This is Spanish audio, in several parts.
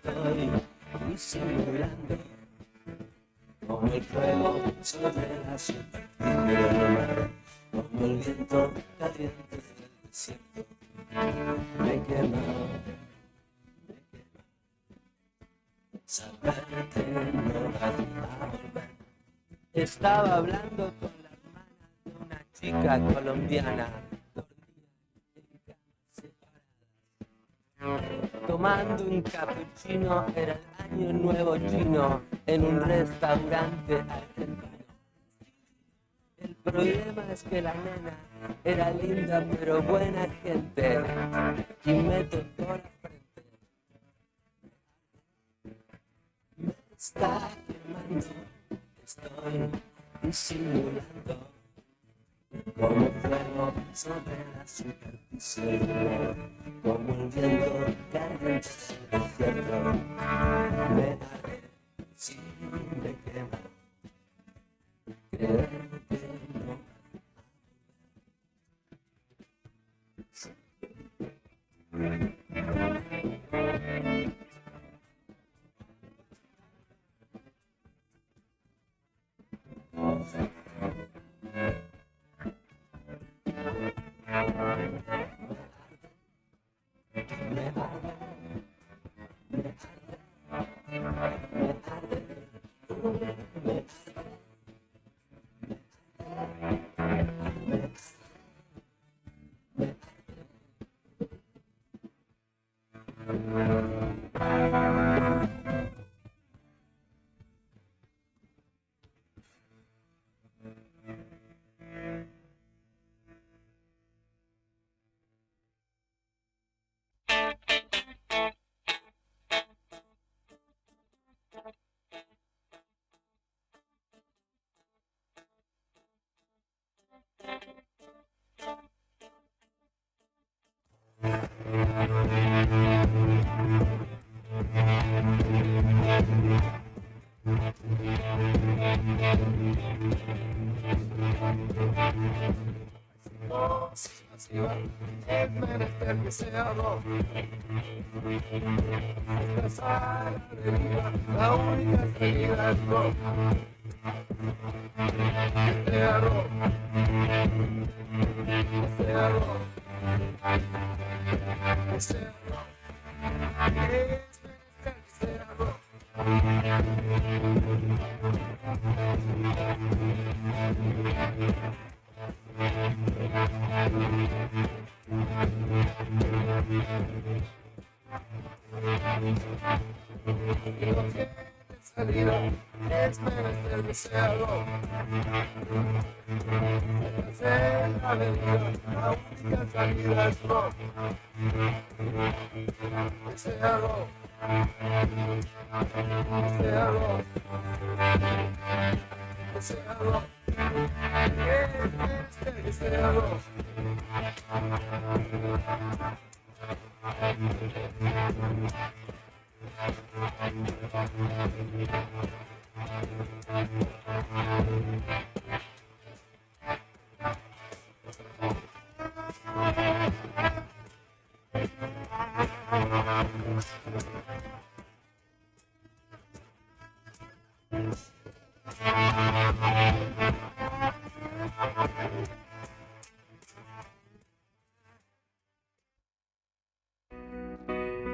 estoy disimulando como el fuego sobre la superficie del mar, como el viento caliente del desierto. Me quema, saber que no vas a volver. Estaba hablando con la hermana de una chica colombiana, dormía en camas separadas, tomando un cappuccino. Era el año nuevo chino en un restaurante argentino. El problema es que la nena era linda pero buena gente y me tocó la frente. Me está quemando, estoy disimulando como fuego sobre la superficie del mar, como el viento caliente del desierto. Me arde si me quema, creer que no. Es menester que sea dos. Esta salida, la única salida es dos. Este arroz, este arroz, este arroz, es menester que sea dos. Salida, es menester que sea dos. Esta es la avenida, la única salida es dos. Este arroz, este arroz, este arroz, es menester que sea dos.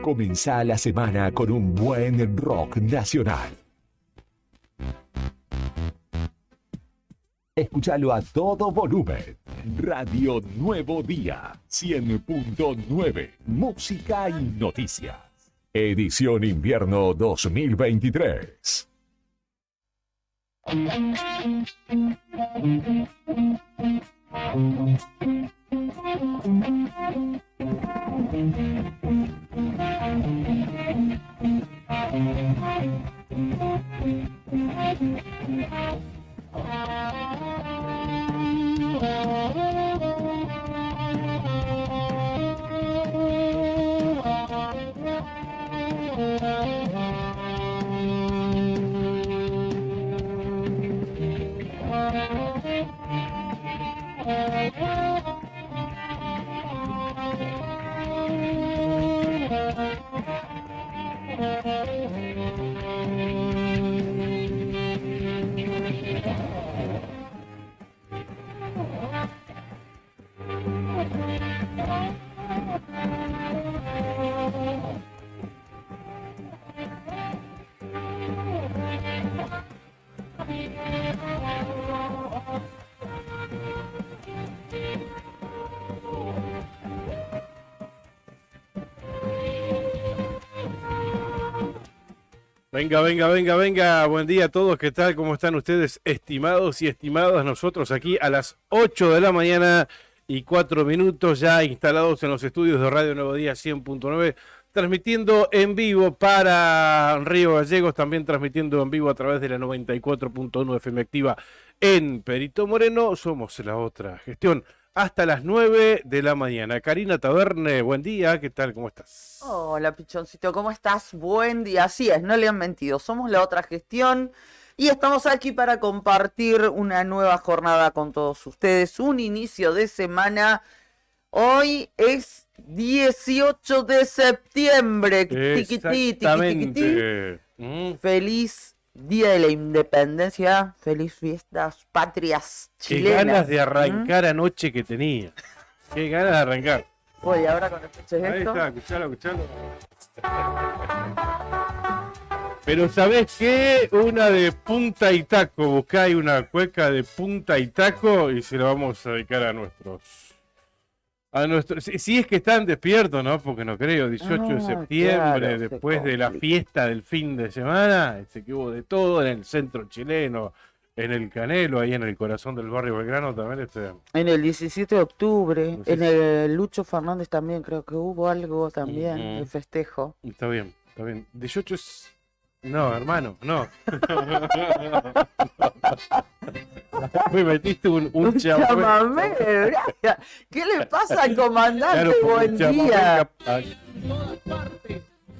Comenzá la semana con un buen rock nacional. Escúchalo a todo volumen. Radio Nuevo Día, 100.9. Música y noticias. Edición Invierno 2023. Venga, venga, venga, venga. Buen día a todos. ¿Qué tal? ¿Cómo están ustedes, estimados y estimadas? Nosotros aquí a las 8 de la mañana y 4 minutos ya instalados en los estudios de Radio Nuevo Día 100.9, transmitiendo en vivo para Río Gallegos, también transmitiendo en vivo a través de la 94.1 FM activa en Perito Moreno. Somos la otra gestión. Hasta las 9 de la mañana. Karina Taverne, buen día, ¿qué tal? ¿Cómo estás? Hola, Pichoncito, ¿cómo estás? Buen día. Así es, no le han mentido. Somos la otra gestión y estamos aquí para compartir una nueva jornada con todos ustedes. Un inicio de semana. Hoy es 18 de septiembre. Exactamente. Feliz Día de la Independencia. Feliz fiestas patrias chilenas. Qué ganas de arrancar anoche que tenía. Qué ganas de arrancar. Oye, ahora cuando escuches Ahí esto. está, escuchalo, escuchalo. Pero ¿sabés qué? Una de punta y taco. Buscá una cueca de punta y taco y se la vamos a dedicar a nuestros... Si es que están despiertos, ¿no? Porque no creo, 18 de septiembre, claro, después de la fiesta del fin de semana, que hubo de todo en el centro chileno, en el Canelo, ahí en el corazón del barrio Belgrano también. En el 17 de octubre, No sé en si- el Lucho Fernández también creo que hubo algo también de festejo. Está bien, está bien. 18 es... No, hermano, no. Me metiste un chamamé. Chamamé, gracias. ¿Qué le pasa al comandante? Claro, porque Buen el chamamé día.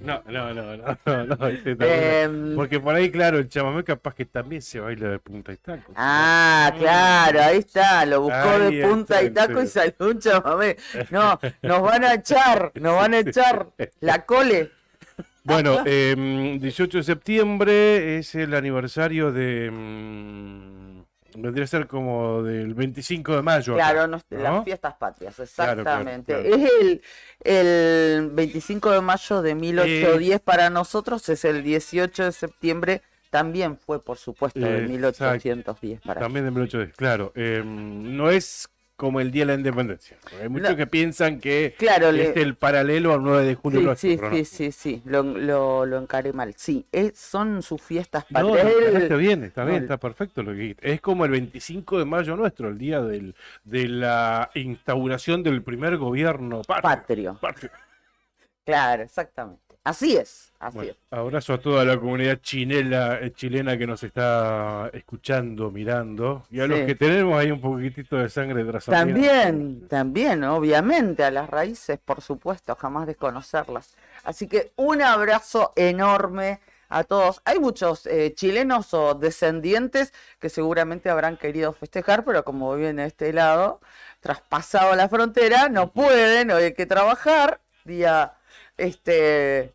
No, este también. Porque por ahí, claro, el chamamé capaz que también se baila de punta y taco. Ah, claro, ahí está, lo buscó Ahí de punta está, y taco sí. y salió un chamamé. No, nos van a echar la cole. Bueno, 18 de septiembre es el aniversario de... vendría a ser como del 25 de mayo. Claro, acá, ¿no? ¿no? Las fiestas patrias, exactamente. Claro. Es el 25 de mayo de 1810 para nosotros, es el 18 de septiembre, también fue, por supuesto, de 1810 para También de 1810, claro. No es como el Día de la Independencia. Hay muchos No. que piensan que Claro, es el paralelo al 9 de julio. Sí, nuestro, sí, pero no. sí, lo encaré mal. Sí, son sus fiestas No, patrias. está bien, está bien, no, está perfecto lo que dijiste. Es como el 25 de mayo nuestro, el día de la instauración del primer gobierno Patrio. Claro, exactamente. Así es, así Bueno, es. abrazo a toda la comunidad chilena que nos está escuchando, mirando, y a los Sí. que tenemos ahí un poquitito de sangre trasandina. También, obviamente, a las raíces, por supuesto, jamás desconocerlas. Así que un abrazo enorme a todos. Hay muchos chilenos o descendientes que seguramente habrán querido festejar, pero como viven de este lado, traspasado la frontera, no pueden, hoy hay que trabajar, día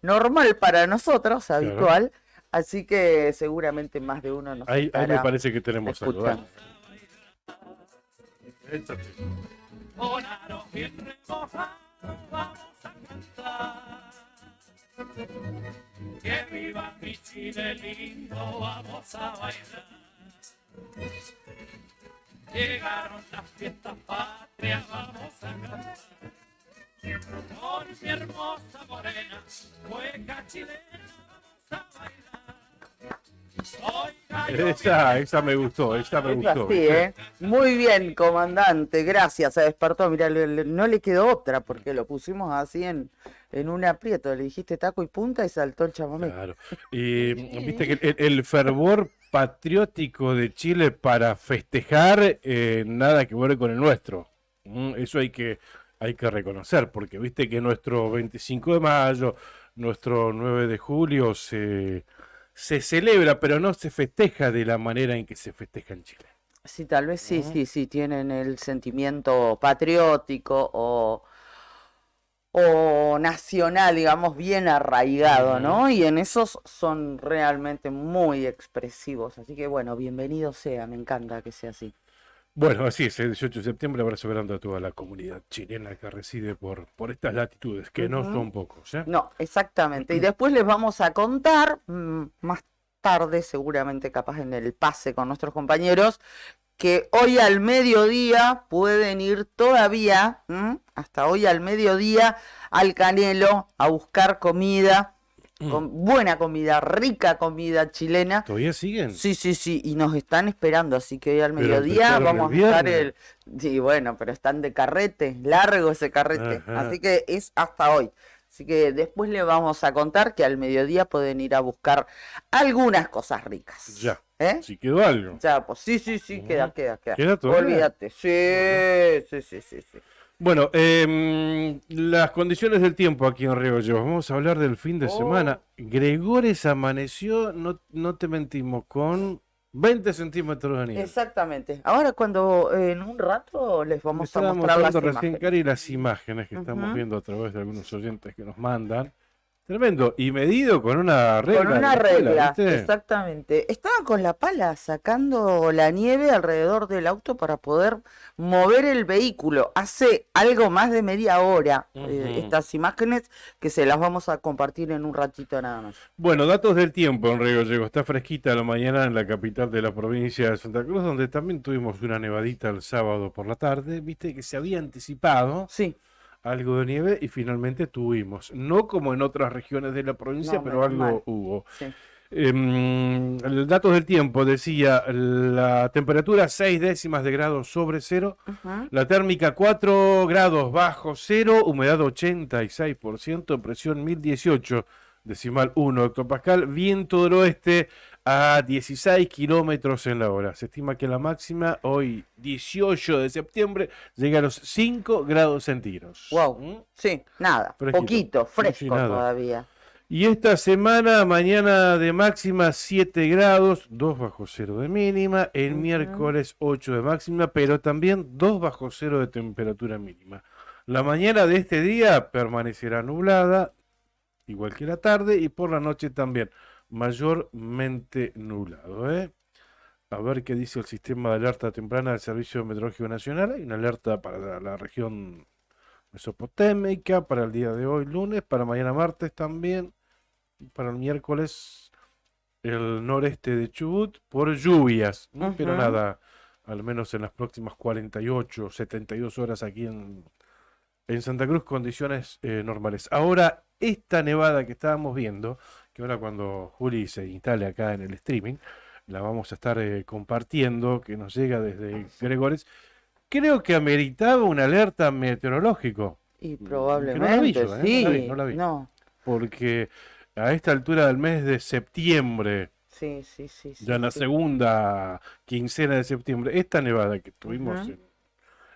normal para nosotros, habitual. Así que seguramente más de uno nos Ahí me estará parece que tenemos algo. escuchando. Con aro bien remojado vamos a cantar. Que viva mi Chile lindo, vamos a bailar. Llegaron las fiestas patrias, vamos a cantar. Con mi hermosa morena, cueca chilena, vamos a bailar. Esa me gustó, esa me Es gustó. así, ¿eh? Muy bien, comandante, gracias. Se despertó, mira, no le quedó otra porque lo pusimos así en un aprieto. Le dijiste taco y punta y saltó el chamamé. Claro. Y viste que el fervor patriótico de Chile para festejar, nada que ver con el nuestro. Eso hay que reconocer, porque viste que nuestro 25 de mayo, nuestro 9 de julio se celebra, pero no se festeja de la manera en que se festeja en Chile. Sí, tal vez sí, tienen el sentimiento patriótico o nacional, digamos, bien arraigado, ¿no? Y en esos son realmente muy expresivos. Así que bueno, bienvenido sea, me encanta que sea así. Bueno, así es, el 18 de septiembre abrazo grande a toda la comunidad chilena que reside por estas latitudes, que no son pocos, ¿eh? No, exactamente. Y después les vamos a contar, más tarde, seguramente capaz en el pase con nuestros compañeros, que hoy al mediodía pueden ir todavía, hasta hoy al mediodía, al Canelo a buscar comida, con buena comida, rica comida chilena. ¿Todavía siguen? Sí, sí, sí, y nos están esperando, así que hoy al Pero mediodía empezaron vamos el a estar viernes. Sí, bueno, pero están de carrete, largo ese carrete, Ajá. así que es hasta hoy. Así que después le vamos a contar que al mediodía pueden ir a buscar algunas cosas ricas. Ya. ¿Eh? Si quedó algo. Ya, pues sí, queda. ¿Queda todavía? Olvídate, sí. Bueno, las condiciones del tiempo aquí en Río Gallegos. Vamos a hablar del fin de semana. Gregores amaneció, no te mentimos, con 20 centímetros de nieve. Exactamente. Ahora cuando en un rato les Me vamos a estaba mostrar las mostrando recién, imágenes. Cari, las imágenes que estamos viendo a través de algunos oyentes que nos mandan. Tremendo. Y medido con una regla. Con una de la escuela, regla, ¿viste? exactamente. Estaban con la pala sacando la nieve alrededor del auto para poder mover el vehículo. Hace algo más de media hora estas imágenes que se las vamos a compartir en un ratito nada más. Bueno, datos del tiempo en Río Gallegos. Está fresquita la mañana en la capital de la provincia de Santa Cruz, donde también tuvimos una nevadita el sábado por la tarde. Viste que se había anticipado Sí, algo de nieve y finalmente tuvimos. No como en otras regiones de la provincia, No, pero menos algo mal. hubo. sí. El datos del tiempo decía la temperatura 6 décimas de grado sobre cero, la térmica 4 grados bajo cero, humedad 86%, presión 1018 decimal 1 hectopascal, viento del oeste a 16 kilómetros en la hora. Se estima que la máxima hoy 18 de septiembre llega a los 5 grados centígrados. Wow. Sí, nada, Fresquito. poquito, Sí, fresco nada. todavía. Y esta semana, mañana de máxima 7 grados, 2 bajo cero de mínima, el miércoles 8 de máxima, pero también 2 bajo cero de temperatura mínima. La mañana de este día permanecerá nublada, igual que la tarde, y por la noche también, mayormente nublado, ¿eh? A ver qué dice el sistema de alerta temprana del Servicio Meteorológico Nacional. Hay una alerta para la región mesopotámica, para el día de hoy, lunes, para mañana martes también, y para el miércoles el noreste de Chubut por lluvias, ¿no? Pero nada, al menos en las próximas 48, 72 horas aquí en Santa Cruz, condiciones normales. Ahora, esta nevada que estábamos viendo, que ahora cuando Juli se instale acá en el streaming, la vamos a estar compartiendo, que nos llega desde Gregores, creo que ameritaba una alerta meteorológico. Y Que probablemente, no la vi yo, sí. no la vi. No, Porque a esta altura del mes de septiembre, sí. ya en la sí. segunda quincena de septiembre, esta nevada que tuvimos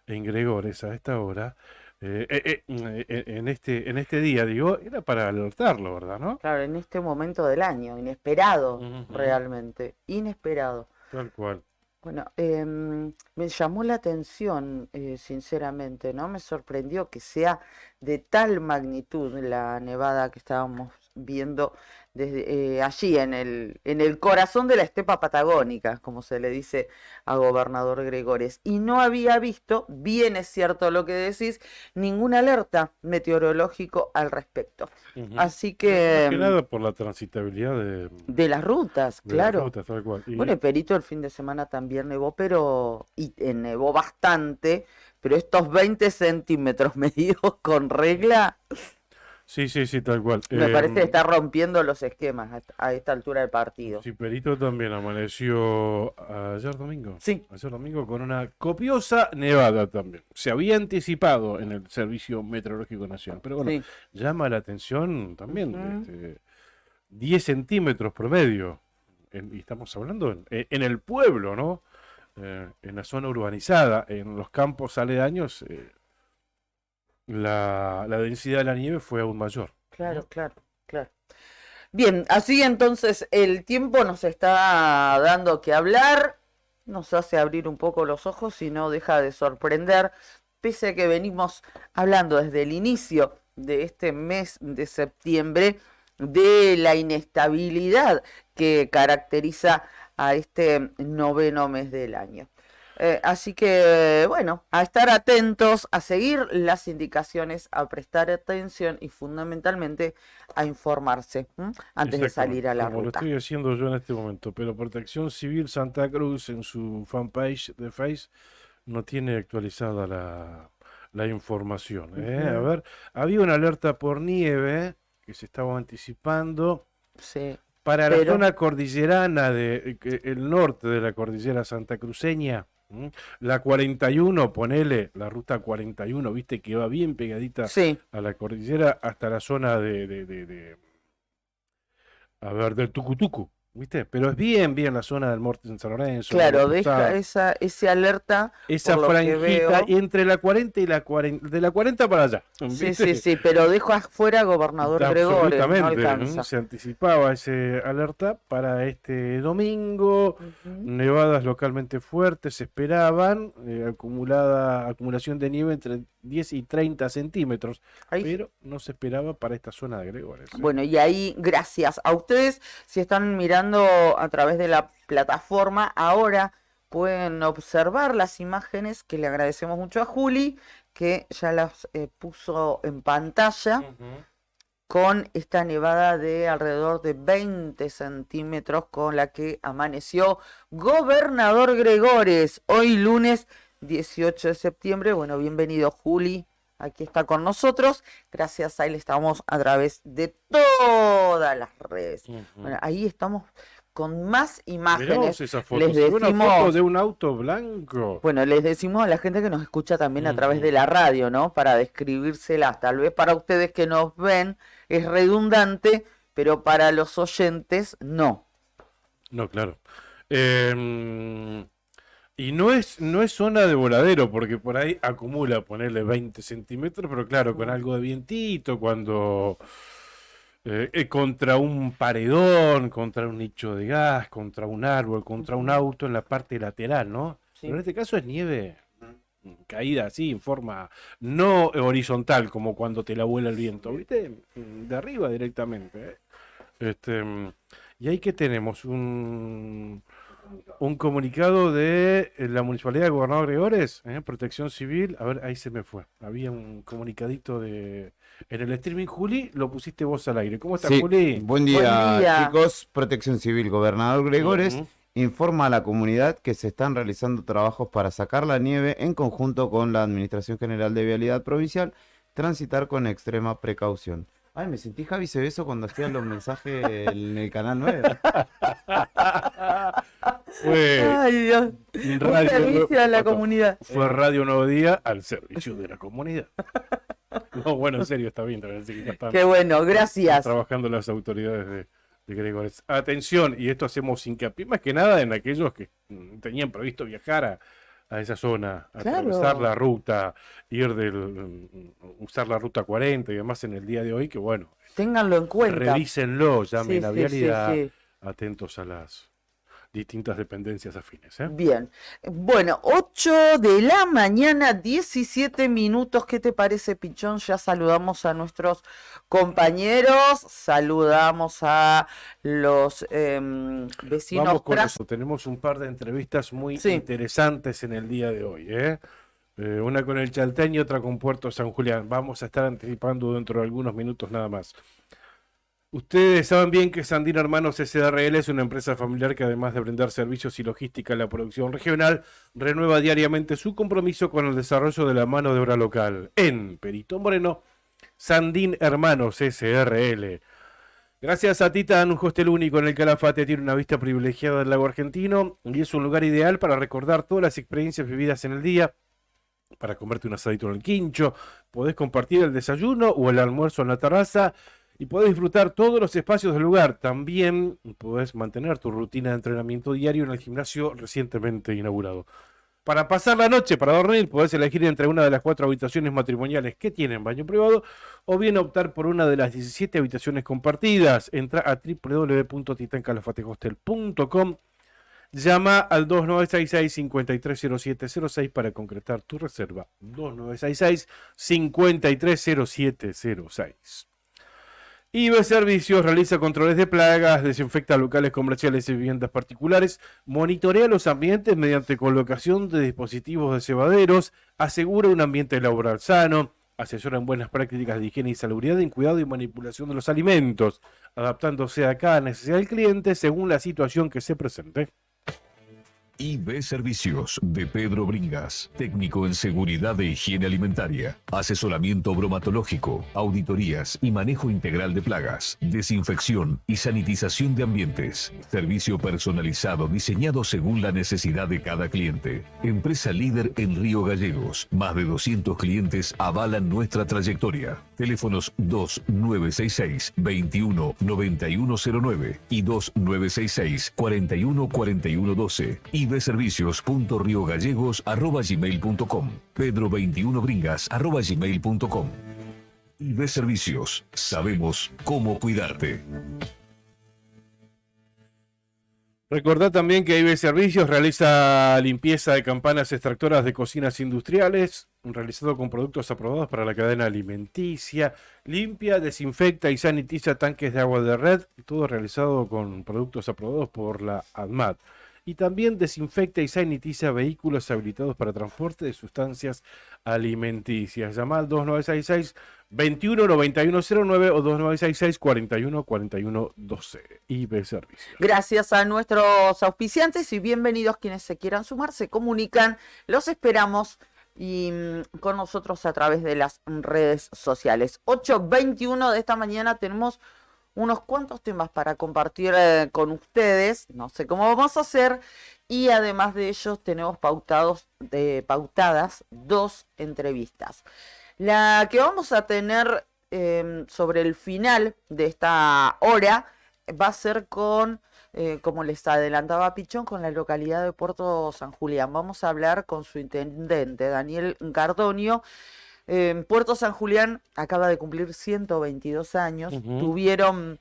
en Gregores a esta hora, en este día, digo, era para alertarlo, ¿verdad? ¿No? Claro, en este momento del año, inesperado, Ujú. realmente, inesperado. Tal cual. Bueno, me llamó la atención, sinceramente, ¿no? Me sorprendió que sea de tal magnitud la nevada que estábamos viendo desde allí en el corazón de la estepa patagónica, como se le dice a Gobernador Gregores. Y no había visto, bien es cierto lo que decís, ninguna alerta meteorológico al respecto. Ujú. Así Más que que nada por la transitabilidad de las rutas, de las claro. rutas, tal cual. Y Bueno, Perito el fin de semana también nevó, y nevó bastante, pero estos 20 centímetros medidos con regla, sí, tal cual. me parece que está rompiendo los esquemas a esta altura del partido. Sí, Perito también amaneció Sí. ayer domingo con una copiosa nevada también. Se había anticipado en el Servicio Meteorológico Nacional, pero bueno, Sí. llama la atención también, Ujú. 10 centímetros promedio, y estamos hablando en el pueblo, ¿no? En la zona urbanizada, en los campos aledaños, la densidad de la nieve fue aún mayor. Claro. Bien, así entonces el tiempo nos está dando que hablar, nos hace abrir un poco los ojos y no deja de sorprender, pese a que venimos hablando desde el inicio de este mes de septiembre, de la inestabilidad que caracteriza a este noveno mes del año. Así que, bueno, a estar atentos, a seguir las indicaciones, a prestar atención y fundamentalmente a informarse antes de salir a la como ruta. lo estoy haciendo yo en este momento, pero Protección Civil Santa Cruz en su fanpage de Face no tiene actualizada la información. A ver, había una alerta por nieve que se estaba anticipando Sí, para la pero zona cordillerana el norte de la cordillera santacruceña. La 41, ponele, la ruta 41, viste que va bien pegadita sí, a la cordillera hasta la zona a ver, del Tucutucu, ¿viste? Pero es bien la zona del Morte en San Lorenzo, claro, Puerto deja Sal, ese alerta esa por lo que franjita veo. entre la 40 y la 40, de la 40 para allá, Sí, ¿viste? sí, sí, pero dejo afuera Gobernador Gregores, no Absolutamente, alcanza. se anticipaba ese alerta para este domingo, nevadas localmente fuertes se esperaban, acumulación de nieve entre 10 y 30 centímetros, Ahí. pero no se esperaba para esta zona de Gregores. Bueno, y ahí, gracias a ustedes, si están mirando a través de la plataforma, ahora pueden observar las imágenes que le agradecemos mucho a Juli, que ya las puso en pantalla, con esta nevada de alrededor de 20 centímetros con la que amaneció Gobernador Gregores, hoy lunes 18 de septiembre. Bueno, bienvenido Juli, aquí está con nosotros, gracias a él estamos a través de todas las redes. Bueno, ahí estamos con más Mirá imágenes. vos esa foto, Les se ve una foto decimos, de un auto blanco. bueno, les decimos a la gente que nos escucha también a través de la radio, ¿no? Para describírselas. Tal vez para ustedes que nos ven es redundante, pero para los oyentes no. No, claro. Y no es zona de voladero, porque por ahí acumula, ponerle 20 centímetros, pero claro, con algo de vientito, cuando contra un paredón, contra un nicho de gas, contra un árbol, contra un auto en la parte lateral, ¿no? Sí. Pero en este caso es nieve caída así, en forma no horizontal, como cuando te la vuela el viento, ¿viste? De arriba directamente, ¿eh? Y ahí que tenemos un comunicado de la Municipalidad de Gobernador Gregores, Protección Civil. A ver, ahí se me fue. Había un comunicadito en el streaming, Juli, lo pusiste vos al aire. ¿Cómo estás, Sí, Juli? buen día, Buen día. chicos. Protección Civil Gobernador Gregores informa a la comunidad que se están realizando trabajos para sacar la nieve en conjunto con la Administración General de Vialidad Provincial, transitar con extrema precaución. Ay, me sentí Javi Cebeso cuando hacían los mensajes en el Canal 9. Fue Ay, Dios. Un servicio a la comunidad. Fue Radio Nuevo Día al servicio de la comunidad. No, bueno, en serio, está bien. También, que están Qué bueno, gracias. trabajando las autoridades de Gregores. Atención, y esto hacemos hincapié más que nada en aquellos que tenían previsto viajar a esa zona, Claro. atravesar la ruta, usar la ruta 40 y demás en el día de hoy, que bueno, Ténganlo en cuenta. revísenlo, llamen Sí, a sí, Vialidad, sí, sí. atentos a las distintas dependencias afines, ¿eh? Bien. Bueno, 8 de la mañana, 17 minutos. ¿Qué te parece, Pichón? Ya saludamos a nuestros compañeros, saludamos a los vecinos. Vamos con eso. Tenemos un par de entrevistas muy Sí. interesantes en el día de hoy, ¿eh? Una con el Chaltén y otra con Puerto San Julián. Vamos a estar anticipando dentro de algunos minutos nada más. Ustedes saben bien que Sandín Hermanos S.r.l. es una empresa familiar que, además de brindar servicios y logística en la producción regional, renueva diariamente su compromiso con el desarrollo de la mano de obra local. En Perito Moreno, Sandín Hermanos S.r.l. Gracias a Titan, un hostel único en el Calafate, tiene una vista privilegiada del lago argentino y es un lugar ideal para recordar todas las experiencias vividas en el día, para comerte un asadito en el quincho, podés compartir el desayuno o el almuerzo en la terraza y podés disfrutar todos los espacios del lugar. También podés mantener tu rutina de entrenamiento diario en el gimnasio recientemente inaugurado. Para pasar la noche, para dormir, podés elegir entre una de las 4 habitaciones matrimoniales que tienen baño privado o bien optar por una de las 17 habitaciones compartidas. Entra a www.titancalafatehostel.com llama al 2966-530706 para concretar tu reserva. 2966-530706. IB Servicios realiza controles de plagas, desinfecta locales comerciales y viviendas particulares, monitorea los ambientes mediante colocación de dispositivos de cebaderos, asegura un ambiente laboral sano, asesora en buenas prácticas de higiene y salubridad en cuidado y manipulación de los alimentos, adaptándose a cada necesidad del cliente según la situación que se presente. IB Servicios de Pedro Bringas, técnico en seguridad de higiene alimentaria, asesoramiento bromatológico, auditorías y manejo integral de plagas, desinfección y sanitización de ambientes, servicio personalizado diseñado según la necesidad de cada cliente. Empresa líder en Río Gallegos, más de 200 clientes avalan nuestra trayectoria. Teléfonos 2966-219109 y 2966-414112. ibservicios.riogallegos@gmail.com, pedro21bringas@gmail.com. IB Servicios, sabemos cómo cuidarte. Recordad también que IB Servicios realiza limpieza de campanas extractoras de cocinas industriales, realizado con productos aprobados para la cadena alimenticia, limpia, desinfecta y sanitiza tanques de agua de red, todo realizado con productos aprobados por la ADMAT. Y también desinfecta y sanitiza vehículos habilitados para transporte de sustancias alimenticias. Llama al 2966-219109 o 2966-414112. IB Servicios. Gracias a nuestros auspiciantes y bienvenidos quienes se quieran sumar, se comunican, los esperamos y con nosotros a través de las redes sociales. 8:21 de esta mañana tenemos unos cuantos temas para compartir con ustedes, no sé cómo vamos a hacer, y además de ellos tenemos pautadas 2 entrevistas. La que vamos a tener sobre el final de esta hora va a ser con, como les adelantaba Pichón, con la localidad de Puerto San Julián. Vamos a hablar con su intendente, Daniel Gardonio. Puerto San Julián acaba de cumplir 122 años. Tuvieron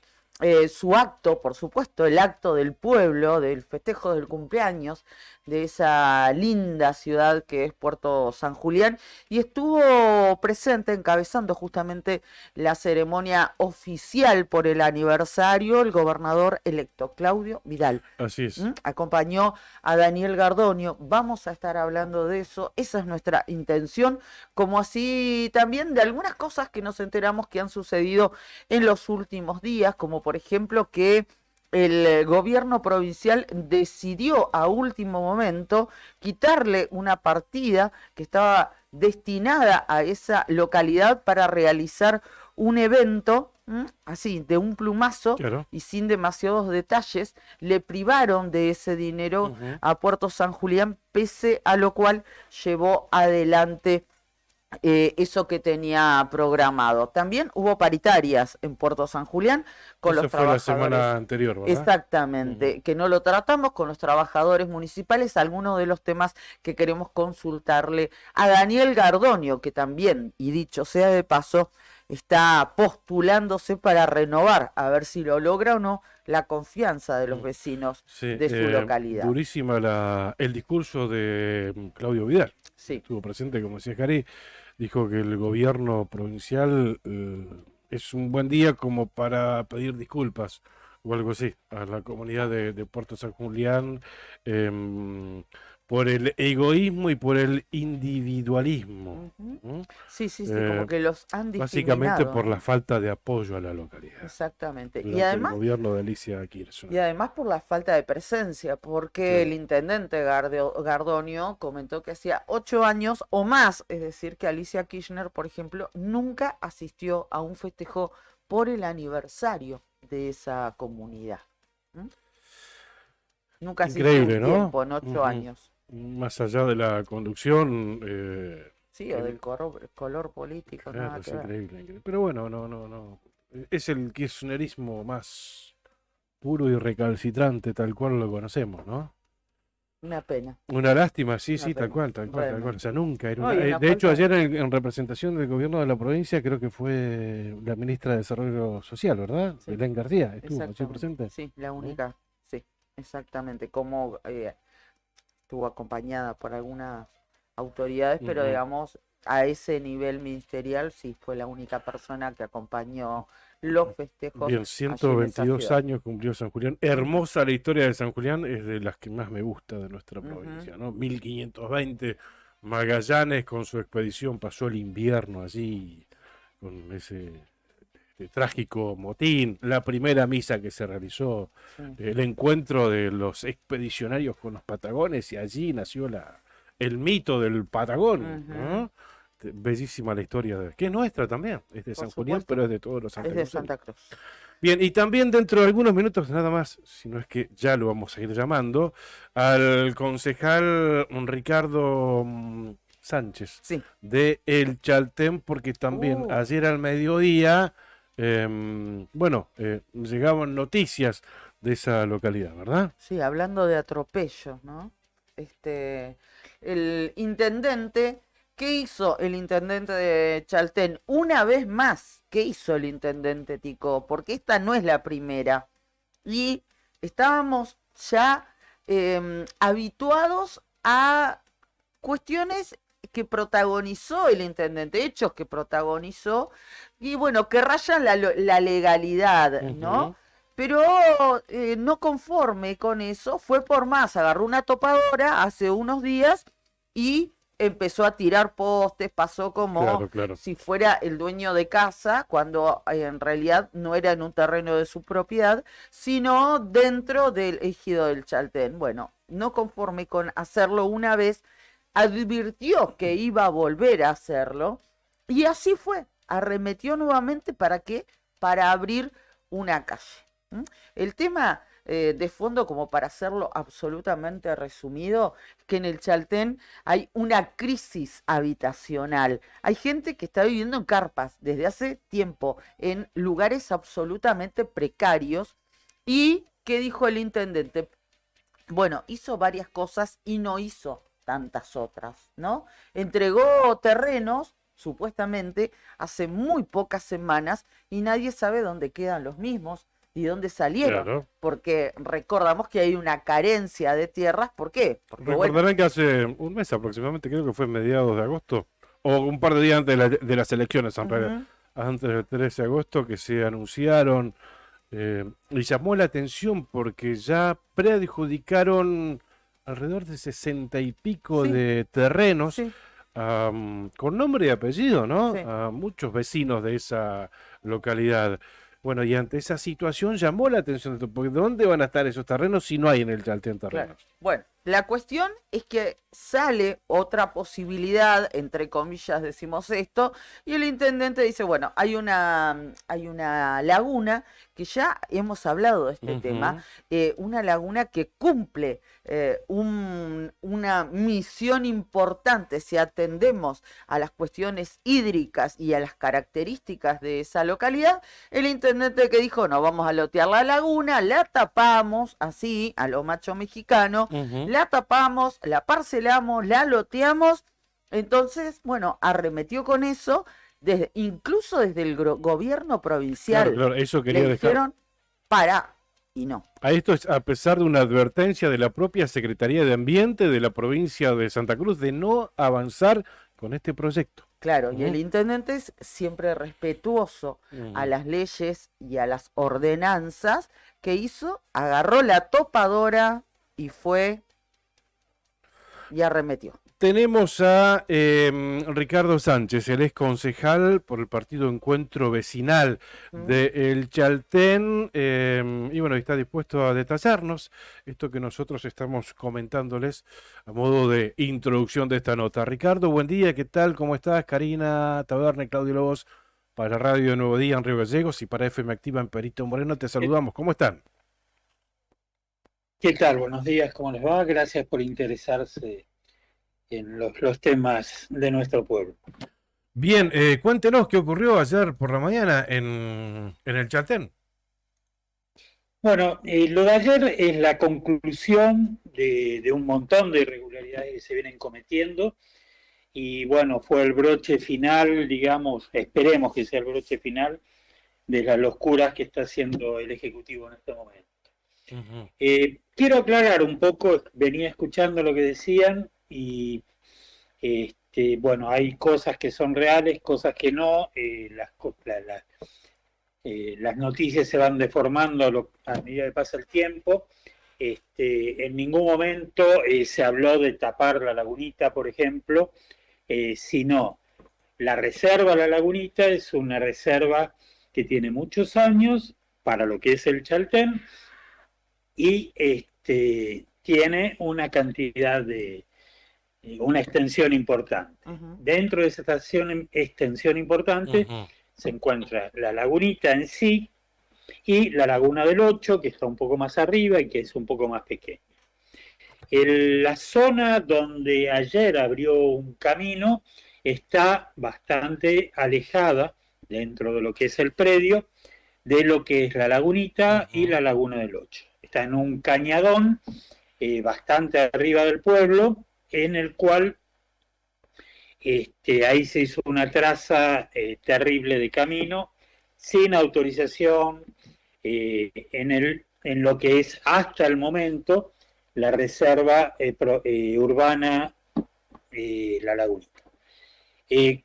su acto, por supuesto, el acto del pueblo, del festejo del cumpleaños de esa linda ciudad que es Puerto San Julián, y estuvo presente encabezando justamente la ceremonia oficial por el aniversario el gobernador electo Claudio Vidal. Así es. Acompañó a Daniel Gardonio. Vamos a estar hablando de eso, esa es nuestra intención, como así también de algunas cosas que nos enteramos que han sucedido en los últimos días, como por ejemplo que el gobierno provincial decidió a último momento quitarle una partida que estaba destinada a esa localidad para realizar un evento, así, de un plumazo, Claro. y sin demasiados detalles. Le privaron de ese dinero a Puerto San Julián, pese a lo cual llevó adelante eso que tenía programado. También hubo paritarias en Puerto San Julián con Eso los fue la trabajadores. semana anterior, ¿verdad? Exactamente, que no lo tratamos con los trabajadores municipales, algunos de los temas que queremos consultarle a Daniel Gardonio, que también, y dicho sea de paso, está postulándose para renovar, a ver si lo logra o no, la confianza de los vecinos Sí, de su localidad. Durísima el discurso de Claudio Vidal. Sí. Estuvo presente, como decía Cari, dijo que el gobierno provincial es un buen día como para pedir disculpas o algo así a la comunidad de Puerto San Julián por el egoísmo y por el individualismo. Sí, como que los han Básicamente discriminado, por ¿no? la falta de apoyo a la localidad. Exactamente. Y Durante además, el gobierno de Alicia Kirchner. y además por la falta de presencia, porque el intendente Gardonio comentó que hacía 8 años o más, es decir, que Alicia Kirchner, por ejemplo, nunca asistió a un festejo por el aniversario de esa comunidad. Nunca asistió Increíble, un ¿no? tiempo, en 8 años. Más allá de la conducción, Sí, o del color político, nada es que ver. increíble. Pero bueno, no. Es el kirchnerismo más puro y recalcitrante, tal cual lo conocemos, ¿no? Una pena. Una lástima, sí, Una tal pena, cual. O sea, nunca era No, una... y una de hecho, falta- ayer en representación del gobierno de la provincia, creo que fue la ministra de Desarrollo Social, ¿verdad? Sí, Belén García, estuvo allí Exactamente. presente. Sí, la única, sí, exactamente cómo estuvo acompañada por algunas autoridades, pero Ujú. digamos, a ese nivel ministerial sí fue la única persona que acompañó los festejos Bien, allí en esa 122 ciudad. años cumplió San Julián. Hermosa la historia de San Julián, es de las que más me gusta de nuestra Ujú. provincia, ¿no? 1520, Magallanes con su expedición pasó el invierno allí, con ese trágico motín, la primera misa que se realizó, Sí. el encuentro de los expedicionarios con los patagones, y allí nació el mito del Patagón, Ujú. ¿no? Bellísima la historia, que es nuestra también, es de Por San Julián, supuesto. pero es de todos los Es de santacruceños. Santa Cruz. Bien, y también dentro de algunos minutos, nada más, si no es que ya lo vamos a ir llamando, al concejal Ricardo Sánchez Sí. de El Chaltén, porque también ayer al mediodía, llegaban noticias de esa localidad, ¿verdad? Sí, hablando de atropellos, ¿no? El intendente, ¿qué hizo el intendente de Chaltén? Una vez más, ¿qué hizo el intendente Tico? Porque esta no es la primera. Y estábamos ya habituados a cuestiones que protagonizó el intendente, hechos que protagonizó, y bueno, que rayan la legalidad, ¿no? Ujú. Pero no conforme con eso, fue por más, agarró una topadora hace unos días y empezó a tirar postes, pasó como Claro, claro. si fuera el dueño de casa, cuando en realidad no era en un terreno de su propiedad, sino dentro del ejido del Chaltén. Bueno, no conforme con hacerlo una vez, advirtió que iba a volver a hacerlo, y así fue, arremetió nuevamente. ¿Para qué? Para abrir una calle. ¿Mm? El tema de fondo, como para hacerlo absolutamente resumido, que en el Chaltén hay una crisis habitacional. Hay gente que está viviendo en carpas desde hace tiempo, en lugares absolutamente precarios. ¿Y qué dijo el intendente? Bueno, hizo varias cosas y no hizo tantas otras, ¿no? Entregó terrenos, supuestamente, hace muy pocas semanas, y nadie sabe dónde quedan los mismos y dónde salieron, Claro. porque recordamos que hay una carencia de tierras. ¿Por qué? Porque bueno, Recordarán que hace un mes aproximadamente, creo que fue mediados de agosto, o un par de días antes de las elecciones, en realidad, ujú, antes del 13 de agosto, que se anunciaron, y llamó la atención porque ya preadjudicaron alrededor de 60 y pico Sí. de terrenos, sí, con nombre y apellido, ¿no? Sí. A muchos vecinos de esa localidad. Bueno, y ante esa situación llamó la atención, porque ¿dónde van a estar esos terrenos si no hay en el Chaltén claro. terrenos? Bueno, la cuestión es que sale otra posibilidad, entre comillas decimos esto, y el intendente dice, bueno, hay una laguna, que ya hemos hablado de este tema, una laguna que cumple una misión importante si atendemos a las cuestiones hídricas y a las características de esa localidad. El intendente que dijo, no, vamos a lotear la laguna, la tapamos así, a lo macho mexicano, la tapamos, la parcelamos, la loteamos. Entonces, bueno, arremetió con eso, incluso desde el gobierno provincial. Claro, claro, eso quería Le dejar. dijeron, para, y no. A esto es a pesar de una advertencia de la propia Secretaría de Ambiente de la provincia de Santa Cruz de no avanzar con este proyecto. Claro, y Ujú. el intendente es siempre respetuoso a las leyes y a las ordenanzas. Que hizo, agarró la topadora y fue y arremetió. Tenemos a Ricardo Sánchez, él es concejal por el partido Encuentro Vecinal de El Chaltén, y bueno, está dispuesto a detallarnos esto que nosotros estamos comentándoles a modo de introducción de esta nota. Ricardo, buen día, ¿qué tal? ¿Cómo estás? Karina Taberne, Claudio Lobos, para Radio Nuevo Día en Río Gallegos y para FM Activa en Perito Moreno, te saludamos. ¿Cómo están? ¿Qué tal? Buenos días, ¿cómo les va? Gracias por interesarse en los temas de nuestro pueblo. Bien, cuéntenos qué ocurrió ayer por la mañana en el Chaltén. Bueno, lo de ayer es la conclusión de un montón de irregularidades que se vienen cometiendo y bueno, fue el broche final, digamos, esperemos que sea el broche final de las locuras que está haciendo el Ejecutivo en este momento. quiero aclarar un poco, venía escuchando lo que decían y bueno, hay cosas que son reales, cosas que no, las noticias se van deformando a medida que pasa el tiempo. En ningún momento se habló de tapar la lagunita, por ejemplo, sino la reserva La Lagunita es una reserva que tiene muchos años para lo que es el Chaltén y tiene una cantidad de una extensión importante. Dentro de esa extensión importante se encuentra la lagunita en sí y la laguna del Ocho, que está un poco más arriba y que es un poco más pequeña. La zona donde ayer abrió un camino está bastante alejada dentro de lo que es el predio de lo que es la lagunita y la laguna del Ocho. Está en un cañadón bastante arriba del pueblo, en el cual ahí se hizo una traza terrible de camino, sin autorización, en lo que es hasta el momento la reserva urbana La Lagunita.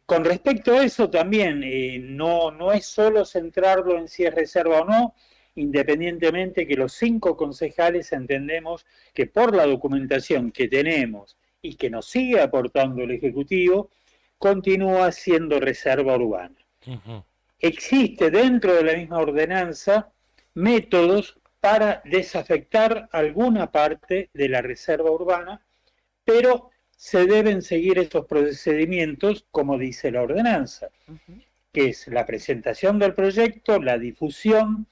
Con respecto a eso también, no es solo centrarlo en si es reserva o no, independientemente que los 5 concejales entendemos que por la documentación que tenemos y que nos sigue aportando el Ejecutivo, continúa siendo reserva urbana. Existe dentro de la misma ordenanza métodos para desafectar alguna parte de la reserva urbana, pero se deben seguir estos procedimientos como dice la ordenanza, que es la presentación del proyecto, la difusión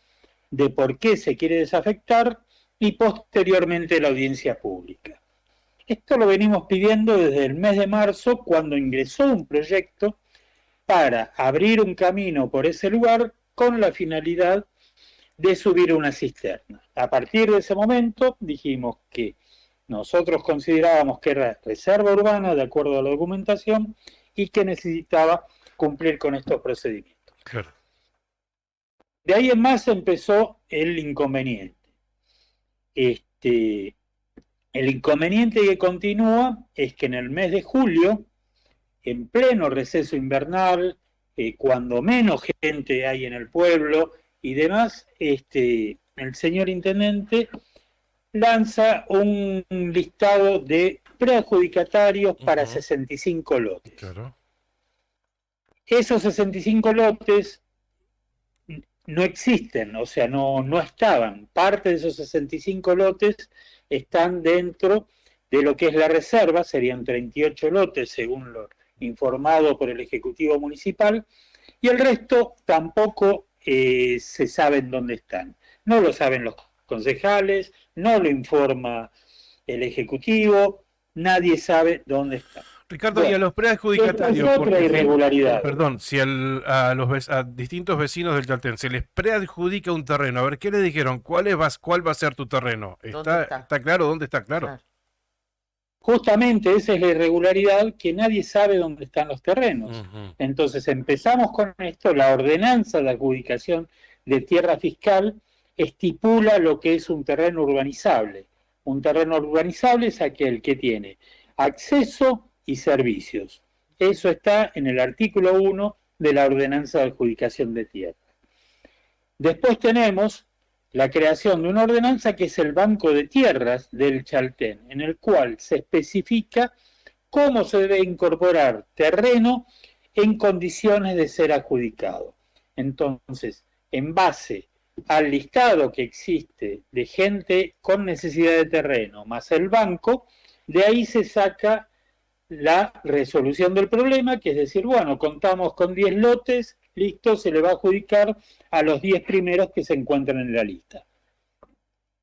de por qué se quiere desafectar y posteriormente la audiencia pública. Esto lo venimos pidiendo desde el mes de marzo, cuando ingresó un proyecto para abrir un camino por ese lugar con la finalidad de subir una cisterna. A partir de ese momento dijimos que nosotros considerábamos que era reserva urbana de acuerdo a la documentación y que necesitaba cumplir con estos procedimientos. Claro. De ahí en más empezó el inconveniente. El inconveniente que continúa es que en el mes de julio, en pleno receso invernal, cuando menos gente hay en el pueblo y demás, el señor intendente lanza un listado de preadjudicatarios para 65 lotes. Claro. Esos 65 lotes no existen, o sea, no estaban. Parte de esos 65 lotes están dentro de lo que es la reserva, serían 38 lotes según lo informado por el Ejecutivo Municipal, y el resto tampoco se saben dónde están. No lo saben los concejales, no lo informa el Ejecutivo, nadie sabe dónde están. Ricardo, Bueno, y a los preadjudicatarios, es otra irregularidad. Perdón, si a distintos vecinos del Chaltén se les preadjudica un terreno, a ver, ¿qué le dijeron? ¿Cuál va a ser tu terreno? ¿Está claro? ¿Dónde está claro? Claro. Justamente esa es la irregularidad, que nadie sabe dónde están los terrenos. Entonces empezamos con esto, la ordenanza de adjudicación de tierra fiscal estipula lo que es un terreno urbanizable. Un terreno urbanizable es aquel que tiene acceso y servicios. Eso está en el artículo 1 de la ordenanza de adjudicación de tierra. Después tenemos la creación de una ordenanza que es el Banco de Tierras del Chaltén, en el cual se especifica cómo se debe incorporar terreno en condiciones de ser adjudicado. Entonces, en base al listado que existe de gente con necesidad de terreno, más el banco, de ahí se saca la resolución del problema, que es decir, bueno, contamos con 10 lotes, listo, se le va a adjudicar a los 10 primeros que se encuentran en la lista.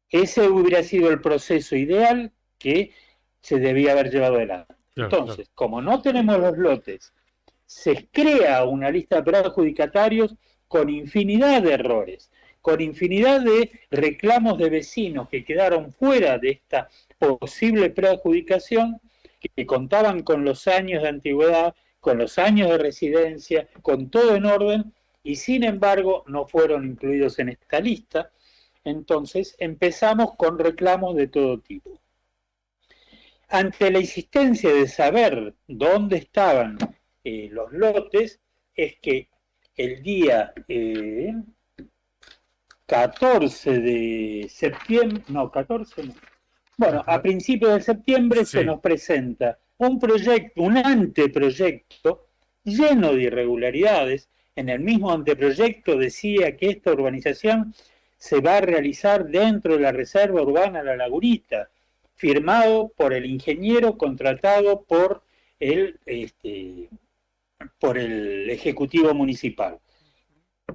Ese hubiera sido el proceso ideal que se debía haber llevado adelante. Claro, Entonces, como no tenemos los lotes, se crea una lista de preadjudicatarios con infinidad de errores, con infinidad de reclamos de vecinos que quedaron fuera de esta posible preadjudicación, que contaban con los años de antigüedad, con los años de residencia, con todo en orden, y sin embargo no fueron incluidos en esta lista. Entonces empezamos con reclamos de todo tipo. Ante la insistencia de saber dónde estaban los lotes, es que el día 14 de septiembre, no, 14 no. Bueno, a principios de septiembre se nos presenta un proyecto, un anteproyecto lleno de irregularidades. En el mismo anteproyecto decía que esta urbanización se va a realizar dentro de la Reserva Urbana La Lagunita, firmado por el ingeniero contratado por el Ejecutivo Municipal.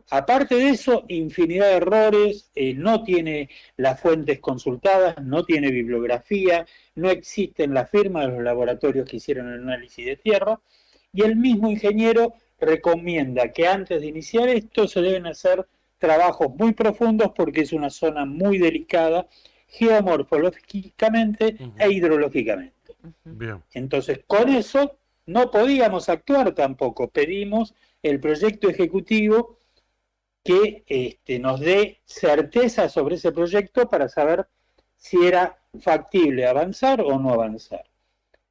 Aparte de eso, infinidad de errores, no tiene las fuentes consultadas, no tiene bibliografía, no existen las firmas de los laboratorios que hicieron el análisis de tierra, y el mismo ingeniero recomienda que antes de iniciar esto se deben hacer trabajos muy profundos porque es una zona muy delicada geomorfológicamente e hidrológicamente. Bien. Entonces, con eso no podíamos actuar tampoco. Pedimos el proyecto ejecutivo que nos dé certeza sobre ese proyecto para saber si era factible avanzar o no avanzar.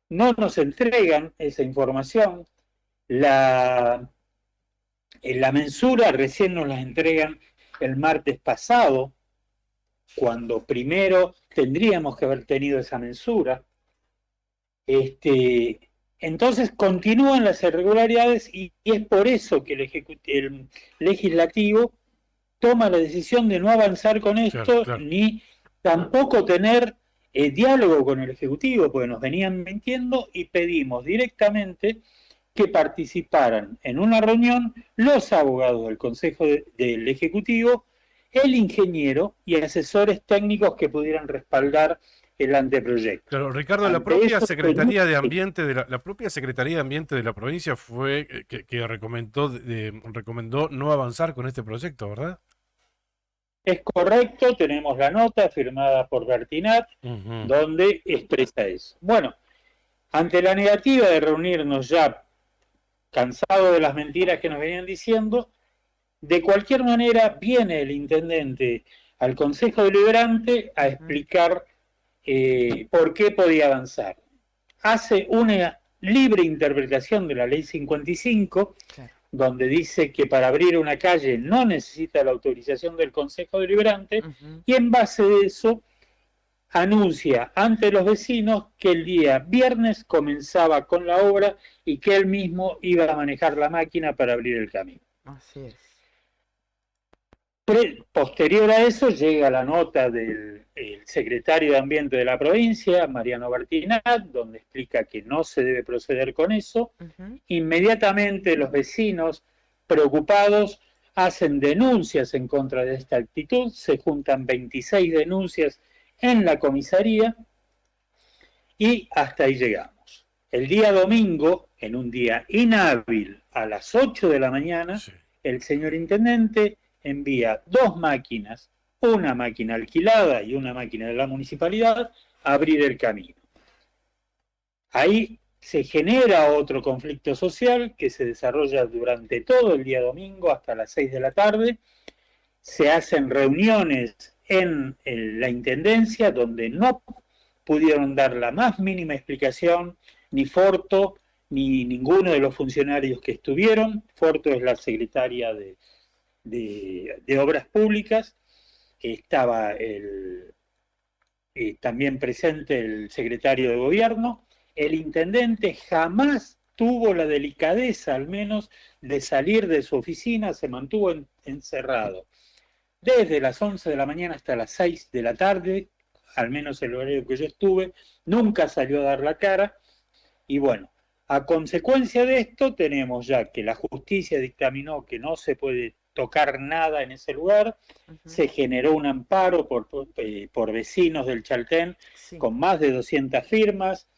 No nos entregan esa información. La mensura recién nos la entregan el martes pasado, cuando primero tendríamos que haber tenido esa mensura. Entonces continúan las irregularidades y es por eso que el legislativo toma la decisión de no avanzar con esto, ni tampoco tener diálogo con el Ejecutivo, porque nos venían mintiendo, y pedimos directamente que participaran en una reunión los abogados del Consejo del Ejecutivo, el ingeniero y asesores técnicos que pudieran respaldar el anteproyecto. Claro, Ricardo, la propia Secretaría de Ambiente de la propia Secretaría de Ambiente de la provincia fue que recomendó no avanzar con este proyecto, ¿verdad? Es correcto, tenemos la nota firmada por Bertinat, donde expresa eso. Bueno, ante la negativa de reunirnos ya, cansado de las mentiras que nos venían diciendo, de cualquier manera viene el intendente al Consejo Deliberante a explicar por qué podía avanzar. Hace una libre interpretación de la Ley 55, donde dice que para abrir una calle no necesita la autorización del Consejo Deliberante, y en base de eso anuncia ante los vecinos que el día viernes comenzaba con la obra y que él mismo iba a manejar la máquina para abrir el camino. Así es. Posterior a eso llega la nota del secretario de Ambiente de la provincia, Mariano Bertinat, donde explica que no se debe proceder con eso. Inmediatamente los vecinos preocupados hacen denuncias en contra de esta actitud, se juntan 26 denuncias en la comisaría y hasta ahí llegamos. El día domingo, en un día inhábil, a las 8 de la mañana, el señor intendente envía 2 máquinas, una máquina alquilada y una máquina de la municipalidad, a abrir el camino. Ahí se genera otro conflicto social que se desarrolla durante todo el día domingo hasta las 6 de la tarde. Se hacen reuniones en la intendencia donde no pudieron dar la más mínima explicación, ni Forto, ni ninguno de los funcionarios que estuvieron. Forto es la secretaria de Obras Públicas, estaba también presente el secretario de Gobierno. El intendente jamás tuvo la delicadeza, al menos, de salir de su oficina, se mantuvo encerrado. Desde las 11 de la mañana hasta las 6 de la tarde, al menos el horario que yo estuve, nunca salió a dar la cara. Y bueno, a consecuencia de esto tenemos ya que la justicia dictaminó que no se puede tocar nada en ese lugar. Se generó un amparo por vecinos del Chaltén con más de 200 firmas.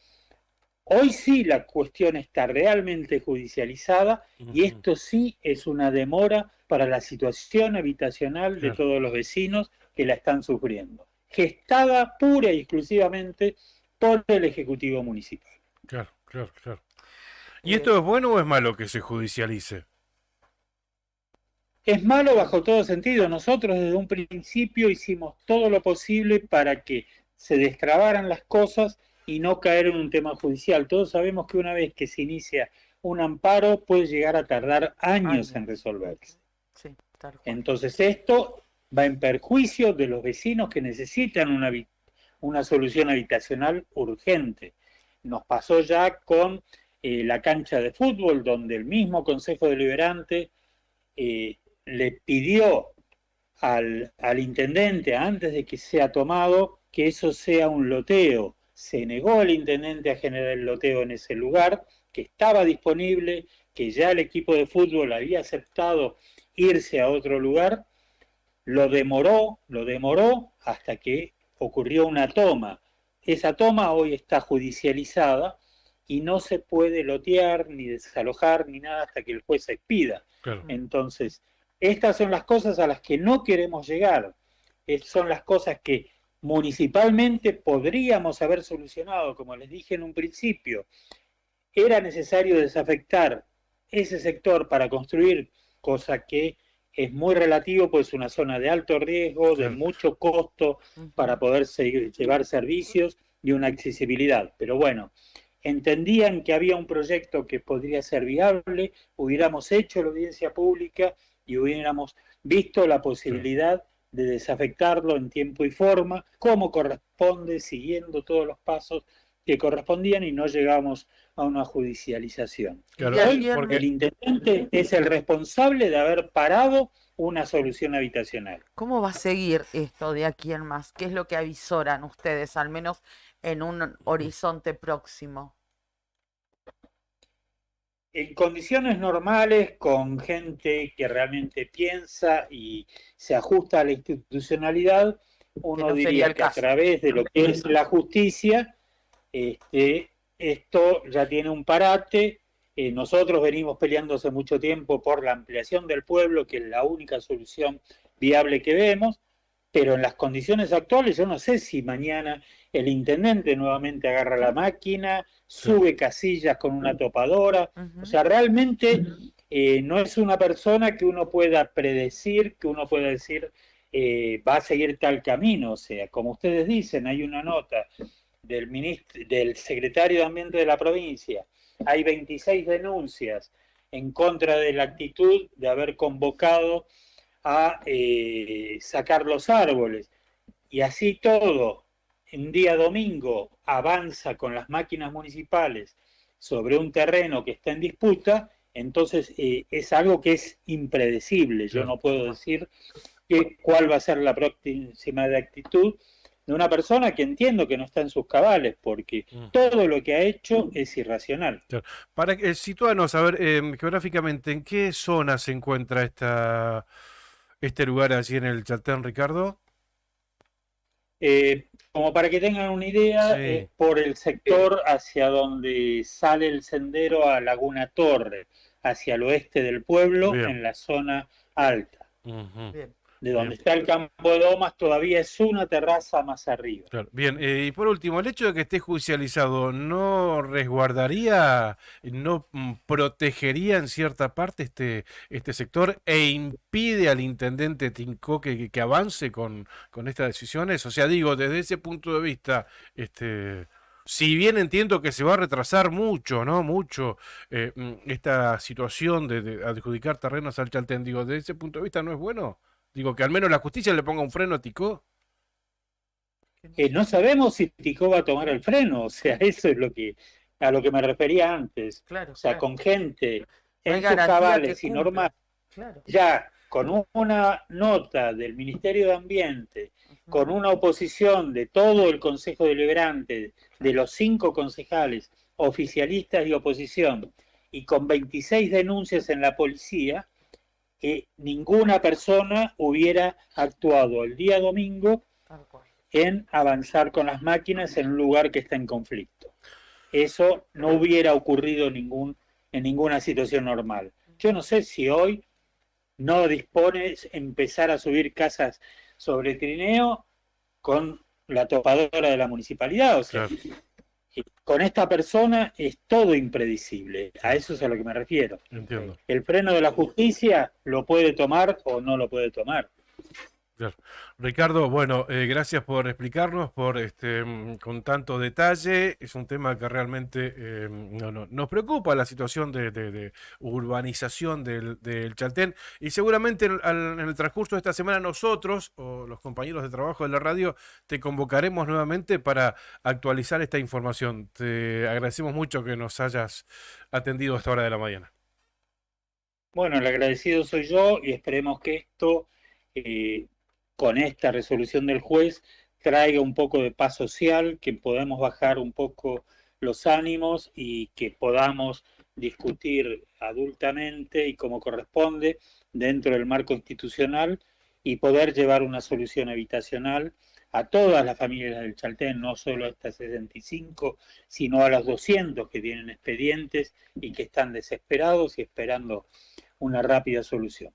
Hoy sí la cuestión está realmente judicializada y esto sí es una demora para la situación habitacional de todos los vecinos que la están sufriendo, gestada pura y exclusivamente por el Ejecutivo Municipal. Claro. ¿Y esto es bueno o es malo que se judicialice? Es malo bajo todo sentido. Nosotros desde un principio hicimos todo lo posible para que se destrabaran las cosas y no caer en un tema judicial. Todos sabemos que una vez que se inicia un amparo puede llegar a tardar años en resolverse. Sí, tal cual. Entonces esto va en perjuicio de los vecinos que necesitan una solución habitacional urgente. Nos pasó ya con la cancha de fútbol, donde el mismo Consejo Deliberante le pidió al intendente, antes de que sea tomado, que eso sea un loteo. Se negó el intendente a generar el loteo en ese lugar, que estaba disponible, que ya el equipo de fútbol había aceptado irse a otro lugar, lo demoró hasta que ocurrió una toma. Esa toma hoy está judicializada y no se puede lotear, ni desalojar, ni nada hasta que el juez expida. Claro. Entonces, estas son las cosas a las que no queremos llegar. Son las cosas que municipalmente podríamos haber solucionado, como les dije en un principio. Era necesario desafectar ese sector para construir, cosa que es muy relativo, pues es una zona de alto riesgo, de mucho costo para poder llevar servicios y una accesibilidad. Pero bueno, entendían que había un proyecto que podría ser viable, hubiéramos hecho la audiencia pública y hubiéramos visto la posibilidad de desafectarlo en tiempo y forma, como corresponde, siguiendo todos los pasos que correspondían, y no llegamos a una judicialización. Claro, Hoy, porque el intendente es el responsable de haber parado una solución habitacional. ¿Cómo va a seguir esto de aquí en más? ¿Qué es lo que avisoran ustedes, al menos en un horizonte próximo? En condiciones normales, con gente que realmente piensa y se ajusta a la institucionalidad, uno diría que a través de lo que es la justicia, esto ya tiene un parate. Nosotros venimos peleando hace mucho tiempo por la ampliación del pueblo, que es la única solución viable que vemos, pero en las condiciones actuales yo no sé si mañana el intendente nuevamente agarra la máquina, sube casillas con una topadora. O sea, realmente no es una persona que uno pueda predecir, que uno pueda decir va a seguir tal camino. O sea, como ustedes dicen, hay una nota del secretario de Ambiente de la provincia, hay 26 denuncias en contra de la actitud de haber convocado a sacar los árboles, y así todo, un día domingo avanza con las máquinas municipales sobre un terreno que está en disputa. Entonces es algo que es impredecible. Yo no puedo decir cuál va a ser la próxima de actitud de una persona que entiendo que no está en sus cabales, porque todo lo que ha hecho es irracional. Claro. Para situarnos, a ver, geográficamente, ¿en qué zona se encuentra este lugar allí en el Chaltén, Ricardo? Como para que tengan una idea, es por el sector hacia donde sale el sendero a Laguna Torre, hacia el oeste del pueblo, en la zona alta. De donde está el campo de Domas todavía es una terraza más arriba. Claro. Bien, y por último, el hecho de que esté judicializado, ¿no resguardaría, no protegería en cierta parte este sector e impide al intendente Tinco que avance con estas decisiones? O sea, digo, desde ese punto de vista, si bien entiendo que se va a retrasar mucho, ¿no? Mucho esta situación de adjudicar terrenos al Chaltén, digo, desde ese punto de vista no es bueno. Digo, que al menos la justicia le ponga un freno a Ticó. No sabemos si Ticó va a tomar el freno, o sea, eso es a lo que me refería antes. Claro, o sea, con gente en sus garantía cabales que y cumple. normal, Claro. ya con una nota del Ministerio de Ambiente, con una oposición de todo el Consejo Deliberante, de los 5 concejales, oficialistas y oposición, y con 26 denuncias en la policía, que ninguna persona hubiera actuado el día domingo en avanzar con las máquinas en un lugar que está en conflicto. Eso no hubiera ocurrido en ninguna situación normal. Yo no sé si hoy no dispones empezar a subir casas sobre trineo con la topadora de la municipalidad. O sea, con esta persona es todo impredecible, a eso es a lo que me refiero. Entiendo. El freno de la justicia lo puede tomar o no lo puede tomar. Claro. Ricardo, bueno, gracias por explicarnos, con tanto detalle. Es un tema que realmente nos preocupa, la situación de urbanización del Chaltén, y seguramente en el transcurso de esta semana nosotros o los compañeros de trabajo de la radio te convocaremos nuevamente para actualizar esta información. Te agradecemos mucho que nos hayas atendido a esta hora de la mañana. Bueno, el agradecido soy yo y esperemos que esto, con esta resolución del juez, traiga un poco de paz social, que podamos bajar un poco los ánimos y que podamos discutir adultamente y como corresponde dentro del marco institucional y poder llevar una solución habitacional a todas las familias del Chaltén, no solo a estas 65, sino a los 200 que tienen expedientes y que están desesperados y esperando una rápida solución.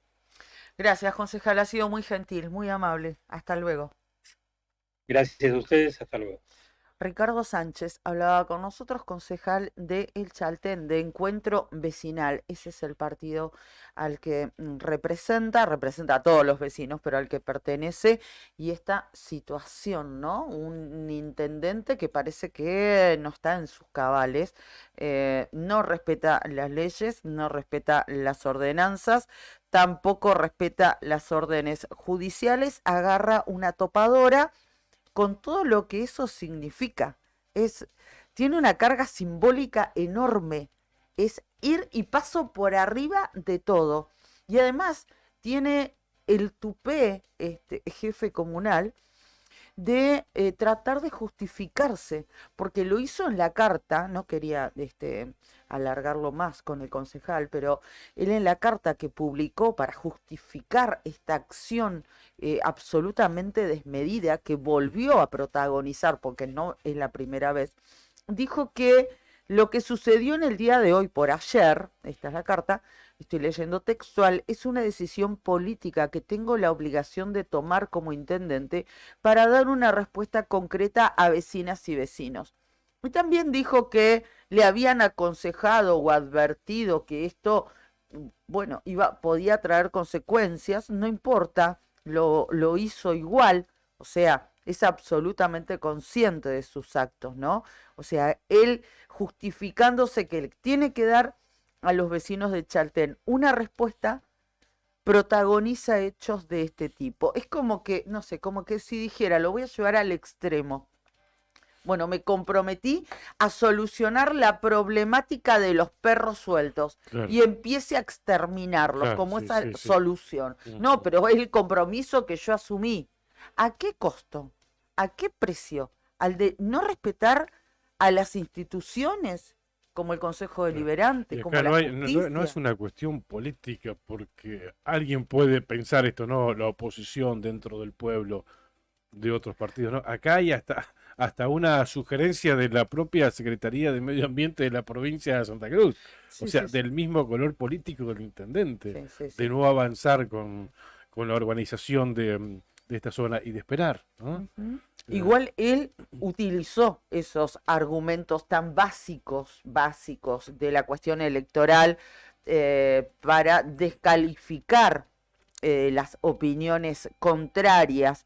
Gracias, concejal, ha sido muy gentil, muy amable. Hasta luego. Gracias a ustedes, hasta luego. Ricardo Sánchez hablaba con nosotros, concejal de El Chaltén, de Encuentro Vecinal. Ese es el partido al que representa a todos los vecinos, pero al que pertenece. Y esta situación, ¿no? Un intendente que parece que no está en sus cabales, no respeta las leyes, no respeta las ordenanzas, tampoco respeta las órdenes judiciales, agarra una topadora con todo lo que eso significa. Tiene una carga simbólica enorme, es ir y paso por arriba de todo. Y además tiene el tupé, jefe comunal, de tratar de justificarse, porque lo hizo en la carta, no quería alargarlo más con el concejal, pero él en la carta que publicó para justificar esta acción absolutamente desmedida que volvió a protagonizar, porque no es la primera vez, dijo que lo que sucedió en el día de hoy, por ayer, esta es la carta, estoy leyendo textual, es una decisión política que tengo la obligación de tomar como intendente para dar una respuesta concreta a vecinas y vecinos. Y también dijo que le habían aconsejado o advertido que esto, bueno, podía traer consecuencias, no importa, lo hizo igual, o sea, es absolutamente consciente de sus actos, ¿no? O sea, él justificándose que tiene que dar a los vecinos de Chaltén una respuesta, protagoniza hechos de este tipo. Es como que, no sé, como que si dijera, lo voy a llevar al extremo. Bueno, me comprometí a solucionar la problemática de los perros sueltos, claro, y empiece a exterminarlos, claro, como esa solución. No, pero es el compromiso que yo asumí. ¿A qué costo? ¿A qué precio? ¿Al de no respetar a las instituciones como el Consejo Deliberante, como la justicia? No es una cuestión política, porque alguien puede pensar esto, ¿no? La oposición dentro del pueblo de otros partidos, ¿no? Acá hay hasta una sugerencia de la propia Secretaría de Medio Ambiente de la provincia de Santa Cruz, o sea, del mismo color político del intendente, de no avanzar con la urbanización de esta zona y de esperar, ¿no? Igual él utilizó esos argumentos tan básicos de la cuestión electoral para descalificar las opiniones contrarias,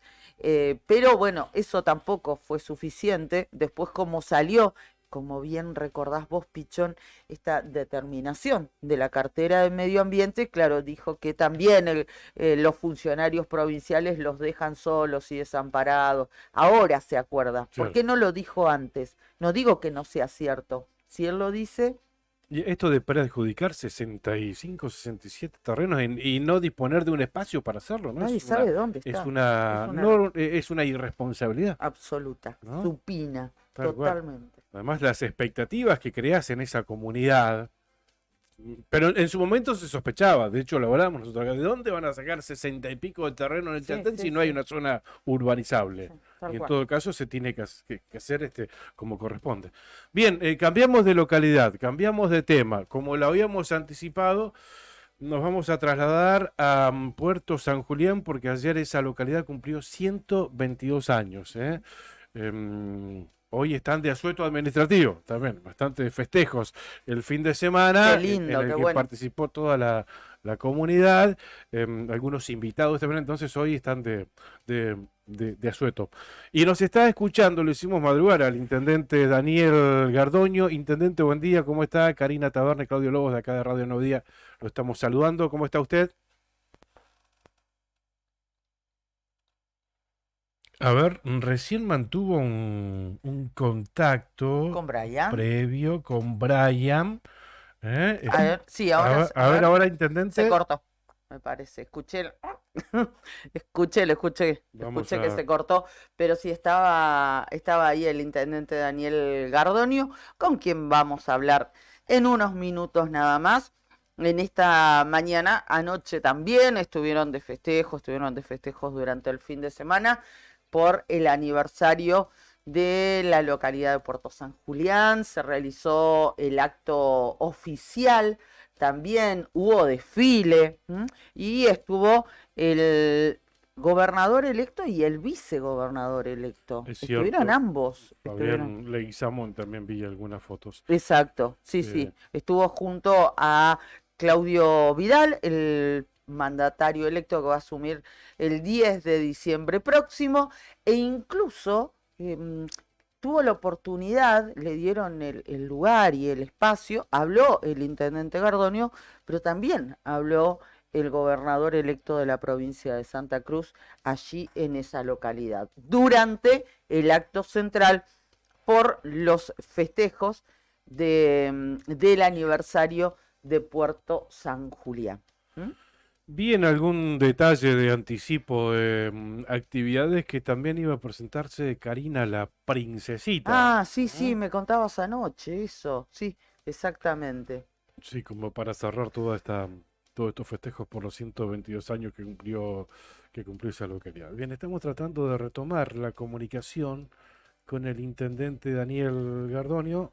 pero bueno, eso tampoco fue suficiente. Después, como salió, como bien recordás vos, Pichón, esta determinación de la cartera de Medio Ambiente, claro, dijo que también los funcionarios provinciales los dejan solos y desamparados. Ahora se acuerda. ¿Por qué no lo dijo antes? No digo que no sea cierto. Si él lo dice... Y esto de perjudicar 65, 67 terrenos y no disponer de un espacio para hacerlo, ¿no? Nadie sabe dónde está. Es una irresponsabilidad absoluta, ¿no? Supina, tal totalmente. Cual. Además, las expectativas que creas en esa comunidad, pero en su momento se sospechaba, de hecho lo hablamos nosotros acá, ¿de dónde van a sacar 60 y pico de terreno en el Chaltén si no hay una zona urbanizable? Y en todo caso se tiene que hacer como corresponde. Bien, cambiamos de localidad, cambiamos de tema. Como lo habíamos anticipado, nos vamos a trasladar a Puerto San Julián, porque ayer esa localidad cumplió 122 años. Hoy están de asueto administrativo, también, bastantes festejos el fin de semana, Qué lindo, en el qué que bueno. participó toda la comunidad, algunos invitados también, entonces hoy están de asueto. Y nos está escuchando, lo hicimos madrugar al intendente Daniel Gardoño. Intendente, buen día, ¿cómo está? Karina Taberne, Claudio Lobos de acá de Radio Nuevo Día, lo estamos saludando, ¿cómo está usted? A ver, recién mantuvo un contacto ¿Con Brian? previo con Brian. A ver, sí, ahora, A ver, ahora, intendente. se cortó, me parece. Escuché, escuché Vamos que a- se cortó, pero sí estaba ahí el intendente Daniel Gardoño, con quien vamos a hablar en unos minutos nada más. En esta mañana, anoche también estuvieron de festejos durante el fin de semana por el aniversario de la localidad de Puerto San Julián. Se realizó el acto oficial, también hubo desfile, y estuvo el gobernador electo y el vicegobernador electo. Es Estuvieron cierto. ambos. Fabián Leguizamón también vi algunas fotos. Exacto, sí, sí. Estuvo junto a Claudio Vidal, el mandatario electo que va a asumir el 10 de diciembre próximo, e incluso tuvo la oportunidad, le dieron el lugar y el espacio, habló el intendente Gardoño, pero también habló el gobernador electo de la provincia de Santa Cruz allí en esa localidad, durante el acto central por los festejos del aniversario de Puerto San Julián. Vi en algún detalle de anticipo de actividades que también iba a presentarse Karina la princesita. Ah, sí, sí, me contabas anoche eso, sí, exactamente. Sí, como para cerrar todos estos festejos por los 122 años que cumplió esa localidad. Bien, estamos tratando de retomar la comunicación con el intendente Daniel Gardoño.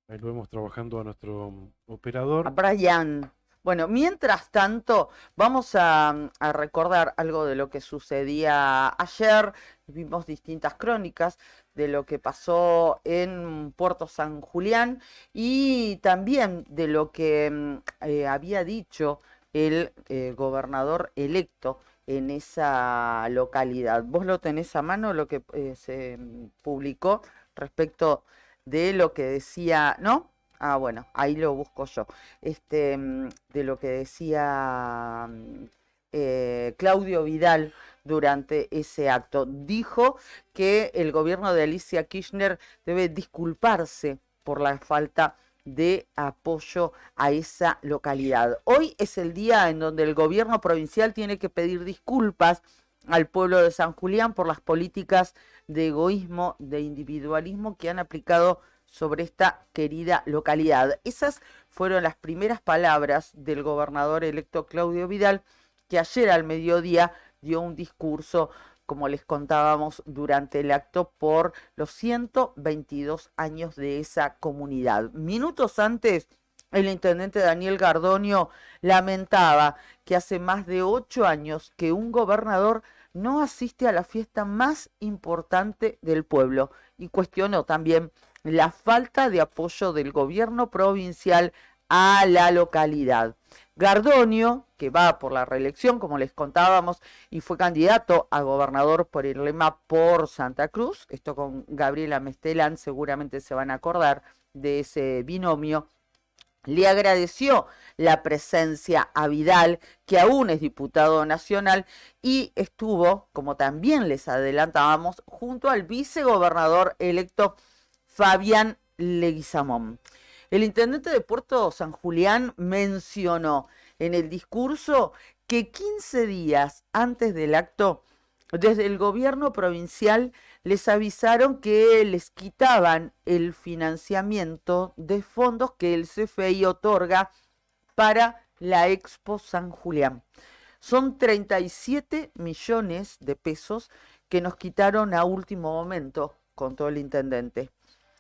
Ahí lo vemos trabajando a nuestro operador. A Brian. Bueno, mientras tanto, vamos a recordar algo de lo que sucedía ayer. Vimos distintas crónicas de lo que pasó en Puerto San Julián y también de lo que había dicho el gobernador electo en esa localidad. ¿Vos lo tenés a mano, lo que se publicó respecto de lo que decía, ¿no? Ah, bueno, ahí lo busco yo. De lo que decía Claudio Vidal durante ese acto. Dijo que el gobierno de Alicia Kirchner debe disculparse por la falta de apoyo a esa localidad. Hoy es el día en donde el gobierno provincial tiene que pedir disculpas al pueblo de San Julián por las políticas de egoísmo, de individualismo que han aplicado sobre esta querida localidad. Esas fueron las primeras palabras del gobernador electo Claudio Vidal, que ayer al mediodía dio un discurso, como les contábamos, durante el acto por los 122 años de esa comunidad. Minutos antes, el intendente Daniel Gardoño lamentaba que hace más de 8 años que un gobernador no asiste a la fiesta más importante del pueblo y cuestionó también la falta de apoyo del gobierno provincial a la localidad. Gardoño, que va por la reelección, como les contábamos, y fue candidato a gobernador por el lema Por Santa Cruz, esto con Gabriela Mestelán, seguramente se van a acordar de ese binomio, le agradeció la presencia a Vidal, que aún es diputado nacional, y estuvo, como también les adelantábamos, junto al vicegobernador electo Fabián Leguizamón. El intendente de Puerto San Julián mencionó en el discurso que 15 días antes del acto, desde el gobierno provincial les avisaron que les quitaban el financiamiento de fondos que el CFI otorga para la Expo San Julián. Son 37 millones de pesos que nos quitaron a último momento, contó el intendente.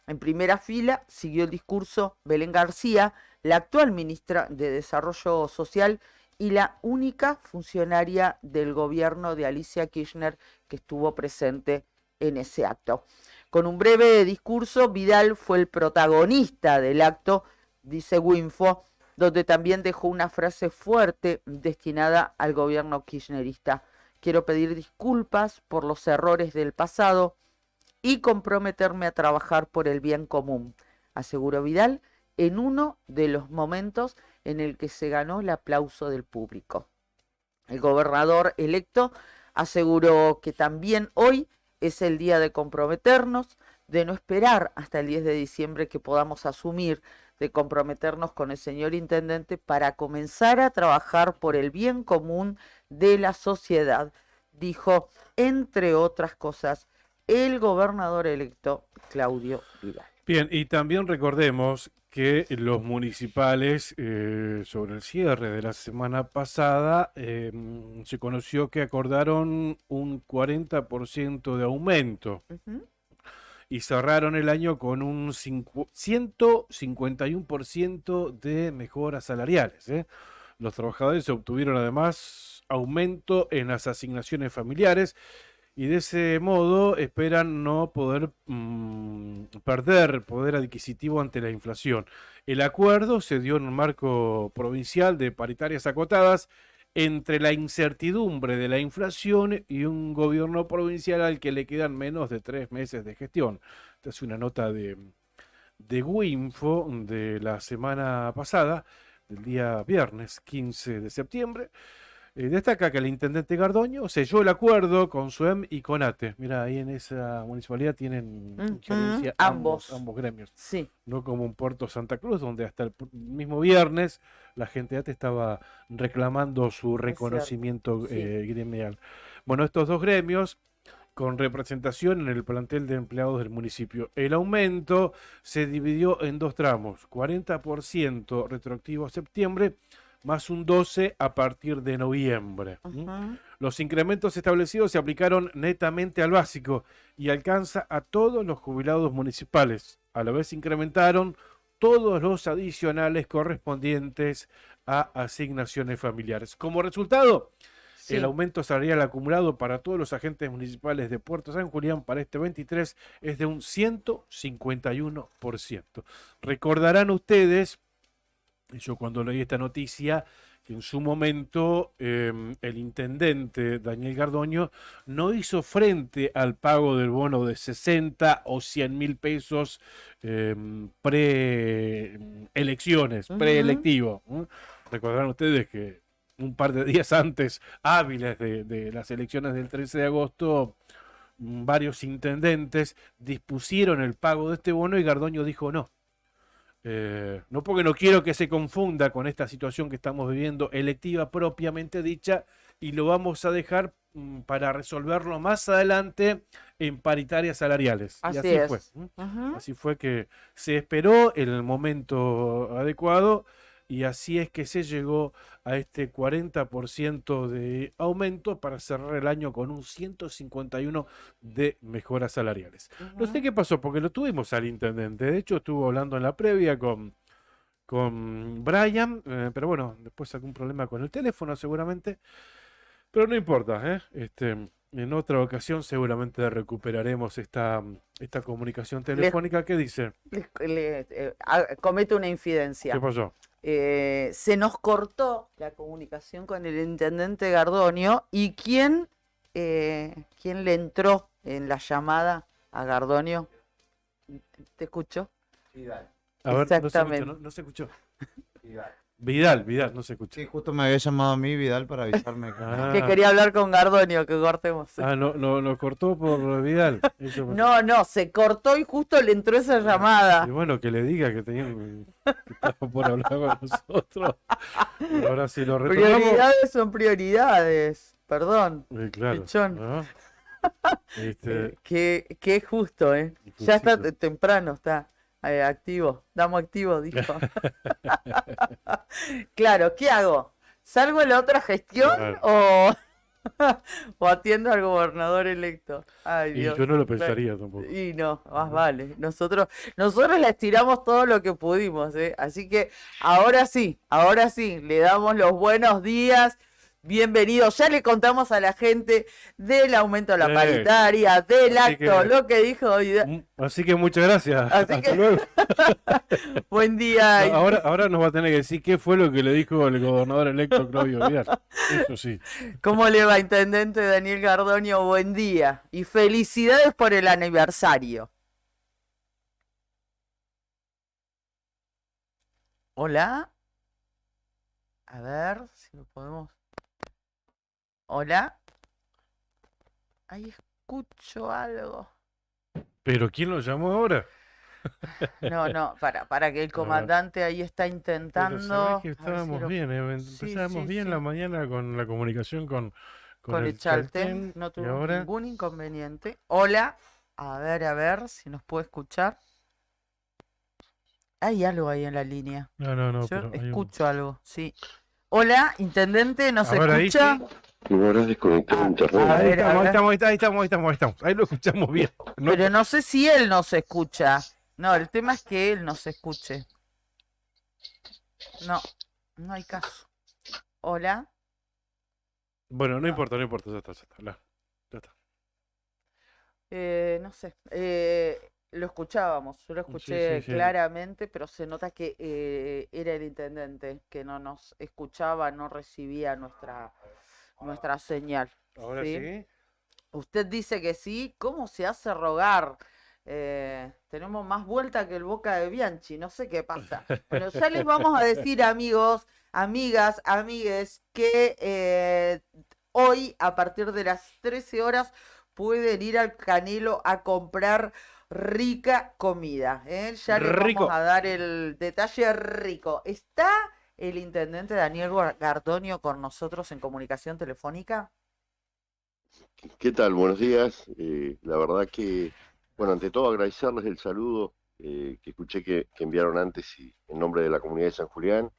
En primera fila siguió el discurso Belén García, la actual ministra de Desarrollo Social y la única funcionaria del gobierno de Alicia Kirchner que estuvo presente en ese acto. Con un breve discurso, Vidal fue el protagonista del acto, dice Winfo, donde también dejó una frase fuerte destinada al gobierno kirchnerista. Quiero pedir disculpas por los errores del pasado y comprometerme a trabajar por el bien común, aseguró Vidal en uno de los momentos en el que se ganó el aplauso del público. El gobernador electo aseguró que también hoy es el día de comprometernos, de no esperar hasta el 10 de diciembre que podamos asumir, de comprometernos con el señor intendente para comenzar a trabajar por el bien común de la sociedad, dijo, entre otras cosas, el gobernador electo Claudio Vidal. Bien, y también recordemos que los municipales, sobre el cierre de la semana pasada, se conoció que acordaron un 40% de aumento. Y cerraron el año con un 151% de mejoras salariales. Los trabajadores obtuvieron además aumento en las asignaciones familiares y de ese modo esperan no poder perder poder adquisitivo ante la inflación. El acuerdo se dio en un marco provincial de paritarias acotadas entre la incertidumbre de la inflación y un gobierno provincial al que le quedan menos de 3 meses de gestión. Esta es una nota de Winfo de la semana pasada, del día viernes 15 de septiembre. Destaca que el intendente Gardoño selló el acuerdo con SUEM y con ATE. Mira, ahí en esa municipalidad tienen injerencia ambos gremios. Sí. No como en Puerto Santa Cruz, donde hasta el mismo viernes la gente de ATE estaba reclamando su reconocimiento gremial. Bueno, estos dos gremios con representación en el plantel de empleados del municipio. El aumento se dividió en dos tramos, 40% retroactivo a septiembre, más un 12% a partir de noviembre. Los incrementos establecidos se aplicaron netamente al básico y alcanza a todos los jubilados municipales. A la vez incrementaron todos los adicionales correspondientes a asignaciones familiares. Como resultado, el aumento salarial acumulado para todos los agentes municipales de Puerto San Julián para este 23 es de un 151%. Recordarán ustedes, yo cuando leí esta noticia, que en su momento el intendente Daniel Gardoño no hizo frente al pago del bono de 60 o 100 mil pesos preelecciones, preelectivo. Recordarán ustedes que un par de días antes, hábiles de las elecciones del 13 de agosto, varios intendentes dispusieron el pago de este bono y Gardoño dijo no. No, porque no quiero que se confunda con esta situación que estamos viviendo electiva propiamente dicha, y lo vamos a dejar para resolverlo más adelante en paritarias salariales. Así y así es. fue. Así fue que se esperó el momento adecuado y así es que se llegó a este 40% de aumento para cerrar el año con un 151% de mejoras salariales. No sé qué pasó, porque lo tuvimos al intendente. De hecho, estuvo hablando en la previa con Brian, pero bueno, después algún problema con el teléfono seguramente. Pero no importa, en otra ocasión seguramente recuperaremos esta comunicación telefónica. ¿Qué dice? Comete una infidencia. ¿Qué pasó? Se nos cortó la comunicación con el intendente Gardoño y ¿quién le entró en la llamada a Gardoño? ¿Te escuchó? Vidal. A ver, Exactamente. no se escuchó. Vidal, no se escuchó. Sí, justo me había llamado a mí Vidal para avisarme Que quería hablar con Gardoño, que cortemos. No cortó por Vidal. No, se cortó y justo le entró esa llamada. Y bueno, que le diga que estaba por hablar con nosotros. Ahora sí lo retomamos. Prioridades son prioridades. Perdón. Claro. Pichón. Que justo, Ya está temprano, está activo. Damos activo, dijo. Claro, ¿qué hago? ¿Salgo en la otra gestión o atiendo al gobernador electo? Ay, Dios. Y yo no lo pensaría tampoco. Y no, más vale. Nosotros le estiramos todo lo que pudimos, Así que ahora sí, le damos los buenos días. bienvenido. Ya le contamos a la gente del aumento de la paritaria, del Así acto, que- lo que dijo hoy. Así que muchas gracias. Así Hasta que- luego. Buen día. No, ahora nos va a tener que decir qué fue lo que le dijo el gobernador electo Claudio Vidal. Eso sí. ¿Cómo le va, intendente Daniel Gardonio? Buen día y felicidades por el aniversario. Hola. A ver si lo podemos. Hola. Ahí escucho algo. ¿Pero quién lo llamó ahora? No, para que el comandante ahí está Pero intentando. sabés que A ver si estábamos lo- bien, Sí, empezábamos sí, bien sí. la mañana con la comunicación con Con el Chaltén no y tuvo ahora ningún inconveniente. Hola. A ver si nos puede escuchar. Hay algo ahí en la línea. no, Yo pero hay un- escucho algo, sí. Hola, intendente, ¿nos A ver, ahí escucha? sí. No habrás desconectado A internet. ver, Ahí estamos. Ahí lo escuchamos bien. No- Pero no sé si él nos escucha. No, el tema es que él nos escuche. No hay caso. Hola. Bueno, no importa, ya está. Ya está. No sé. Lo escuchábamos, yo lo escuché sí. claramente, pero se nota que era el intendente que no nos escuchaba, no recibía nuestra señal. Ahora ¿sí? sí. Usted dice que sí, ¿cómo se hace rogar? Tenemos más vuelta que el Boca de Bianchi, no sé qué pasa. Bueno, ya les vamos a decir, amigos, amigas, amigues, que hoy, a partir de las 13 horas, pueden ir al Canelo a comprar rica comida. Ya les Rico. vamos a dar el detalle rico. ¿Está el intendente Daniel Gardonio con nosotros en comunicación telefónica? ¿Qué tal? Buenos días. La verdad que, bueno, ante todo agradecerles el saludo que escuché que enviaron antes y en nombre de la comunidad de San Julián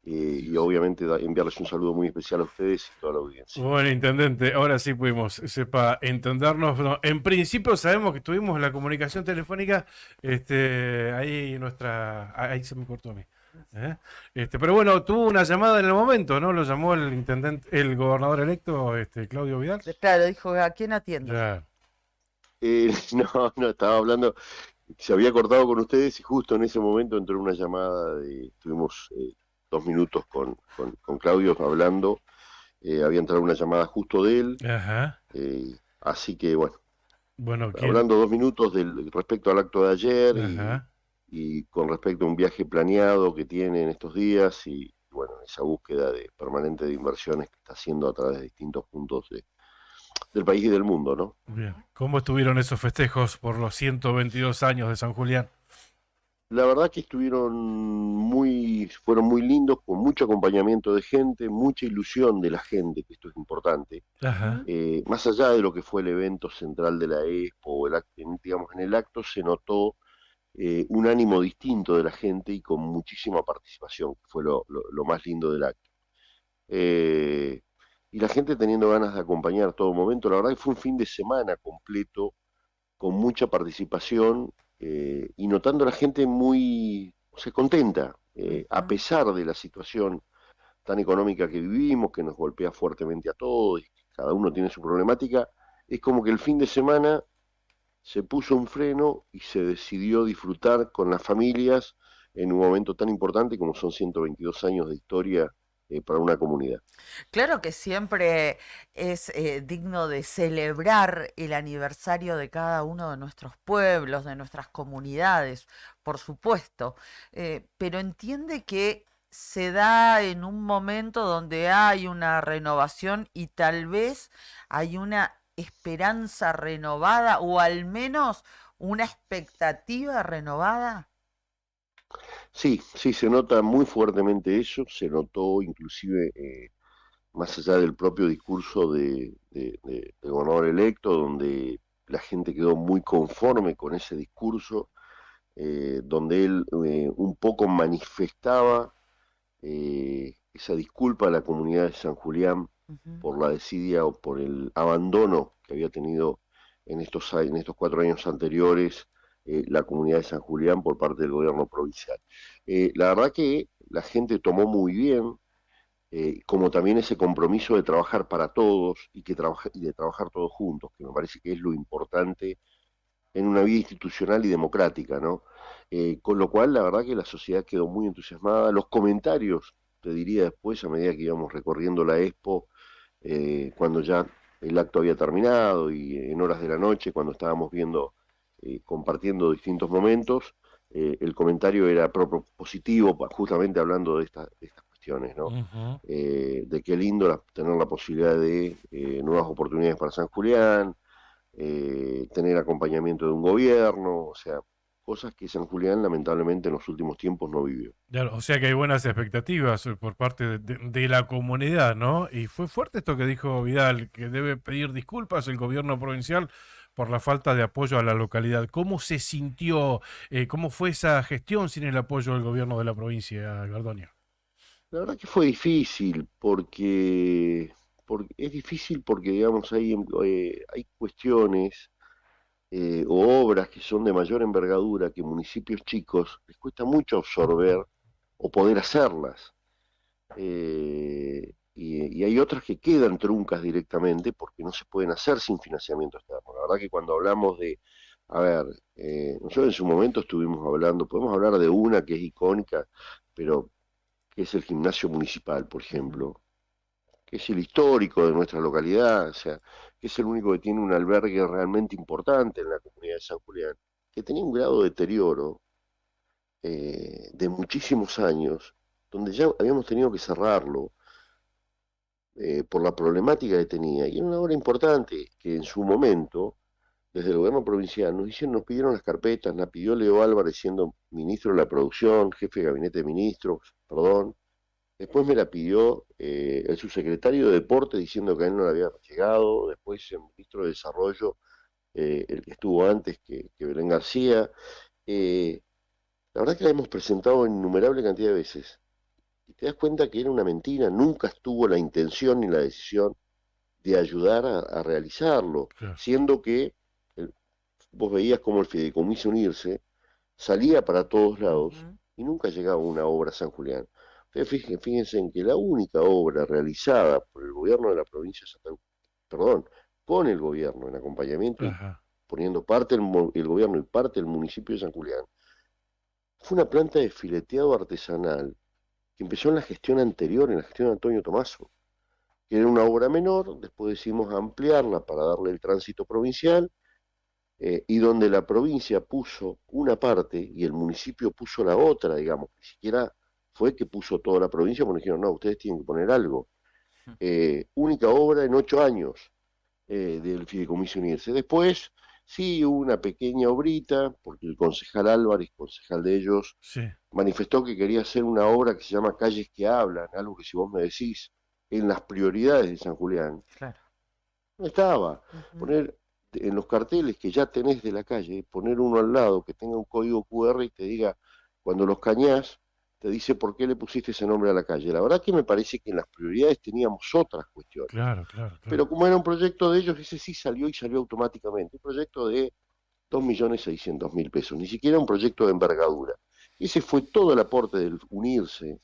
y obviamente enviarles un saludo muy especial a ustedes y toda la audiencia. Bueno, intendente, ahora sí pudimos, sepa, entendernos. No, en principio sabemos que tuvimos la comunicación telefónica, ahí se me cortó a mí. Pero bueno, tuvo una llamada en el momento, ¿no? Lo llamó el intendente, el gobernador electo, Claudio Vidal. Claro, dijo, ¿a quién atiendo? Ya. No, estaba hablando, se había cortado con ustedes y justo en ese momento entró una llamada, tuvimos 2 minutos con Claudio hablando, había entrado una llamada justo de él, Ajá. así que bueno, ¿quién? hablando 2 minutos respecto al acto de ayer Ajá. y con respecto a un viaje planeado que tiene en estos días y bueno, esa búsqueda permanente de inversiones que está haciendo a través de distintos puntos del país y del mundo, ¿no? Bien. ¿Cómo estuvieron esos festejos por los 122 años de San Julián? La verdad que fueron muy lindos, con mucho acompañamiento de gente, mucha ilusión de la gente, que esto es importante. Ajá. Más allá de lo que fue el evento central de la Expo, digamos, en el acto se notó un ánimo distinto de la gente y con muchísima participación, que fue lo más lindo del acto. Y la gente teniendo ganas de acompañar todo momento, la verdad que fue un fin de semana completo, con mucha participación y notando a la gente muy contenta, a pesar de la situación tan económica que vivimos, que nos golpea fuertemente a todos, y cada uno tiene su problemática, es como que el fin de semana se puso un freno y se decidió disfrutar con las familias en un momento tan importante como son 122 años de historia para una comunidad. Claro que siempre es digno de celebrar el aniversario de cada uno de nuestros pueblos, de nuestras comunidades, por supuesto, pero entiende que se da en un momento donde hay una renovación y tal vez hay una esperanza renovada o al menos una expectativa renovada. Sí, se nota muy fuertemente eso, se notó inclusive más allá del propio discurso del gobernador electo, donde la gente quedó muy conforme con ese discurso, donde él un poco manifestaba esa disculpa a la comunidad de San Julián por la desidia o por el abandono que había tenido en estos 4 años anteriores la comunidad de San Julián por parte del gobierno provincial. La verdad que la gente tomó muy bien como también ese compromiso de trabajar para todos y de trabajar todos juntos, que me parece que es lo importante en una vida institucional y democrática, ¿no? Con lo cual, la verdad que la sociedad quedó muy entusiasmada. Los comentarios, te diría después, a medida que íbamos recorriendo la Expo, cuando ya el acto había terminado y en horas de la noche, cuando estábamos viendo, compartiendo distintos momentos, el comentario era positivo, justamente hablando de estas cuestiones, ¿no? Ujú. De qué lindo tener la posibilidad de nuevas oportunidades para San Julián, tener acompañamiento de un gobierno, o sea, cosas que San Julián lamentablemente en los últimos tiempos no vivió. Claro, o sea que hay buenas expectativas por parte de la comunidad, ¿no? Y fue fuerte esto que dijo Vidal, que debe pedir disculpas el gobierno provincial por la falta de apoyo a la localidad. ¿Cómo se sintió? ¿Cómo fue esa gestión sin el apoyo del gobierno de la provincia, Gardonio? La verdad que fue difícil, porque es difícil porque, digamos, hay cuestiones o obras que son de mayor envergadura que municipios chicos les cuesta mucho absorber o poder hacerlas. Y hay otras que quedan truncas directamente porque no se pueden hacer sin financiamiento externo. La verdad que cuando hablamos de, a ver, nosotros en su momento estuvimos hablando, podemos hablar de una que es icónica, pero que es el gimnasio municipal, por ejemplo, que es el histórico de nuestra localidad, o sea, que es el único que tiene un albergue realmente importante en la comunidad de San Julián, que tenía un grado de deterioro de muchísimos años, donde ya habíamos tenido que cerrarlo por la problemática que tenía. Y era una obra importante que en su momento, desde el gobierno provincial, nos pidieron las carpetas, la pidió Leo Álvarez siendo ministro de la producción, jefe de gabinete de ministros, perdón. Después me la pidió el subsecretario de Deporte diciendo que a él no le había llegado. Después el ministro de Desarrollo, el que estuvo antes que Belén García. La verdad que la hemos presentado en innumerable cantidad de veces. Y te das cuenta que era una mentira, nunca estuvo la intención ni la decisión de ayudar a realizarlo, Claro. siendo que vos veías como el Fideicomiso Unirse salía para todos lados y nunca llegaba una obra a San Julián. Ustedes fíjense en que la única obra realizada por el gobierno de la provincia de Santa Cruz, perdón, con el gobierno en acompañamiento y Ajá. poniendo parte el gobierno y parte del municipio de San Julián, fue una planta de fileteado artesanal que empezó en la gestión anterior, en la gestión de Antonio Tomaso, que era una obra menor, después decidimos ampliarla para darle el tránsito provincial, y donde la provincia puso una parte y el municipio puso la otra, digamos, ni siquiera fue que puso toda la provincia, porque dijeron, no, ustedes tienen que poner algo. Única obra en 8 años del Fideicomiso Unirse. Después, sí, hubo una pequeña obrita, porque el concejal Álvarez, concejal de ellos, Sí. manifestó que quería hacer una obra que se llama Calles que Hablan, algo que si vos me decís, en las prioridades de San Julián, Claro. no estaba. Ujú. Poner en los carteles que ya tenés de la calle, poner uno al lado que tenga un código QR y te diga, cuando los cañás, te dice por qué le pusiste ese nombre a la calle. La verdad que me parece que en las prioridades teníamos otras cuestiones. Claro, claro, Pero claro. como era un proyecto de ellos, ese sí salió y salió automáticamente. Un proyecto de 2.600.000 pesos, ni siquiera un proyecto de envergadura. Ese fue todo el aporte del unirse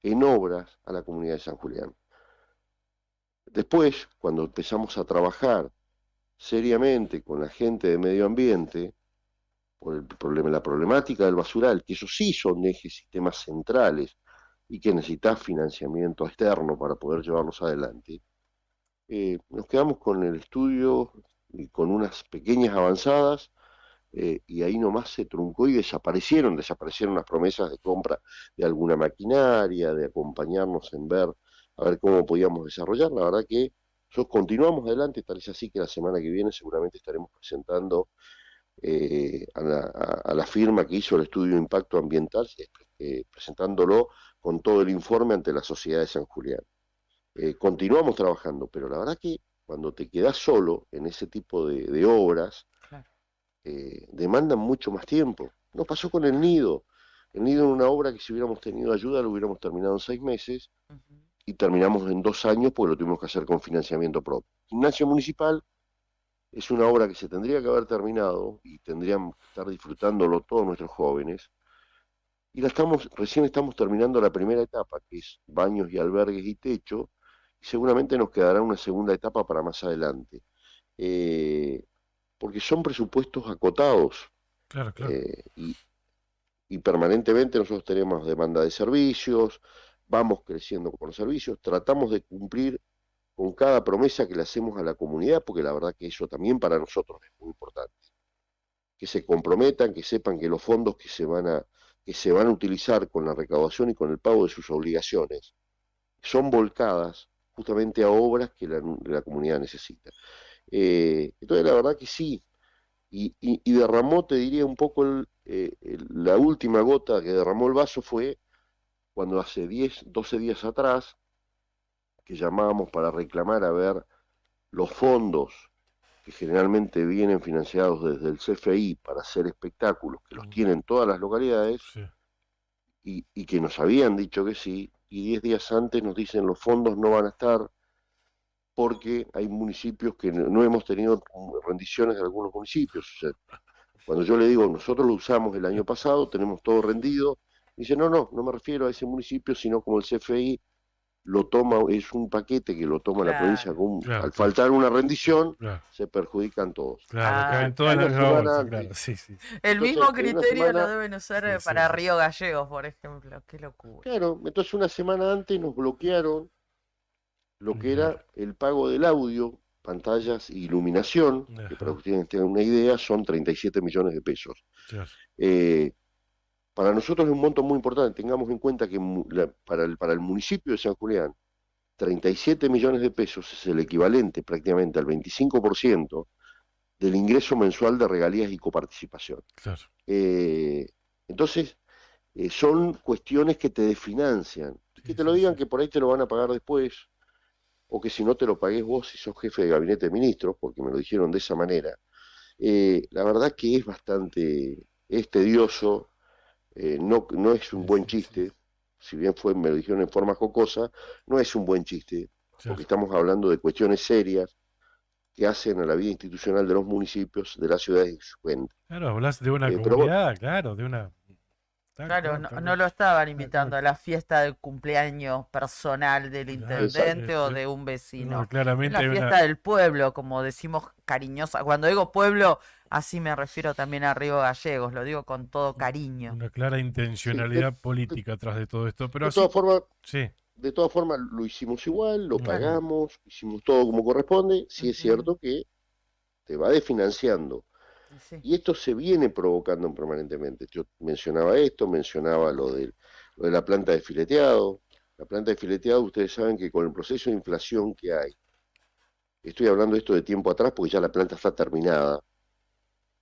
en obras a la comunidad de San Julián. Después, cuando empezamos a trabajar seriamente con la gente de medio ambiente, por el problema, la problemática del basural, que eso sí son ejes sistemas centrales y que necesitas financiamiento externo para poder llevarlos adelante, nos quedamos con el estudio y con unas pequeñas avanzadas, y ahí nomás se truncó y desaparecieron las promesas de compra de alguna maquinaria, de acompañarnos en ver, a ver cómo podíamos desarrollar. La verdad que nosotros continuamos adelante, tal es así que la semana que viene seguramente estaremos presentando a la firma que hizo el estudio de impacto ambiental, presentándolo con todo el informe ante la sociedad de San Julián. Continuamos trabajando, pero la verdad que cuando te quedas solo en ese tipo de obras, Claro. demandan mucho más tiempo. Nos pasó con el nido. El nido era una obra que si hubiéramos tenido ayuda lo hubiéramos terminado en 6 meses Ujú. y terminamos en 2 años porque lo tuvimos que hacer con financiamiento propio. Gimnasio municipal es una obra que se tendría que haber terminado y tendrían que estar disfrutándolo todos nuestros jóvenes y recién estamos terminando la primera etapa, que es baños y albergues y techo, y seguramente nos quedará una segunda etapa para más adelante. Porque son presupuestos acotados, Claro, claro. y permanentemente nosotros tenemos demanda de servicios, vamos creciendo con los servicios, tratamos de cumplir con cada promesa que le hacemos a la comunidad, porque la verdad que eso también para nosotros es muy importante. Que se comprometan, que sepan que los fondos que se van a utilizar con la recaudación y con el pago de sus obligaciones son volcadas justamente a obras que la comunidad necesita. Entonces la verdad que sí, y derramó, te diría, un poco la última gota que derramó el vaso fue cuando hace 12 días atrás, que llamábamos para reclamar a ver los fondos que generalmente vienen financiados desde el CFI para hacer espectáculos, que los tienen todas las localidades, Sí. y que nos habían dicho que sí, y 10 días antes nos dicen los fondos no van a estar porque hay municipios que no hemos tenido rendiciones de algunos municipios. O sea, cuando yo le digo, nosotros lo usamos el año pasado, tenemos todo rendido, dice, no me refiero a ese municipio, sino como el CFI lo toma, es un paquete que lo toma la provincia, al faltar una rendición, se perjudican todos. Claro, caen todas Una las misma semana bolsa, antes. claro, sí, sí. El Entonces, mismo una criterio semana- lo deben usar para Río Gallegos, por ejemplo. Qué locura. Claro, entonces una semana antes nos bloquearon lo que era el pago del audio, pantallas y iluminación, que para que ustedes tengan una idea son 37 millones de pesos. Claro. Para nosotros es un monto muy importante. Tengamos en cuenta que para el municipio de San Julián, 37 millones de pesos es el equivalente prácticamente al 25% del ingreso mensual de regalías y coparticipación. Claro. Entonces, son cuestiones que te desfinancian. Que te lo digan que por ahí te lo van a pagar después, o que si no te lo pagues vos si sos jefe de gabinete de ministros, porque me lo dijeron de esa manera. La verdad que es tedioso, no es un buen chiste, si bien me lo dijeron en forma jocosa, no es un buen chiste, porque estamos hablando de cuestiones serias que hacen a la vida institucional de los municipios, de las ciudades y su gente. Claro, hablas de una pero comunidad, claro, de una... Claro, no lo estaban invitando a la fiesta del cumpleaños personal del intendente o de un vecino. No, claramente Es la hay fiesta del pueblo, como decimos cariñosa. Cuando digo pueblo, así me refiero también a Río Gallegos, lo digo con todo cariño. una clara intencionalidad política atrás de todo esto. Pero de así, todas formas, lo hicimos igual, lo pagamos, hicimos todo como corresponde. Sí es cierto que te va desfinanciando. Sí. Y esto se viene provocando permanentemente. Yo mencionaba lo de la planta de fileteado. La planta de fileteado, ustedes saben que con el proceso de inflación que hay, estoy hablando de esto de tiempo atrás porque ya la planta está terminada,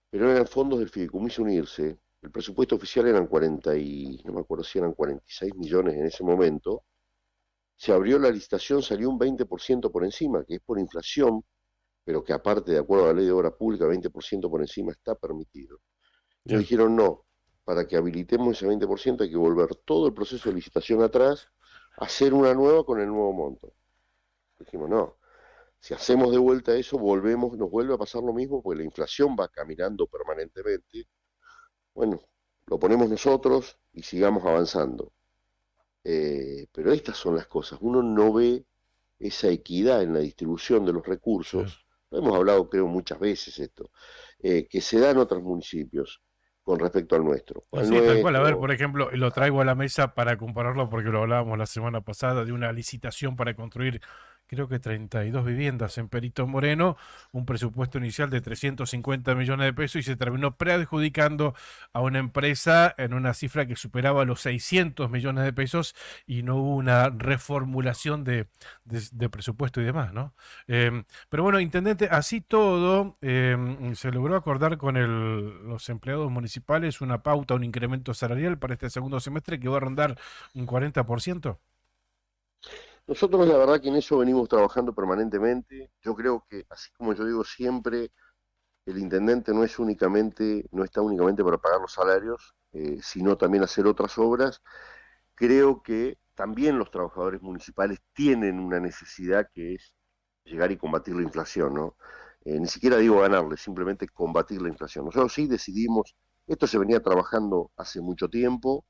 pero eran fondos del Fideicomiso Unirse, el presupuesto oficial eran no me acuerdo si eran 46 millones en ese momento, se abrió la licitación, salió un 20% por encima, que es por inflación, pero que aparte, de acuerdo a la ley de obra pública, 20% por encima está permitido. Y nos dijeron, no, para que habilitemos ese 20% hay que volver todo el proceso de licitación atrás, hacer una nueva con el nuevo monto. Dijimos, no, si hacemos de vuelta eso, nos vuelve a pasar lo mismo, porque la inflación va caminando permanentemente. Bueno, lo ponemos nosotros y sigamos avanzando. Pero estas son las cosas, uno no ve esa equidad en la distribución de los recursos. Lo hemos hablado, creo, muchas veces esto, que se da en otros municipios con respecto al nuestro. Sí, tal cual. A ver, por ejemplo, lo traigo a la mesa para compararlo porque lo hablábamos la semana pasada de una licitación para construir, creo que 32 viviendas en Perito Moreno, un presupuesto inicial de 350 millones de pesos y se terminó preadjudicando a una empresa en una cifra que superaba los 600 millones de pesos y no hubo una reformulación de presupuesto y demás, ¿no? Pero bueno, intendente, así todo, se logró acordar con los empleados municipales una pauta, un incremento salarial para este segundo semestre que va a rondar un 40%. Nosotros la verdad que en eso venimos trabajando permanentemente. Yo creo que, así como yo digo siempre, el intendente no está únicamente para pagar los salarios, sino también hacer otras obras. Creo que también los trabajadores municipales tienen una necesidad que es llegar y combatir la inflación, ¿no? Ni siquiera digo ganarle, simplemente combatir la inflación. Nosotros sí decidimos, esto se venía trabajando hace mucho tiempo,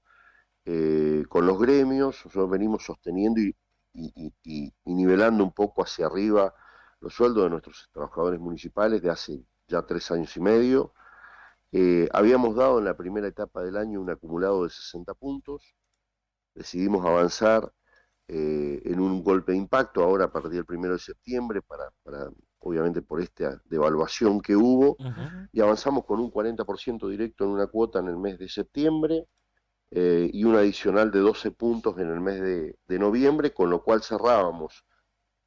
con los gremios, nosotros venimos sosteniendo y nivelando un poco hacia arriba los sueldos de nuestros trabajadores municipales de hace ya 3 años y medio. Habíamos dado en la primera etapa del año un acumulado de 60 puntos, decidimos avanzar en un golpe de impacto ahora a partir del 1 de septiembre, obviamente por esta devaluación que hubo, y avanzamos con un 40% directo en una cuota en el mes de septiembre, y un adicional de 12 puntos en el mes de noviembre, con lo cual cerrábamos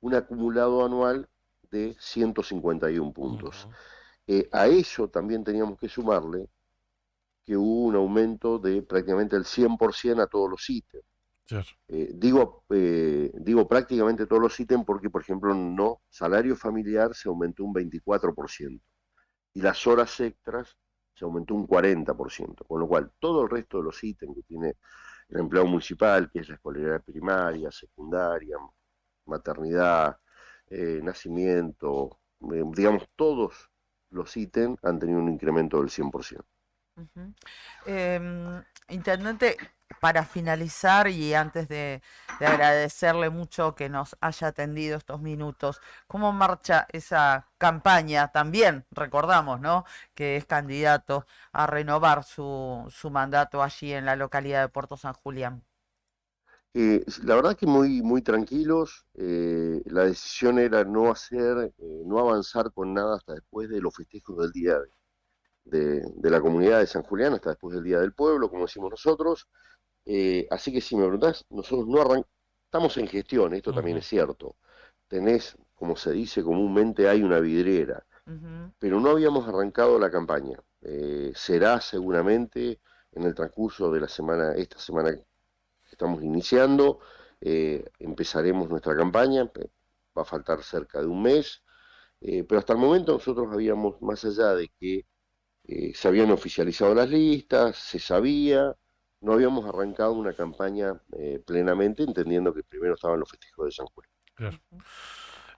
un acumulado anual de 151 puntos. A eso también teníamos que sumarle que hubo un aumento de prácticamente el 100% a todos los ítems. Digo prácticamente todos los ítems porque, por ejemplo, salario familiar se aumentó un 24% y las horas extras se aumentó un 40%, con lo cual todo el resto de los ítems que tiene el empleado municipal, que es la escolaridad primaria, secundaria, maternidad, nacimiento, digamos, todos los ítems han tenido un incremento del 100%. Intendente, para finalizar y antes de agradecerle mucho que nos haya atendido estos minutos, ¿cómo marcha esa campaña? También recordamos, ¿no?, que es candidato a renovar su mandato allí en la localidad de Puerto San Julián. La verdad que muy, muy tranquilos. La decisión era no avanzar con nada hasta después de los festejos del día de la comunidad de San Julián, hasta después del Día del Pueblo, como decimos nosotros. Así que si me preguntás, nosotros estamos en gestión, esto también es cierto. Tenés, como se dice comúnmente, hay una vidriera, pero no habíamos arrancado la campaña. Será seguramente en el transcurso de esta semana que estamos iniciando, empezaremos nuestra campaña, va a faltar cerca de un mes, pero hasta el momento nosotros habíamos, más allá de que se habían oficializado las listas, se sabía, no habíamos arrancado una campaña plenamente, entendiendo que primero estaban los festejos de San Julián. Claro.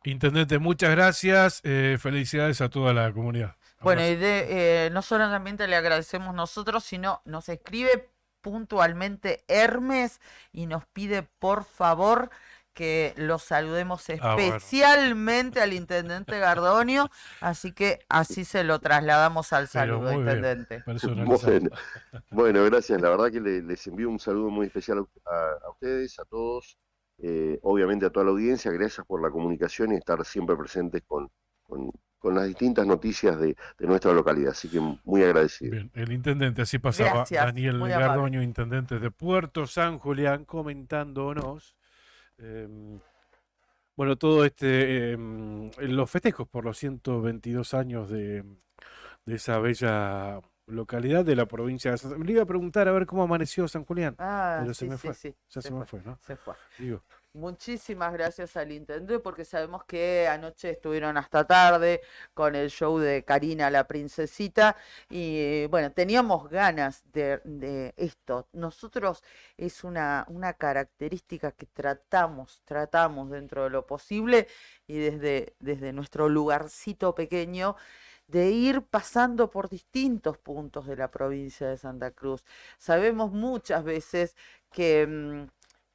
Intendente, muchas gracias, felicidades a toda la comunidad. Bueno, y no solamente le agradecemos nosotros, sino nos escribe puntualmente Hermes y nos pide por favor que lo saludemos especialmente al intendente Gardonio, así que así se lo trasladamos al saludo, intendente. Bueno, gracias, la verdad que les envío un saludo muy especial a ustedes, a todos, obviamente a toda la audiencia, gracias por la comunicación y estar siempre presentes con las distintas noticias de nuestra localidad, así que muy agradecido. Bien, el intendente, así pasaba. Gracias, Daniel Gardonio, intendente de Puerto San Julián, comentándonos bueno, todo los festejos por los 122 años de esa bella localidad de la provincia de San Julián. Le iba a preguntar a ver cómo amaneció San Julián, pero se me fue. Ya se me fue, ¿no? Se fue. Digo. Muchísimas gracias al intendente porque sabemos que anoche estuvieron hasta tarde con el show de Karina la Princesita y bueno, teníamos ganas de esto. Nosotros es una característica que tratamos dentro de lo posible y desde nuestro lugarcito pequeño de ir pasando por distintos puntos de la provincia de Santa Cruz. Sabemos muchas veces que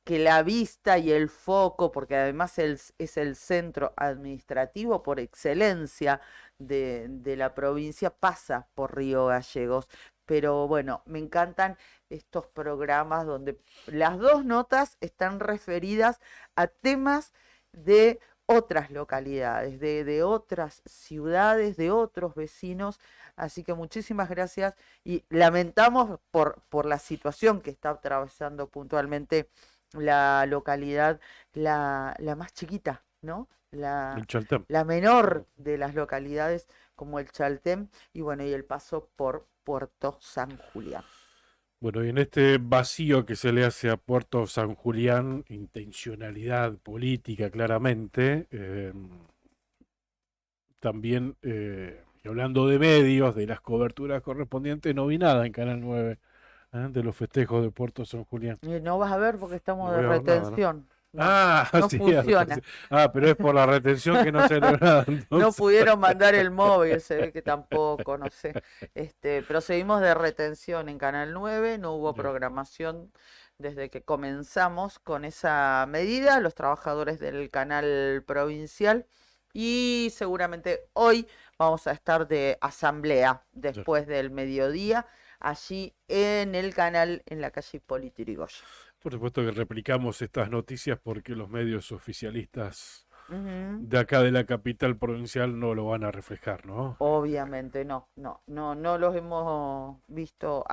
la vista y el foco, porque además es el centro administrativo por excelencia de la provincia, pasa por Río Gallegos. Pero bueno, me encantan estos programas donde las dos notas están referidas a temas de otras localidades, de otras ciudades, de otros vecinos. Así que muchísimas gracias y lamentamos por la situación que está atravesando puntualmente la localidad, la más chiquita, ¿no? La menor de las localidades como el Chaltén y bueno, y el paso por Puerto San Julián. Bueno, y en este vacío que se le hace a Puerto San Julián, intencionalidad política claramente, también, y hablando de medios, de las coberturas correspondientes, no vi nada en Canal 9. De los festejos de Puerto San Julián. No vas a ver porque estamos de retención. No sí, funciona. Pero es por la retención que no se logra nada. No pudieron mandar el móvil, se ve que tampoco, no sé. Pero seguimos de retención en Canal 9, no hubo programación desde que comenzamos con esa medida, los trabajadores del canal provincial, y seguramente hoy vamos a estar de asamblea después del mediodía, allí en el canal en la calle Hipólito Yrigoyen. Por supuesto que replicamos estas noticias porque los medios oficialistas Ujú. de acá de la capital provincial no lo van a reflejar, ¿no? Obviamente no los hemos visto,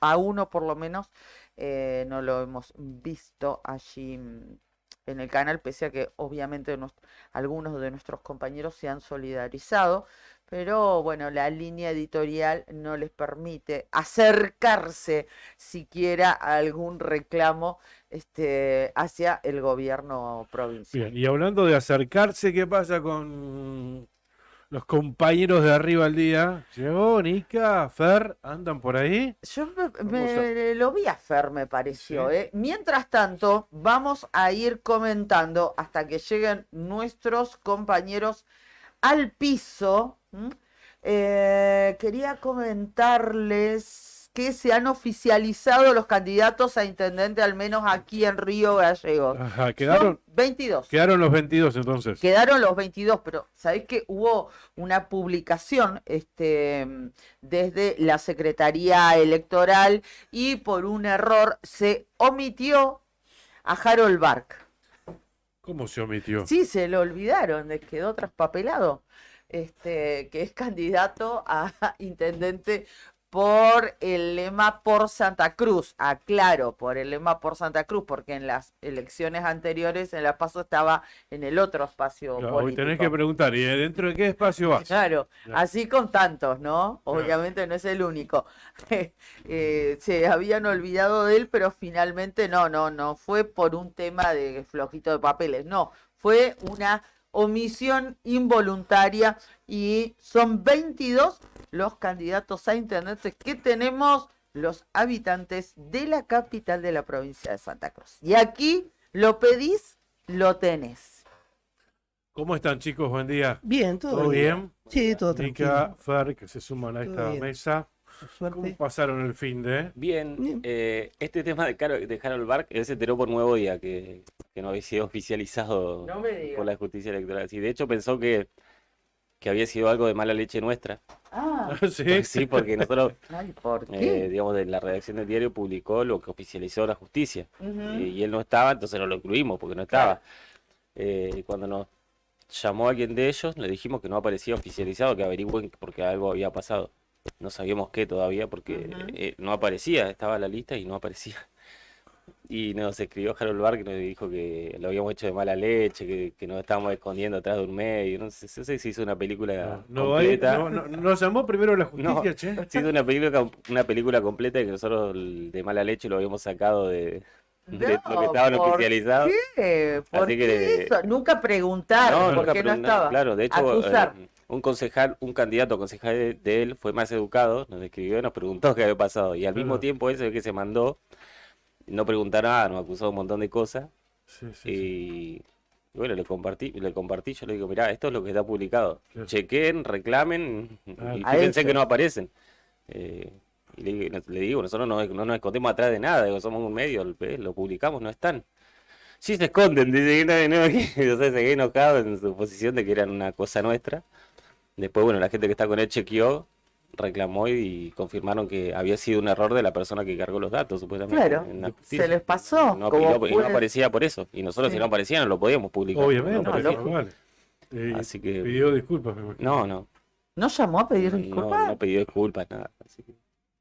a uno por lo menos, no lo hemos visto allí en el canal, pese a que obviamente algunos de nuestros compañeros se han solidarizado, pero bueno, la línea editorial no les permite acercarse siquiera a algún reclamo hacia el gobierno provincial. Bien, y hablando de acercarse, ¿qué pasa con los compañeros de Arriba al Día? ¿Llegó Nica, Fer? ¿Andan por ahí? Yo lo vi a Fer, me pareció, Sí. ¿eh? Mientras tanto, vamos a ir comentando hasta que lleguen nuestros compañeros al piso. Quería comentarles que se han oficializado los candidatos a intendente, al menos aquí en Río Gallegos. Ajá, Son 22. quedaron los 22 entonces. Quedaron los 22, pero ¿sabés que hubo una publicación desde la Secretaría Electoral y por un error se omitió a Harold Bark? ¿Cómo se omitió? Sí, se lo olvidaron, quedó traspapelado, que es candidato a intendente por el lema por Santa Cruz. Aclaro, por el lema por Santa Cruz, porque en las elecciones anteriores, en la PASO, estaba en el otro espacio Claro, hoy político. tenés que preguntar, ¿y dentro de qué espacio vas? Claro, Claro. así con tantos, ¿no? Claro. Obviamente no es el único. Se habían olvidado de él, pero finalmente no fue por un tema de flojito de papeles, no, fue una omisión involuntaria y son 22 los candidatos a intendentes que tenemos los habitantes de la capital de la provincia de Santa Cruz. Y aquí lo pedís, lo tenés. ¿Cómo están, chicos? Buen día. Bien, todo ¿Todo bien? Sí, todo Nica, tranquilo. Fer, que se suman a Todo esta bien. mesa. Por suerte. ¿Cómo pasaron el fin de? Bien, este tema de Harold Bark, él se enteró por Nuevo Día, que no había sido oficializado No me digas. por la justicia electoral. Sí, de hecho pensó que había sido algo de mala leche nuestra. Ah, ¿Sí? Sí, porque nosotros, ay, ¿por qué? digamos, de la redacción del diario publicó lo que oficializó la justicia. Ujú. Y él no estaba, entonces no lo incluimos porque no estaba. Cuando nos llamó alguien de ellos, le dijimos que no aparecía oficializado, que averigüen porque algo había pasado. No sabíamos qué todavía porque no aparecía, estaba en la lista y no aparecía. Y nos escribió Harold Bark, que nos dijo que lo habíamos hecho de mala leche, que nos estábamos escondiendo atrás de un medio. No sé si hizo una película completa. Nos llamó primero la justicia, No, che. sí hizo una película completa y que nosotros de mala leche lo habíamos sacado de lo que estaban ¿por oficializados. qué? ¿Por Así qué que- eso? Nunca preguntaron por nunca qué no preguntaron. estaba. Claro, de hecho, Acusar. un candidato a concejal de él fue más educado, nos escribió y nos preguntó qué había pasado. Y al mismo Claro. tiempo ese que se mandó, no preguntar nada, nos acusó un montón de cosas. Sí, Y bueno, le compartí, yo le digo, mirá, esto es lo que está publicado. Claro. Chequen, reclamen Claro. y A fíjense ese. que no aparecen. Y le digo, nosotros no nos escondemos atrás de nada, digo, somos un medio, lo publicamos, no están. Sí se esconden, dice que no, o sea, se quedó enojado en su posición de que eran una cosa nuestra. Después, bueno, la gente que está con él chequeó, reclamó y confirmaron que había sido un error de la persona que cargó los datos, supuestamente. Claro, en la justicia. se les pasó. No, como y no puede- aparecía por eso. Y nosotros, Sí. si no aparecía, no lo podíamos publicar. Obviamente, No aparecía. lógico. vale. Así que- Pidió disculpas, me imagino. No. ¿No llamó a pedir No, disculpas? no pidió disculpas, nada. Así que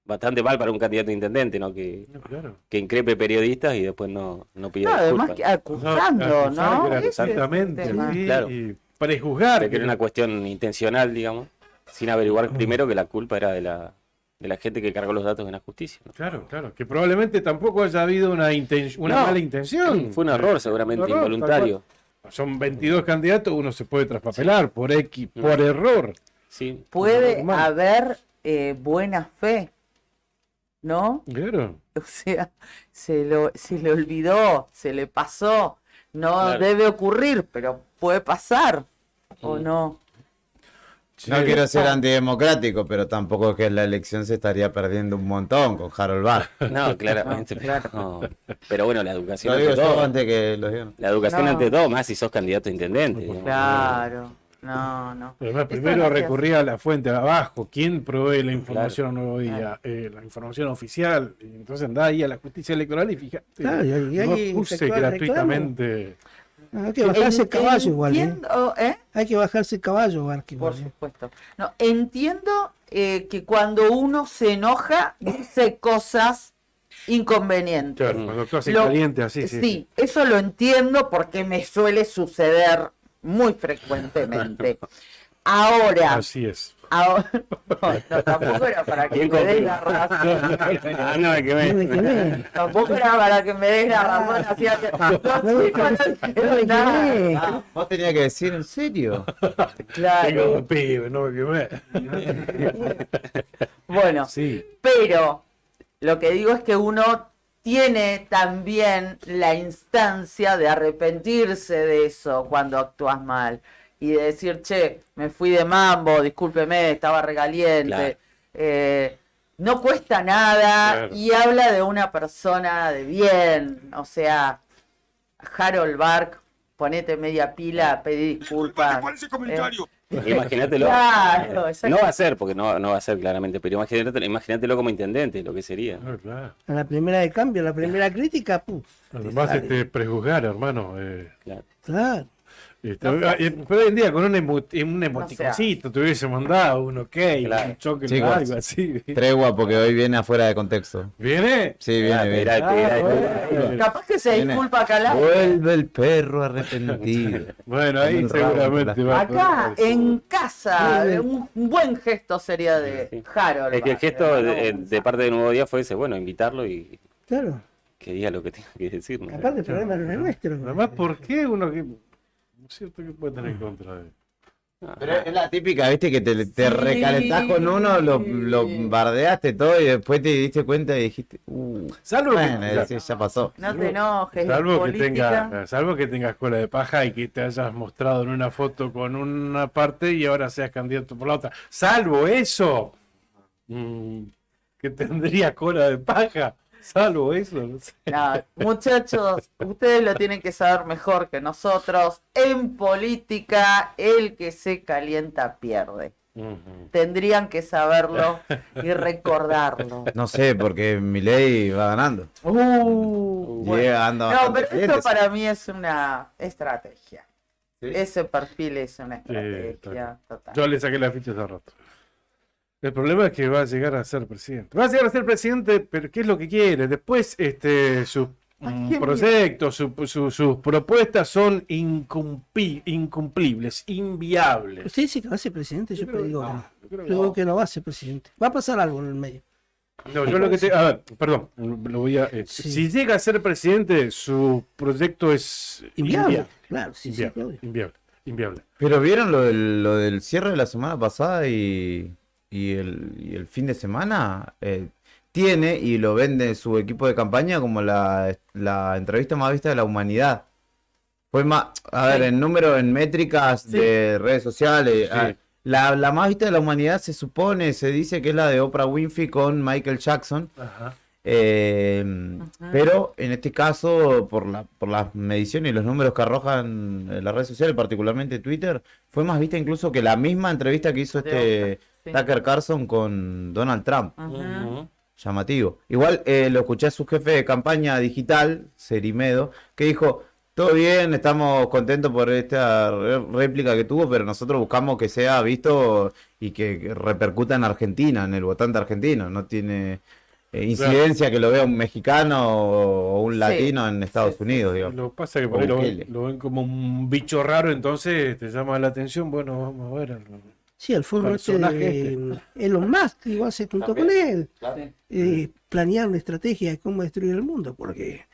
bastante mal para un candidato a intendente, ¿no? No, claro. Que increpe periodistas y después no pida No, además disculpas. que acusando, acusar ¿no? que era Ese es el exactamente, tema. sí, Claro. y prejuzgar. De que era una cuestión intencional, digamos, sin averiguar primero que la culpa era de la gente que cargó los datos en la justicia, ¿no? Claro, que probablemente tampoco haya habido una No. mala intención. Fue un error seguramente, Un error, tal involuntario. cual. Son 22 candidatos, uno se puede traspapelar por X, por error. Sí. Puede Normal. haber buena fe, ¿no? Claro. O sea, se le olvidó, se le pasó, no Claro. debe ocurrir, pero puede pasar, ¿o Mm. no? No quiero ser antidemocrático, pero tampoco es que la elección se estaría perdiendo un montón con Harold Barr. No, claramente. Pero bueno, la educación Lo digo ante yo todo. antes que lo digan. La educación No. ante todo, más si sos candidato a intendente. digamos. Claro. No. Además, Esto primero no es- recurría a la fuente de abajo. ¿Quién provee la información a Nuevo Día? La información oficial. Y entonces andá ahí a la justicia electoral y fíjate. Claro, y hay no que puse efectuar gratuitamente. Hay que bajarse el caballo igual, ¿eh? Entiendo, Hay que bajarse el caballo, Barqui. Por supuesto. No, entiendo que cuando uno se enoja, dice cosas inconvenientes. Claro, cuando tú haces Lo- caliente así, sí. Sí, eso lo entiendo porque me suele suceder muy frecuentemente. Ahora, Así es. no, tampoco era para que ¿Quién me des confía? la razón. No me quemé. Tampoco era para que me des la razón. Hacía que... No, sí, no, nada. Vos tenías que decir en serio. Claro. Tengo pibe, no me quemé. Bueno, Sí. pero lo que digo es que uno tiene también la instancia de arrepentirse de eso cuando actúas mal y de decir, che, me fui de mambo, discúlpeme, estaba regaliente. No cuesta nada Claro. y habla de una persona de bien. O sea, Harold Bark, ponete media pila, pedí disculpas. Imagínatelo. Claro, exacto. No va a ser, porque no va a ser claramente, pero imagínatelo como intendente, lo que sería. Claro. A la primera de cambio, a la primera crítica, Además, prejuzgar, hermano. Claro. Pero hoy en día con un emoticoncito te hubiese mandado un ok, un choque, Chicos, algo así. tregua porque hoy viene afuera de contexto. ¿Viene? Sí, viene. Capaz que se Viene. disculpa acá al aire. Vuelve el perro arrepentido. Bueno, ahí Con el rabo, seguramente va a Acá, poder- en casa, un buen gesto sería de Harold. Es que el Bark, gesto hermano. de parte de Nuevo Día fue ese, bueno, invitarlo y Claro. que diga lo que tenga que decir. ¿no? Aparte el problema no es nuestro. Además, ¿por qué uno que... ¿No es cierto que puede tener en contra de...? Pero es la típica, viste, que te recalentás con uno, lo bardeaste todo y después te diste cuenta y dijiste, Salvo bueno, que, ya pasó. No te enojes. salvo que política. salvo que tengas cola de paja y que te hayas mostrado en una foto con una parte y ahora seas candidato por la otra. Salvo eso, que tendría cola de paja. Salvo eso. No sé. No, muchachos, ustedes lo tienen que saber mejor que nosotros. En política, el que se calienta pierde. Tendrían que saberlo y recordarlo. No sé, porque Milei va ganando. Bueno. Anda No, bastante pero esto clientes. para mí es una estrategia. ¿Sí? Ese perfil es una Sí, estrategia total. Yo le saqué la ficha hace rato. El problema es que va a llegar a ser presidente. Va a llegar a ser presidente, pero ¿qué es lo que quiere? Después, sus proyectos, sus propuestas son incumplibles, inviables. ¿Usted dice que va a ser presidente? Yo creo que digo no, que no. yo creo que Yo digo no. que no va a ser presidente. Va a pasar algo en el medio. No, yo lo que te... A ver, perdón, lo voy a... Sí. Si llega a ser presidente, su proyecto es Inviable. Claro, sí, inviable, Claudio. inviable. Pero vieron lo del cierre de la semana pasada y el fin de semana. Tiene y lo vende su equipo de campaña como la entrevista más vista de la humanidad. Fue más, a ver, en número, en métricas de redes sociales. Sí. La más vista de la humanidad se supone, se dice que es la de Oprah Winfrey con Michael Jackson. Ajá. Pero en este caso, por las mediciones y los números que arrojan las redes sociales, particularmente Twitter, fue más vista incluso que la misma entrevista que hizo Sí. Tucker Carlson con Donald Trump. Ujú. Llamativo. Igual lo escuché a su jefe de campaña digital, Serimedo, que dijo, todo bien, estamos contentos por esta réplica que tuvo, pero nosotros buscamos que sea visto y que repercuta en Argentina, en el votante argentino. No tiene incidencia que lo vea un mexicano o un latino en Estados Unidos, digamos. Lo que pasa es que por O ahí Bukele. lo ven como un bicho raro, entonces te llama la atención. Bueno, vamos a ver. Sí, el foro Personaje Elon Musk igual se juntó con él. Claro. Planear una estrategia de cómo destruir el mundo, porque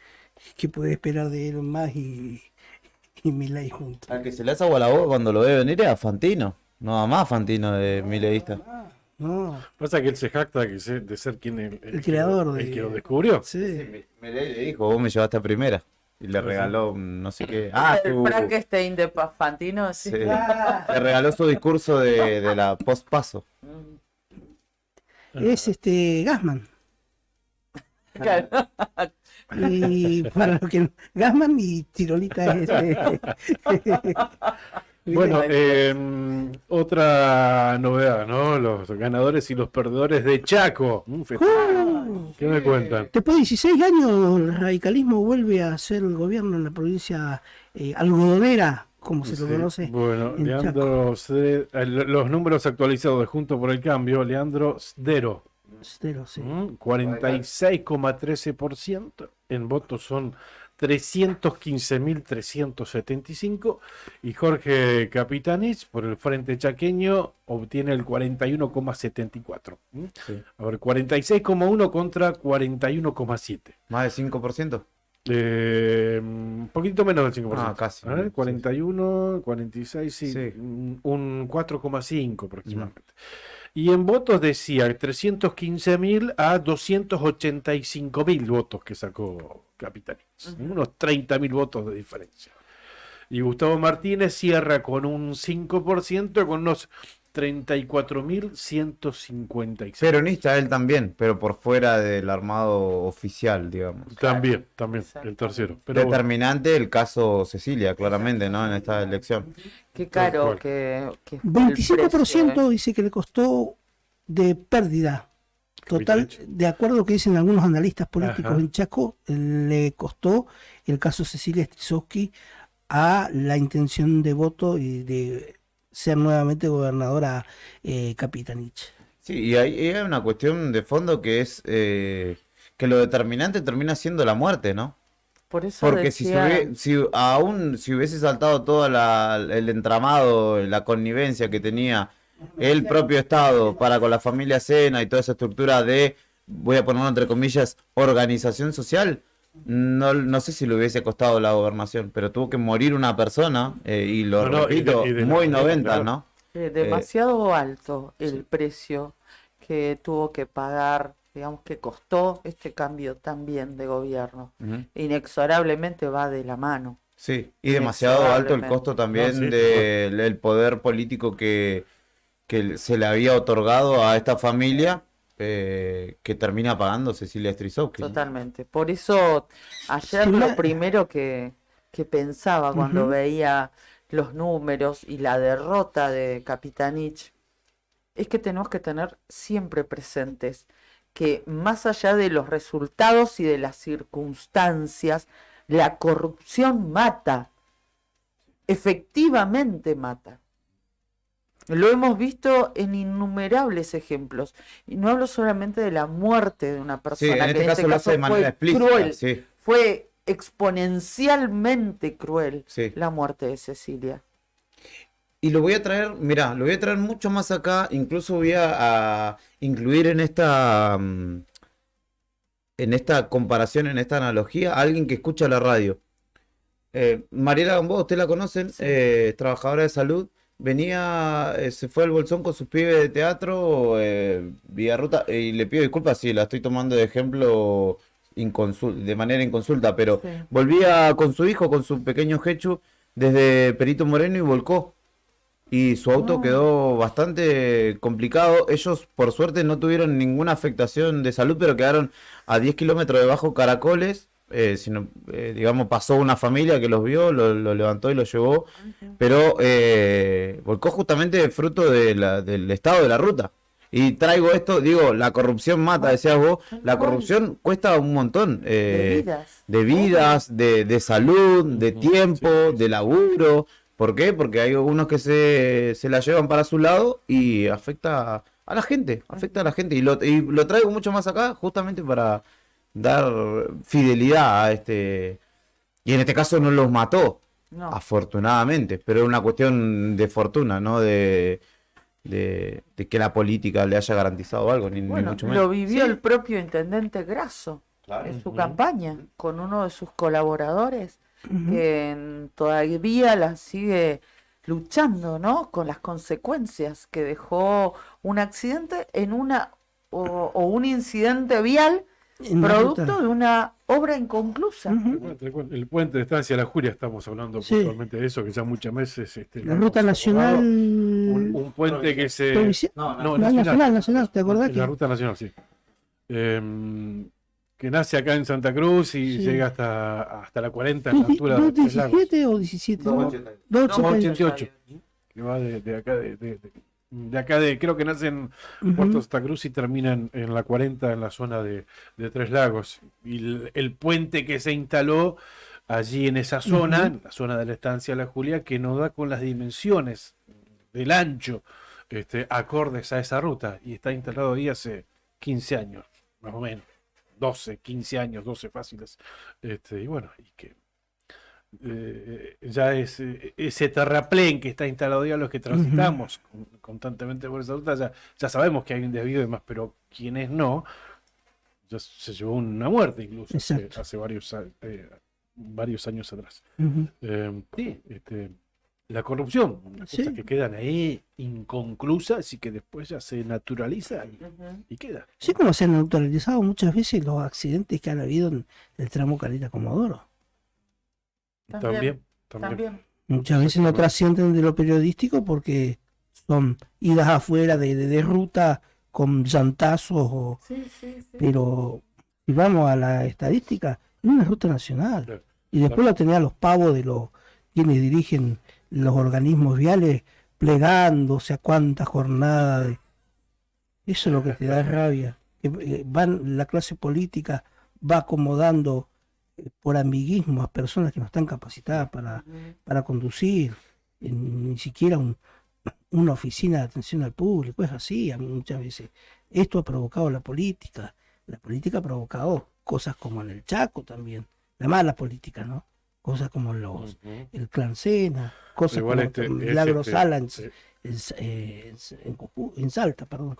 ¿qué puede esperar de Elon Musk y Milei juntos? Al que se le hace agua a la boca cuando lo ve venir es a Fantino. No a más Fantino de mileísta. No, Pasa que él se jacta de ser quien el creador el de... que lo descubrió. Sí. Milei le dijo, vos me llevaste a primera. Y le regaló no sé qué. El Frankenstein de Fantino. Sí. Sí. Le regaló su discurso de la post-paso. Es Gassman. Claro. Y para lo que Gassman y Tirolita es Bueno, otra novedad, ¿no? Los ganadores y los perdedores de Chaco. ¿Qué me cuentan? Después de 16 años, el radicalismo vuelve a ser el gobierno en la provincia algodonera, como se lo conoce. Bueno, en Leandro los números actualizados de Juntos por el Cambio, Leandro Sdero. Sdero, sí. 46,13%. En votos son 315.375 y Jorge Capitanich por el Frente Chaqueño obtiene el 41,74. Sí. A ver, 46,1 contra 41,7. ¿Más del 5%? Un poquito menos del 5%. Ah, casi. A ver, 41, 46, sí, Sí. un 4,5 aproximadamente. Y en votos decía 315.000 a 285.000 votos que sacó Capitanich. Unos 30.000 votos de diferencia. Y Gustavo Martínez cierra con un 5% con unos 34.156. Peronista él también, pero por fuera del armado oficial, digamos. También, el tercero. Pero determinante el caso Cecilia, claramente, ¿no? En esta elección. Qué caro que fue el 25% dice que le costó de pérdida total, de acuerdo a lo que dicen algunos analistas políticos. Ajá. En Chaco, le costó el caso Cecilia Strisowski a la intención de voto y de ser nuevamente gobernadora Capitanich. Sí, y hay una cuestión de fondo que es que lo determinante termina siendo la muerte, ¿no? Por eso Porque decía... si hubiese saltado todo el entramado, la connivencia que tenía el propio Estado para con la familia Sena y toda esa estructura de, voy a ponerlo entre comillas, organización social, no sé si le hubiese costado la gobernación, pero tuvo que morir una persona, y lo repito, muy 90, ¿no? demasiado alto el precio que tuvo que pagar, digamos que costó este cambio también de gobierno. Inexorablemente va de la mano. Sí, y demasiado alto el costo también del poder político que se le había otorgado a esta familia, que termina pagando Cecilia Strisowski. Totalmente. Por eso ayer lo primero que pensaba cuando veía los números y la derrota de Capitanich es que tenemos que tener siempre presentes que más allá de los resultados y de las circunstancias, la corrupción mata, efectivamente mata. Lo hemos visto en innumerables ejemplos. Y no hablo solamente de la muerte de una persona, Sí, en que este caso lo hace de manera explícita. cruel, Sí. fue exponencialmente cruel Sí. la muerte de Cecilia. Y lo voy a traer, mirá, lo voy a traer mucho más acá, incluso voy a incluir en esta comparación, en esta analogía, a alguien que escucha la radio. Mariela Gambó, usted la conocen, trabajadora de salud, venía, se fue al Bolsón con sus pibes de teatro, vía ruta, y le pido disculpas si la estoy tomando de ejemplo de manera inconsulta, pero volvía con su hijo, con su pequeño Jechu, desde Perito Moreno y volcó. Y su auto quedó bastante complicado. Ellos, por suerte, no tuvieron ninguna afectación de salud, pero quedaron a 10 kilómetros de Bajo Caracoles. Digamos, pasó una familia que los vio, lo levantó y lo llevó, pero volcó justamente fruto del estado de la ruta. Y traigo esto, digo, la corrupción mata, decías vos, la corrupción cuesta un montón de vidas, de salud, de tiempo, de laburo. ¿Por qué? Porque hay algunos que se la llevan para su lado y afecta a la gente, y lo traigo mucho más acá justamente para dar fidelidad a este, y en este caso no los mató, afortunadamente, pero es una cuestión de fortuna, no de que la política le haya garantizado algo, ni mucho menos. Lo vivió el propio intendente Grasso en su campaña con uno de sus colaboradores, que todavía la sigue luchando, ¿no? Con las consecuencias que dejó un accidente o un incidente vial producto de una obra inconclusa. El puente de Estancia La Julia, estamos hablando Sí. puntualmente de eso, que ya muchas veces La ruta nacional. un puente que se... provincial. No, nacional, ¿te acordás? La ruta nacional, sí. Que nace acá en Santa Cruz y Sí. llega hasta la 40 en la altura de Tres Lagos. ¿217 o 17? 288. Que va de acá de acá creo que nace en Puerto Santa Cruz y termina en la 40 en la zona de Tres Lagos. Y el puente que se instaló allí en esa zona, en la zona de la Estancia La Julia, que no da con las dimensiones del ancho acordes a esa ruta. Y está instalado ahí hace 15 años, más o menos. 12, 15 años, 12 fáciles. Y bueno, y que ya es ese terraplén que está instalado ya los que transitamos constantemente por esa ruta, ya sabemos que hay un desvío y demás, pero quienes no, ya se llevó una muerte incluso hace varios años atrás. Sí, la corrupción, cosas que quedan ahí inconclusas y que después ya se naturaliza y queda. Sí, como se han naturalizado muchas veces los accidentes que han habido en el tramo Caleta-Comodoro. También. Muchas veces no trascienden de lo periodístico porque son idas afuera de ruta con llantazos. Pero si vamos a la estadística, es una ruta nacional. Y después lo tenía los pavos de los quienes dirigen los organismos viales plegándose a cuántas jornadas. Eso es lo que te da rabia. La clase política va acomodando por amiguismo a personas que no están capacitadas para conducir, ni siquiera una oficina de atención al público, es así muchas veces. Esto ha provocado la política ha provocado cosas como en el Chaco también, la mala política, ¿no? Cosas como el Clan Sena, cosas como Milagros Sala en Salta, perdón.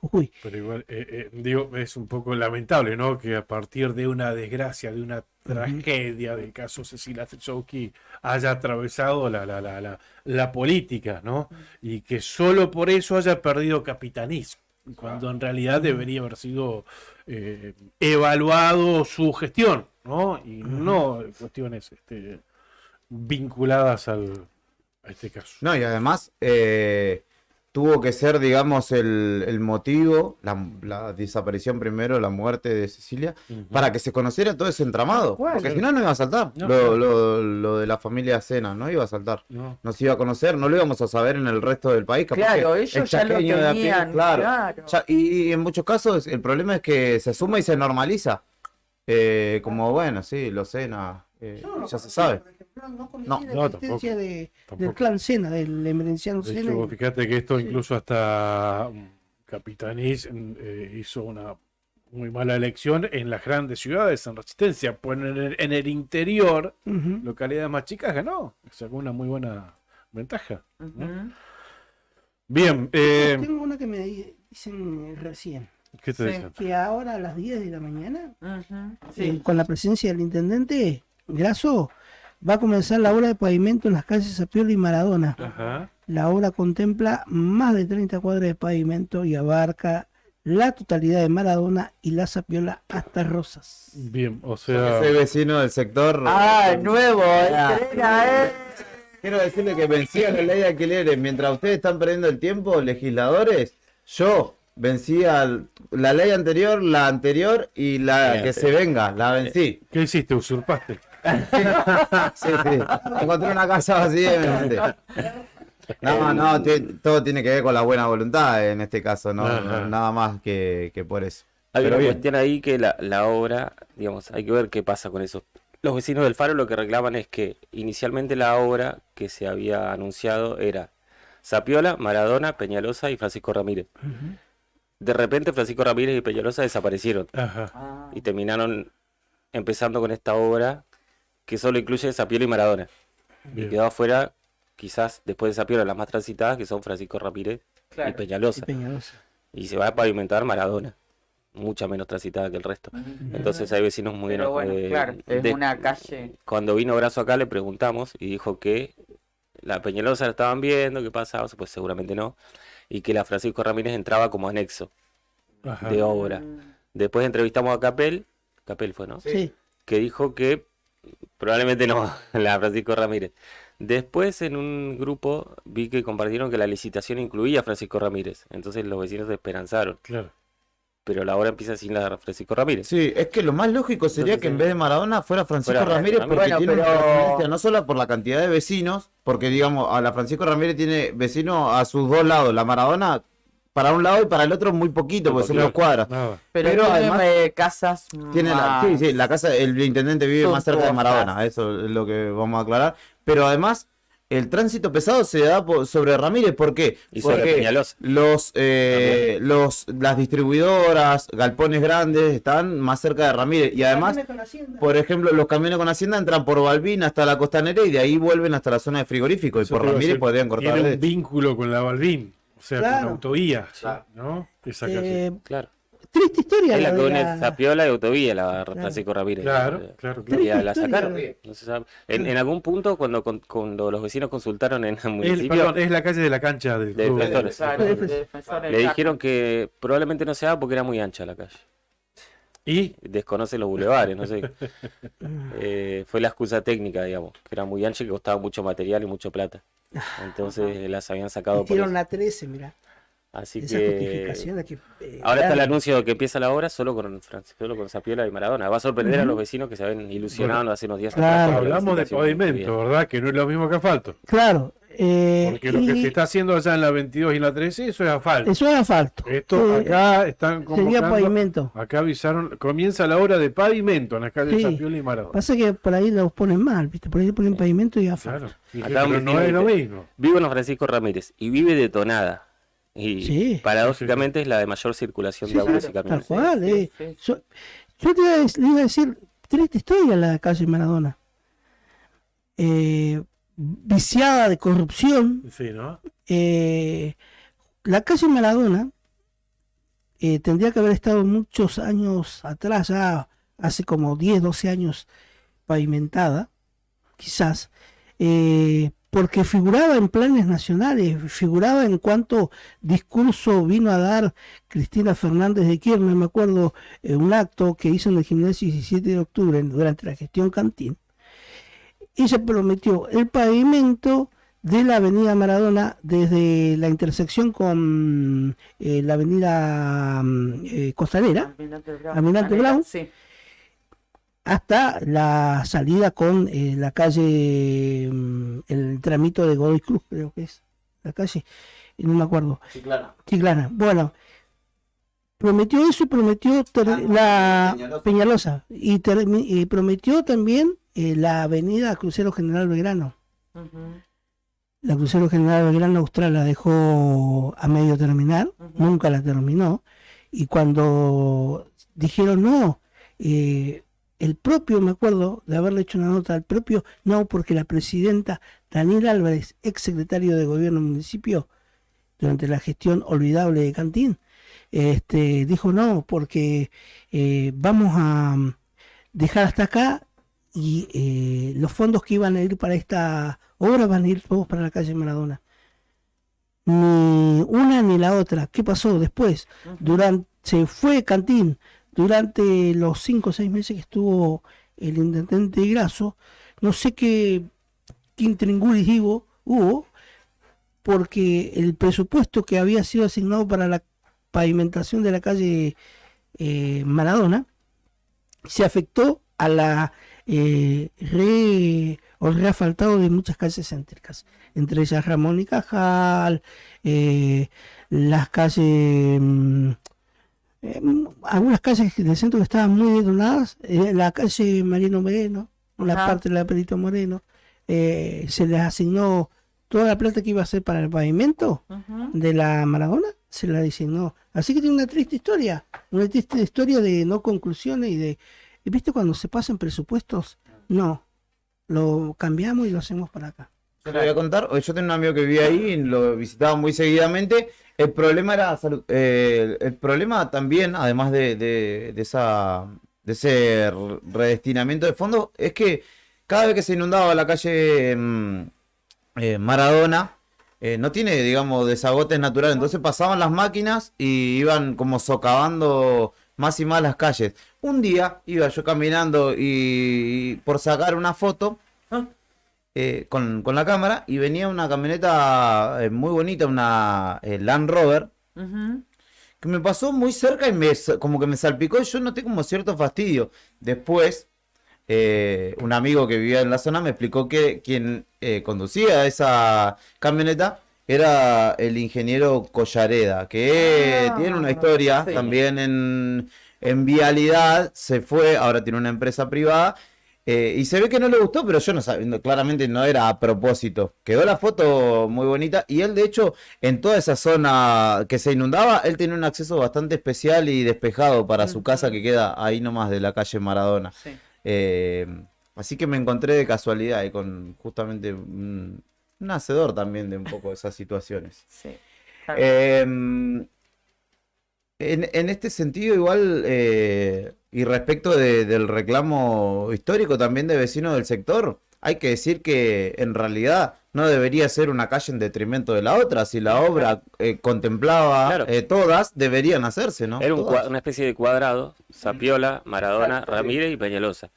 Jujuy. Pero igual, digo, es un poco lamentable, ¿no? Que a partir de una desgracia, de una tragedia del caso Cecilia Strisowski haya atravesado la política, ¿no? Y que solo por eso haya perdido capitanismo, cuando en realidad debería haber sido evaluado su gestión, ¿no? Y no cuestiones vinculadas a este caso. No, y además tuvo que ser, digamos, el motivo, la desaparición primero, la muerte de Cecilia, para que se conociera todo ese entramado. Porque si no, no iba a saltar. Lo de la familia Sena, no iba a saltar. No se iba a conocer, no lo íbamos a saber en el resto del país. Claro, ellos ya lo tenían. Claro. Y en muchos casos el problema es que se suma y se normaliza. Como, bueno, sí, los Sena, ya se sabe. No, la existencia del Clan Sena, del emerenciano De Sena. hecho, fíjate que esto incluso hasta Capitanís hizo una muy mala elección en las grandes ciudades en Resistencia, pues en el interior, localidades más chicas ganó, sacó una muy buena ventaja. Bien. Tengo una que me dicen recién. ¿Qué te dicen? Que ahora a las 10 de la mañana, con la presencia del intendente Grasso, va a comenzar la obra de pavimento en las calles Sapiola y Maradona. La obra contempla más de 30 cuadras de pavimento y abarca la totalidad de Maradona y la Sapiola hasta Rosas. Bien, o sea... Soy vecino del sector. Nuevo, Quiero decirle que vencía la ley de alquileres. Mientras ustedes están perdiendo el tiempo, legisladores, yo vencía la ley anterior, la anterior y la que se venga, la vencí. ¿Qué hiciste? ¿Usurpaste? Sí. Encontré una casa vacía y me mandé. No, todo tiene que ver con la buena voluntad en este caso, no nada más que por eso. Hay una cuestión ahí que la obra, digamos, hay que ver qué pasa con eso. Los vecinos del Faro lo que reclaman es que inicialmente la obra que se había anunciado era Sapiola, Maradona, Peñalosa y Francisco Ramírez. De repente Francisco Ramírez y Peñalosa desaparecieron y terminaron empezando con esta obra que solo incluye Sapiola y Maradona. Y quedó afuera, quizás después de Sapiola, las más transitadas, que son Francisco Ramírez y Peñalosa. Y se va a pavimentar Maradona, mucha menos transitada que el resto. Entonces hay vecinos muy Pero bueno, claro, es una calle. Cuando vino Grasso acá le preguntamos y dijo que la Peñalosa la estaban viendo, qué pasaba, pues seguramente no, y que la Francisco Ramírez entraba como anexo de obra. Después entrevistamos a Capel fue, ¿no? Sí. que dijo que probablemente no, la Francisco Ramírez. Después en un grupo vi que compartieron que la licitación incluía a Francisco Ramírez, entonces los vecinos se esperanzaron. Claro. Pero la obra empieza sin la Francisco Ramírez. Sí, es que lo más lógico sería Entonces, que en vez de Maradona fuera Francisco fuera Ramírez, Ramírez. porque Bueno, tiene una pero- referencia no solo por la cantidad de vecinos, porque digamos, a la Francisco Ramírez tiene vecinos a sus dos lados, la Maradona para un lado y para el otro muy poquito, porque son poquito. dos cuadras. Nada. Pero Pero tiene además casas Tiene más... sí, la casa, el intendente vive más cerca de suntuosas. Maradona, eso es lo que vamos a aclarar. Pero además, el tránsito pesado se da sobre Ramírez, ¿por qué? Y sobre Porque Peñalosa. las distribuidoras, galpones grandes, están más cerca de Ramírez. Y además, por ejemplo, los camiones con Hacienda entran por Balbín hasta la Costanera y de ahí vuelven hasta la zona de frigorífico. Y Eso por te iba a Ramírez decir, podrían cortar tiene de un vínculo con la Balbín, o sea, con Claro. la autovía, Claro. ¿no? Esa calle. Claro. Triste historia Es la la que de une la... Zapiola y Autovía, la Francisco Ramírez. Claro, claro, claro. Y la Triste sacaron. historia. No se sabe. En algún punto, cuando los vecinos consultaron en el El, municipio, perdón, es la calle de la cancha del de club. Defensores. Claro, Sí, de sí. defensores le del dijeron que probablemente no se haga porque era muy ancha la calle. Y Desconoce los bulevares, no sé. Fue la excusa técnica, digamos, que era muy ancha y que costaba mucho material y mucho plata. Entonces las habían sacado por Hicieron eso. la 13, mira. Así Esa que justificación de que... ahora está el claro. anuncio de que empieza la obra solo con Zapiola y Maradona. Va a sorprender a los vecinos que se habían ilusionado hace unos días Claro. con la hablamos de licitación. pavimento, ¿verdad? Que no es lo mismo que asfalto. Claro. Porque lo que se está haciendo allá en la 22 y en la 13, eso es asfalto. Eso es asfalto. Esto Sí, acá están sería convocando, pavimento. acá avisaron, comienza la obra de pavimento en las calles Sí. Zapiola y Maradona. Pasa que por ahí los ponen mal, ¿viste? Por ahí ponen pavimento y asfalto. Claro, sí, Acá un pero no vecino es lo dice, mismo. Vivo en Francisco Ramírez y vive de Tonada. Y Sí. paradójicamente es la de mayor circulación Sí, de autos y tal camiones. cual, Sí, sí. Yo le iba a decir, triste historia la calle Maradona. Viciada de corrupción. Sí, ¿no? La calle Maradona tendría que haber estado muchos años atrás, ya hace como 10, 12 años pavimentada, quizás, porque figuraba en planes nacionales, figuraba en cuanto discurso vino a dar Cristina Fernández de Kirchner, me acuerdo, un acto que hizo en el gimnasio 17 de octubre durante la gestión Cantín. Ella prometió el pavimento de la avenida Maradona desde la intersección con la avenida Costanera, Almirante Brown, Sí. hasta la salida con la calle, el tramito de Godoy Cruz, creo que es la calle, no me acuerdo. Chiclana. Bueno, prometió eso y prometió la Peñalosa y prometió también la avenida Crucero General Belgrano. La Crucero General Belgrano Austral la dejó a medio terminar, nunca la terminó, y cuando dijeron no, el propio, me acuerdo de haberle hecho una nota al propio, no, porque la presidenta Daniel Álvarez, ex secretario de gobierno del municipio, durante la gestión olvidable de Cantín, dijo no, porque vamos a dejar hasta acá y los fondos que iban a ir para esta obra van a ir todos para la calle Maradona. Ni una ni la otra. ¿Qué pasó después? Se fue Cantín durante los 5 o 6 meses que estuvo el intendente Grasso. No sé qué intríngulis hubo, porque el presupuesto que había sido asignado para la pavimentación de la calle Maradona se afectó a la reasfaltado de muchas calles céntricas, entre ellas Ramón y Cajal, las calles, algunas calles del centro que estaban muy detonadas, la calle Mariano Moreno, una parte de la Perito Moreno, se les asignó toda la plata que iba a ser para el pavimento de la Maradona, se la designó. Así que tiene una triste historia de no conclusiones y de, ¿viste cuando se pasan presupuestos? No, lo cambiamos y lo hacemos para acá. Yo le voy a contar, yo tengo un amigo que vivía ahí, lo visitaba muy seguidamente. El problema era el problema también, además de ese redestinamiento de fondos, es que cada vez que se inundaba la calle Maradona, no tiene, digamos, desagotes naturales, entonces pasaban las máquinas y iban como socavando más y más las calles. Un día iba yo caminando y por sacar una foto con la cámara y venía una camioneta muy bonita, una Land Rover, que me pasó muy cerca y como que me salpicó y yo noté como cierto fastidio. Después, un amigo que vivía en la zona me explicó que quien conducía esa camioneta era el ingeniero Collareda, que tiene una historia también en vialidad, se fue, ahora tiene una empresa privada, y se ve que no le gustó, pero yo no sabía, claramente no era a propósito. Quedó la foto muy bonita y él de hecho en toda esa zona que se inundaba, él tenía un acceso bastante especial y despejado para su casa que queda ahí nomás de la calle Maradona. Así que me encontré de casualidad y con justamente un hacedor también de un poco de esas situaciones. Claro. En este sentido igual, y respecto del reclamo histórico también de vecinos del sector, hay que decir que en realidad no debería ser una calle en detrimento de la otra. Si la obra contemplaba todas, deberían hacerse, ¿no? Era una especie de cuadrado, Zapiola, Maradona, Ramírez y Peñalosa.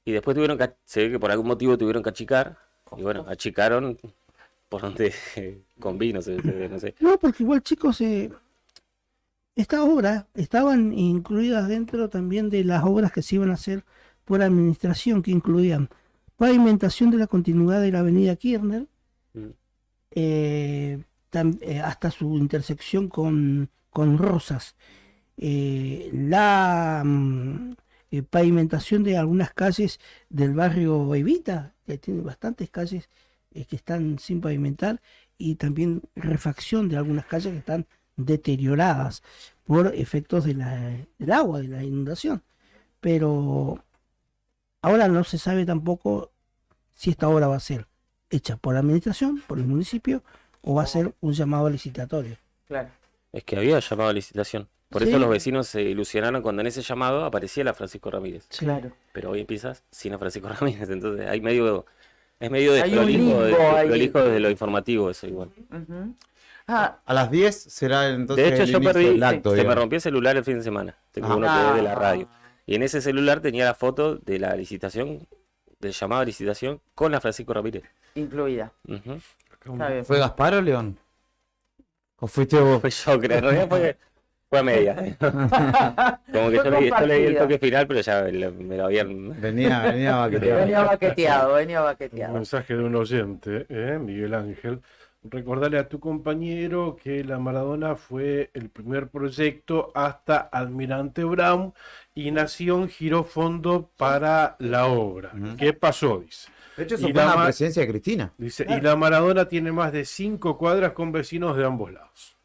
Y después se ve que por algún motivo tuvieron que achicar, y bueno, achicaron por donde convino, no sé. No, porque igual, chicos, estas obras estaban incluidas dentro también de las obras que se iban a hacer por administración, que incluían pavimentación de la continuidad de la avenida Kirchner, hasta su intersección con Rosas, la pavimentación de algunas calles del barrio Evita, que tiene bastantes calles que están sin pavimentar, y también refacción de algunas calles que están deterioradas por efectos del agua, de la inundación. Pero ahora no se sabe tampoco si esta obra va a ser hecha por la administración, por el municipio, o va a ser un llamado licitatorio. Claro. Es que había llamado a licitación. Por eso los vecinos se ilusionaron cuando en ese llamado aparecía la Francisco Ramírez. Claro. Pero hoy empiezas sin a Francisco Ramírez, entonces es medio desprolijo desde lo informativo eso igual. A las 10 será entonces de hecho el yo inicio perdí, del acto, se me rompió el celular el fin de semana, tengo uno que es de la radio, y en ese celular tenía la foto de la licitación, del llamado a licitación con la Francisco Ramírez incluida. Está bien. ¿Fue Gaspar o León? ¿O fuiste vos? Pues yo creo, en realidad fue a media. Como que yo leí el toque final, pero ya me lo habían... Venía baqueteado. Venía baqueteado. Un mensaje de un oyente, Miguel Ángel. Recordarle a tu compañero que la Maradona fue el primer proyecto hasta Almirante Brown y Nación giró fondo para la obra. ¿Qué pasó? Dice. De hecho, eso fue la presidencia de Cristina. Dice, y la Maradona tiene más de 5 cuadras con vecinos de ambos lados.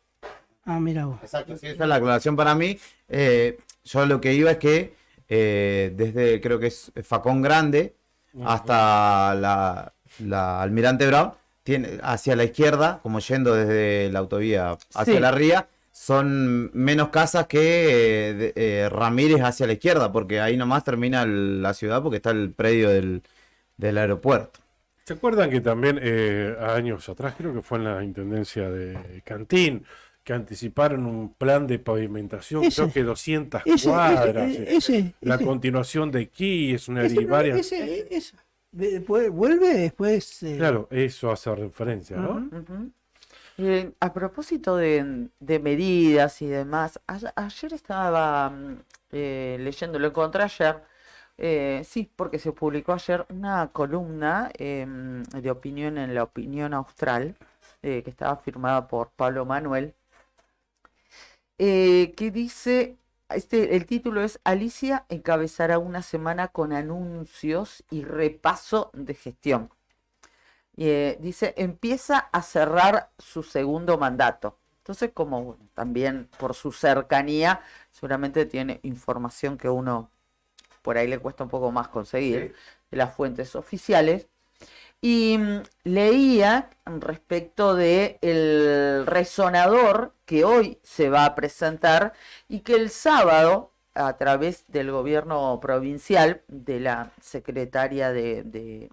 Ah, mira vos. Exacto, sí, esa es la aclaración para mí. Yo lo que iba es que desde, creo que es Facón Grande hasta la Almirante Brown, hacia la izquierda, como yendo desde la autovía hacia la ría, son menos casas que Ramírez hacia la izquierda, porque ahí nomás termina la ciudad, porque está el predio del aeropuerto. ¿Se acuerdan que también años atrás, creo que fue en la intendencia de Cantín, que anticiparon un plan de pavimentación, creo que 200 cuadras, la continuación de aquí, es una varias... Vuelve después. Claro, eso hace referencia, ¿no? A propósito de medidas y demás, ayer estaba leyendo, lo encontré ayer, sí, porque se publicó ayer una columna de opinión en La Opinión Austral, que estaba firmada por Pablo Manuel, que dice... el título es Alicia encabezará una semana con anuncios y repaso de gestión. Dice, empieza a cerrar su segundo mandato. Entonces, como también por su cercanía, seguramente tiene información que uno por ahí le cuesta un poco más conseguir de las fuentes oficiales. Y leía respecto de el resonador que hoy se va a presentar y que el sábado, a través del gobierno provincial, de la secretaria de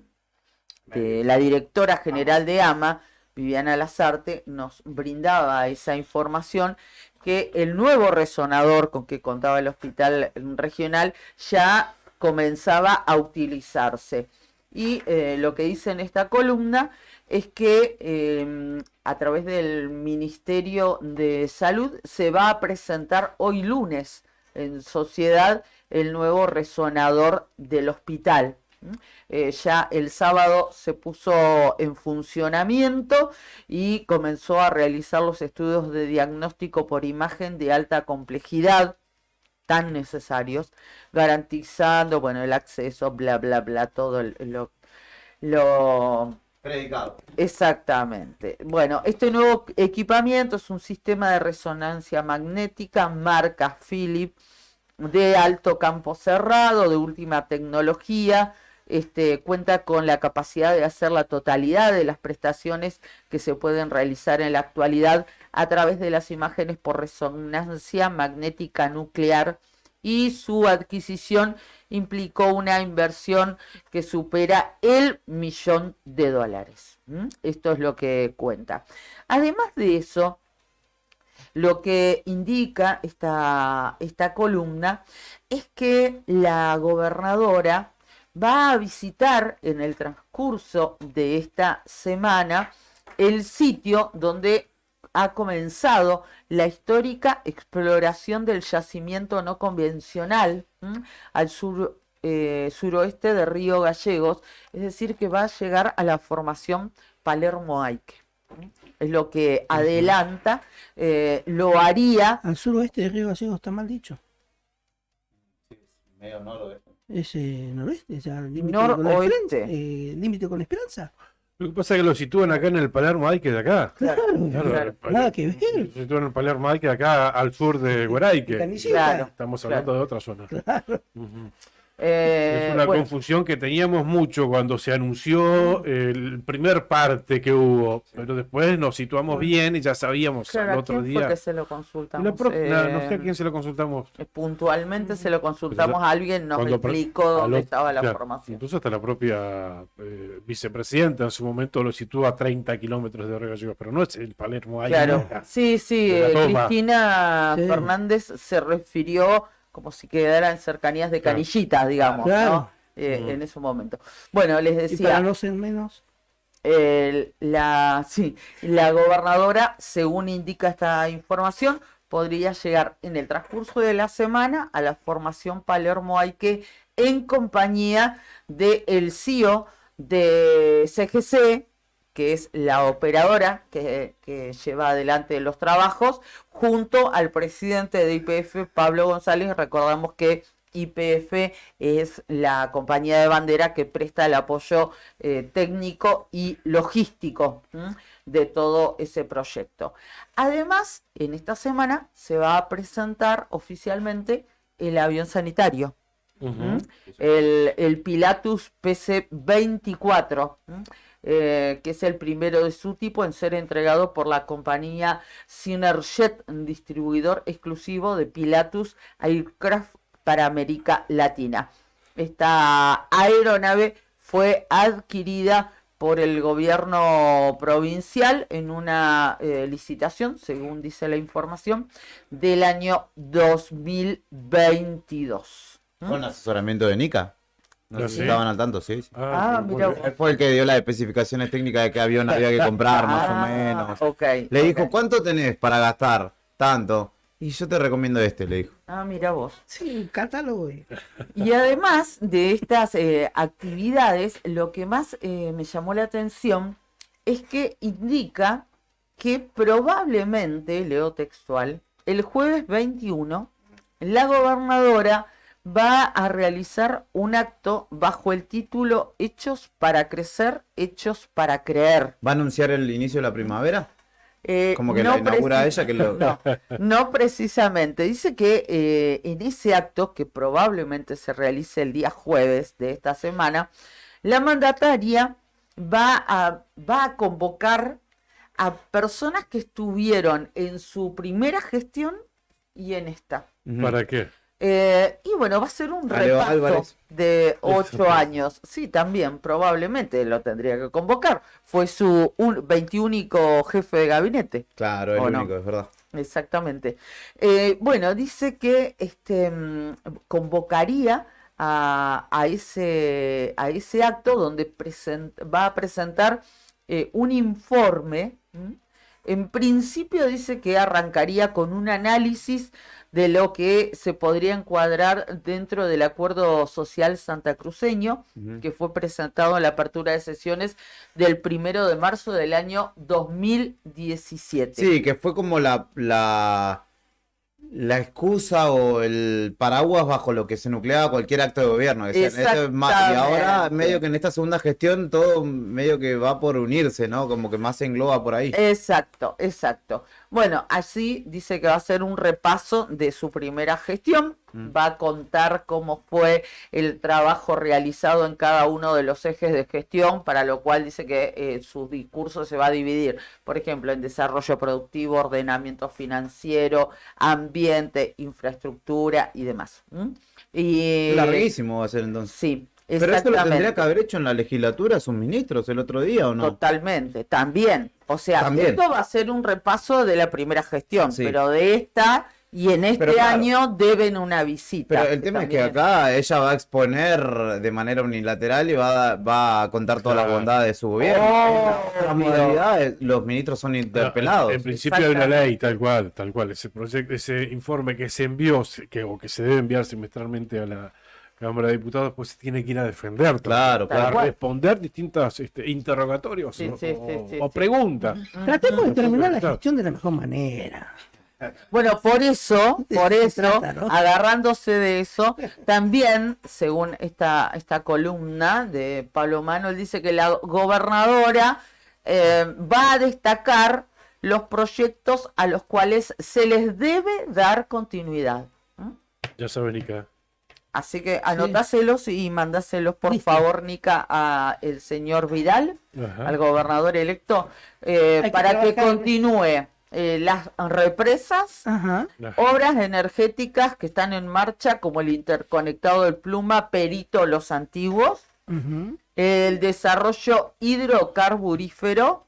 la directora general de AMA, Viviana Lazarte nos brindaba esa información, que el nuevo resonador con que contaba el hospital regional ya comenzaba a utilizarse. Y lo que dice en esta columna es que a través del Ministerio de Salud se va a presentar hoy lunes en sociedad el nuevo resonador del hospital. Ya el sábado se puso en funcionamiento y comenzó a realizar los estudios de diagnóstico por imagen de alta complejidad tan necesarios, garantizando, bueno, el acceso, bla, bla, bla, todo lo predicado. Exactamente. Bueno, este nuevo equipamiento es un sistema de resonancia magnética marca Philips de alto campo cerrado, de última tecnología. Cuenta con la capacidad de hacer la totalidad de las prestaciones que se pueden realizar en la actualidad a través de las imágenes por resonancia magnética nuclear, y su adquisición implicó una inversión que supera el $1.000.000. Esto es lo que cuenta. Además de eso, lo que indica esta columna es que la gobernadora va a visitar en el transcurso de esta semana el sitio donde ha comenzado la histórica exploración del yacimiento no convencional al suroeste de Río Gallegos, es decir, que va a llegar a la formación Palermo-Aike. Es lo que adelanta, lo haría. Al suroeste de Río Gallegos está mal dicho. Medio noroeste. Es noroeste, o sea, noroeste. Límite con Esperanza. Lo que pasa es que lo sitúan acá en el Palermo Aike de acá. Claro. Nada que ver. Lo sitúan en el Palermo Aike de acá al sur de Guaraique. Claro. Estamos hablando de otra zona. Claro. Es una confusión que teníamos mucho cuando se anunció el primer parte que hubo, pero después nos situamos bien y ya sabíamos al otro día. Porque se lo consultamos. No sé a quién se lo consultamos. Puntualmente se lo consultamos a alguien, nos explicó dónde estaba la formación. Incluso hasta la propia vicepresidenta en su momento lo sitúa a 30 kilómetros de Río Gallegos, pero no es el Palermo ahí. Claro, sí, Cristina Fernández se refirió como si quedara en cercanías de Canillitas, digamos, ¿no? En ese momento. Bueno, les decía... Y para no ser menos... la gobernadora, según indica esta información, podría llegar en el transcurso de la semana a la formación Palermo-Aike en compañía del CEO de CGC, que es la operadora que lleva adelante los trabajos, junto al presidente de YPF, Pablo González. Recordamos que YPF es la compañía de bandera que presta el apoyo técnico y logístico de todo ese proyecto. Además, en esta semana se va a presentar oficialmente el avión sanitario, el Pilatus PC-24, que es el primero de su tipo en ser entregado por la compañía Synerjet, un distribuidor exclusivo de Pilatus Aircraft para América Latina. Esta aeronave fue adquirida por el gobierno provincial en una licitación, según dice la información, del año 2022. ¿Con asesoramiento de Nica? No sé si estaban al tanto, sí. Mira. Él fue el que dio las especificaciones técnicas de qué avión había que comprar, más o menos. Le dijo, ¿cuánto tenés para gastar? Tanto. Y yo te recomiendo este, le dijo. Mira vos. Sí, catálogo. Y además de estas actividades, lo que más me llamó la atención es que indica que probablemente, leo textual, el jueves 21, la gobernadora va a realizar un acto bajo el título Hechos para crecer, hechos para creer. ¿Va a anunciar el inicio de la primavera? Como que no la inaugura ella. No precisamente. Dice que en ese acto, que probablemente se realice el día jueves de esta semana, la mandataria va a convocar a personas que estuvieron en su primera gestión y en esta. ¿Para qué? Y bueno, va a ser un repaso Álvarez. de 8 años. Sí, también, probablemente lo tendría que convocar. Fue su 21 jefe de gabinete. Claro, el único, es verdad. Exactamente. Bueno, dice que convocaría a ese acto donde va a presentar un informe. En principio dice que arrancaría con un análisis de lo que se podría encuadrar dentro del acuerdo social santacruceño, que fue presentado en la apertura de sesiones del 1 de marzo del año 2017. Sí, que fue como la excusa o el paraguas bajo lo que se nucleaba cualquier acto de gobierno. Decían, esto es más, y ahora medio que en esta segunda gestión todo medio que va por unirse, ¿no? Como que más se engloba por ahí. Exacto. Bueno, así dice que va a ser un repaso de su primera gestión, va a contar cómo fue el trabajo realizado en cada uno de los ejes de gestión, para lo cual dice que su discurso se va a dividir, por ejemplo, en desarrollo productivo, ordenamiento financiero, ambiente, infraestructura y demás. Y larguísimo va a ser entonces. Sí. Pero esto lo tendría que haber hecho en la legislatura sus ministros el otro día, ¿o no? Totalmente, también. O sea, También. esto va a ser un repaso de la primera gestión, Sí. pero de esta y en este Pero claro, año deben una visita. Pero el tema es que acá ella va a exponer de manera unilateral y va a contar todas las bondades de su gobierno. En la modalidad, los ministros son interpelados. En principio hay una ley, tal cual. Ese informe que se envió, o que se debe enviar semestralmente a la Cámara de Diputados, pues se tiene que ir a defender. Claro, para claro. responder distintos interrogatorios o preguntas. Tratemos de terminar la gestión de la mejor manera. Bueno, por eso, trata, ¿no? agarrándose de eso, también, según esta columna de Pablo Manuel, dice que la gobernadora va a destacar los proyectos a los cuales se les debe dar continuidad. Ya sabe, Nica. Así que anotáselos y mandáselos, por favor, Nica, a el señor Vidal, al gobernador electo, para que continúe las represas, obras energéticas que están en marcha, como el interconectado del Pluma, Perito, Los Antiguos, el desarrollo hidrocarburífero,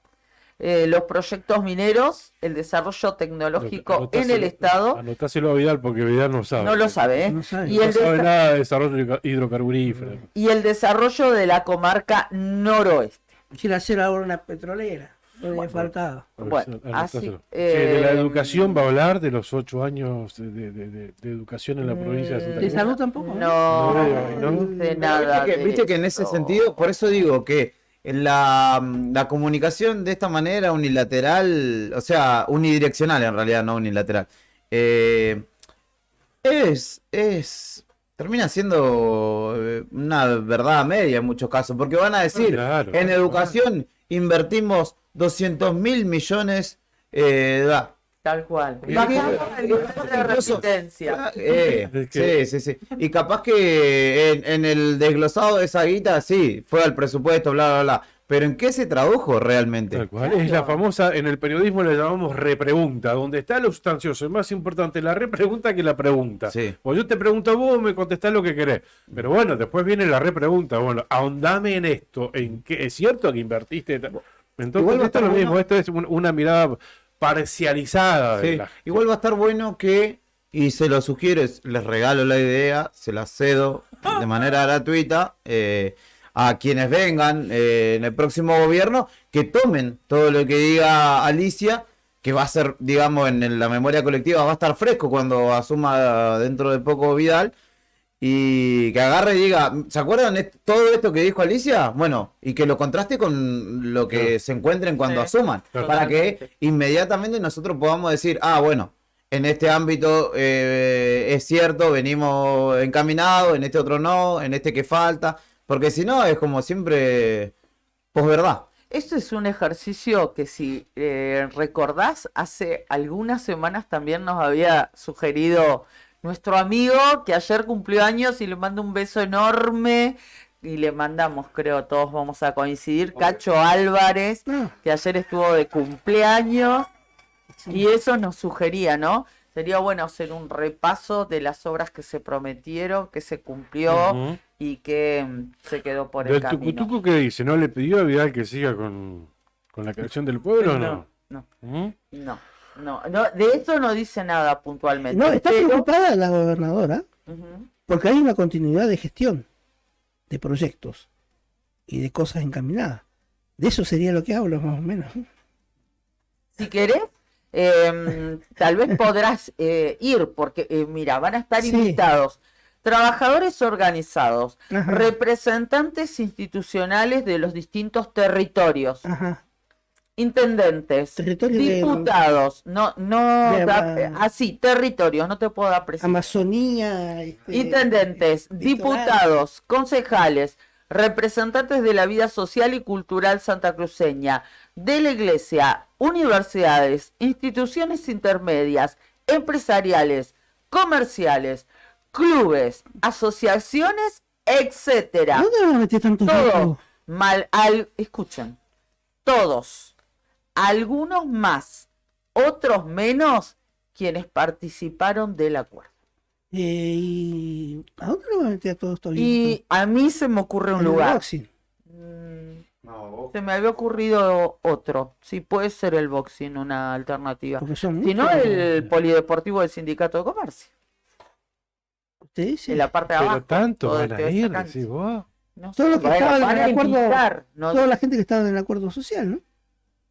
los proyectos mineros, el desarrollo tecnológico en el Estado. Anotáselo a Vidal porque Vidal no sabe. No lo sabe, ¿eh? No sabe. Y No el sabe nada de desarrollo hidrocarburífero. y el desarrollo de la comarca noroeste. Quiere hacer ahora una petrolera. No le faltaba. Bueno, así, De la educación va a hablar de los 8 años de educación en la provincia de Santa ¿De Cruz. salud tampoco? No dice nada. Viste que en ese sentido, por eso digo que la comunicación de esta manera unilateral, o sea, unidireccional en realidad, no unilateral, termina siendo una verdad a media en muchos casos, porque van a decir, en educación invertimos 200.000 millones Tal cual. Y Bajamos el nivel de incluso- resistencia. sí. Y capaz que en el desglosado de esa guita, sí, fue al presupuesto, bla, bla, bla. Pero ¿en qué se tradujo realmente? Tal cual. Es la famosa, en el periodismo le llamamos repregunta, donde está lo sustancioso. Es más importante la repregunta que la pregunta. O yo te pregunto a vos, me contestás lo que querés. Pero bueno, después viene la repregunta. Bueno, ahondame en esto. ¿En qué? ¿Es cierto que invertiste? Entonces, Igual va a esto es lo estar mismo. bueno. Esto es una mirada parcializada. Sí, igual va a estar bueno que, y se lo sugiero, les regalo la idea, se la cedo de manera gratuita a quienes vengan en el próximo gobierno, que tomen todo lo que diga Alicia, que va a ser, digamos, en la memoria colectiva, va a estar fresco cuando asuma dentro de poco Vidal, y que agarre y diga, ¿se acuerdan todo esto que dijo Alicia? Bueno, y que lo contraste con lo que se encuentren cuando asuman, para que inmediatamente nosotros podamos decir, bueno, en este ámbito es cierto, venimos encaminados, en este otro no, en este que falta, porque si no es como siempre posverdad. Esto es un ejercicio que, si recordás, hace algunas semanas también nos había sugerido nuestro amigo, que ayer cumplió años, y le mando un beso enorme, y le mandamos, creo, todos vamos a coincidir, Cacho Álvarez, que ayer estuvo de cumpleaños, y eso nos sugería, ¿no? Sería bueno hacer un repaso de las obras que se prometieron, que se cumplió y que se quedó por el ¿Del camino. Tucutuco qué dice? ¿No le pidió a Vidal que siga con la canción del pueblo o no? No, de eso no dice nada puntualmente. No, está pero- preocupada la gobernadora Ujú. porque hay una continuidad de gestión, de proyectos y de cosas encaminadas. De eso sería lo que hablo, más o menos. Si querés, tal vez podrás ir, porque mira, van a estar Sí. invitados trabajadores organizados, Ajá. representantes institucionales de los distintos territorios, Ajá. intendentes, Territorio de- diputados, de- así, territorios, no te puedo dar preciso. Amazonía, Intendentes, litoral. diputados, concejales, representantes de la vida social y cultural santacruceña, de la iglesia, universidades, instituciones intermedias, empresariales, comerciales, clubes, asociaciones, etcétera. ¿Dónde van a meter tantos Todo grupos? escuchen, todos, algunos más, otros menos, quienes participaron del acuerdo. ¿Y a dónde lo van a meter a todos estos Y a mí se me ocurre un En el lugar. boxing. Se me había ocurrido otro. Sí, puede ser el boxing una alternativa. Porque son Si no, muchos. el polideportivo del Sindicato de Comercio. ¿Usted dice? En la parte de Pero abajo. tanto todo van a esa ir, cancha. decís vos. No Todos sé, los que bueno, estaban van en a el acuerdo, invitar, no toda sé. la gente que estaba en el acuerdo social, ¿no?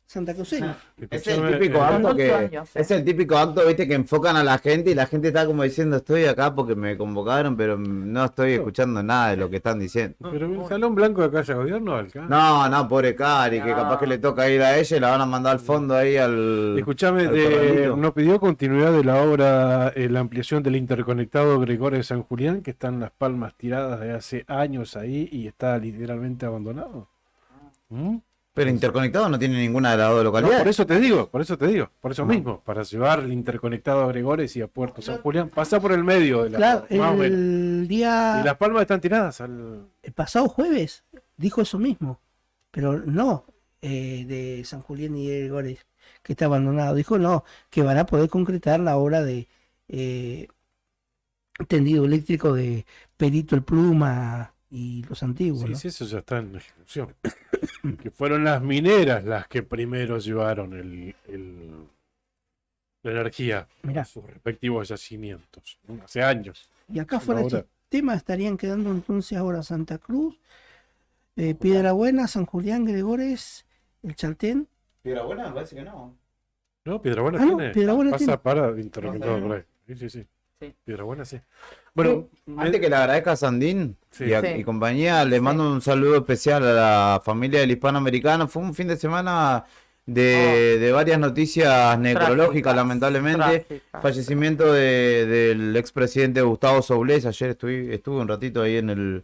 Santa Cruceña. Es el típico acto Son que 8 años, es el típico acto, viste, que enfocan a la gente y la gente está como diciendo estoy acá porque me convocaron, pero no estoy escuchando nada de lo que están diciendo. Pero el Salón Blanco de Calle Gobierno alcanza. No, pobre Cari, que capaz que le toca ir a ella y la van a mandar al fondo ahí al. Escuchame, al corralito. nos pidió continuidad de la obra, la ampliación del interconectado Gregorio de San Julián, que están las palmas tiradas de hace años ahí y está literalmente abandonado. ¿Mm? Pero interconectado no tiene ninguna de las dos No, localidades. por eso mismo, para llevar el interconectado a Gregores y a Puerto San Julián, pasa por el medio de la Claro, más o menos. el día Y las palmas están tiradas al... el pasado jueves dijo eso mismo, pero no de San Julián y de Gregores, que está abandonado. Dijo no, que van a poder concretar la obra de tendido eléctrico de Perito el Pluma y los antiguos. Sí, ¿no? sí, eso ya está en ejecución. Que fueron las mineras las que primero llevaron la energía Mirá. a sus respectivos yacimientos, ¿no? Hace años. Y acá fuera de Ahora- estos temas estarían quedando entonces ahora Santa Cruz, Piedrabuena, San Julián, Gregores, el Chaltén. Piedra Buena me parece que no. No, Piedrabuena Ah, no, tiene. Piedrabuena pasa tiene. para interconectado ¿no? por ahí. Sí. Sí. Piedrabuena sí. Bueno, Antes que le agradezca a Sandín Sí. y, Sí. y compañía, le mando un saludo especial a la familia del hispanoamericano. Fue un fin de semana de varias noticias necrológicas, lamentablemente. Trágicas. Fallecimiento del expresidente Gustavo Soulés. Ayer estuve un ratito ahí en el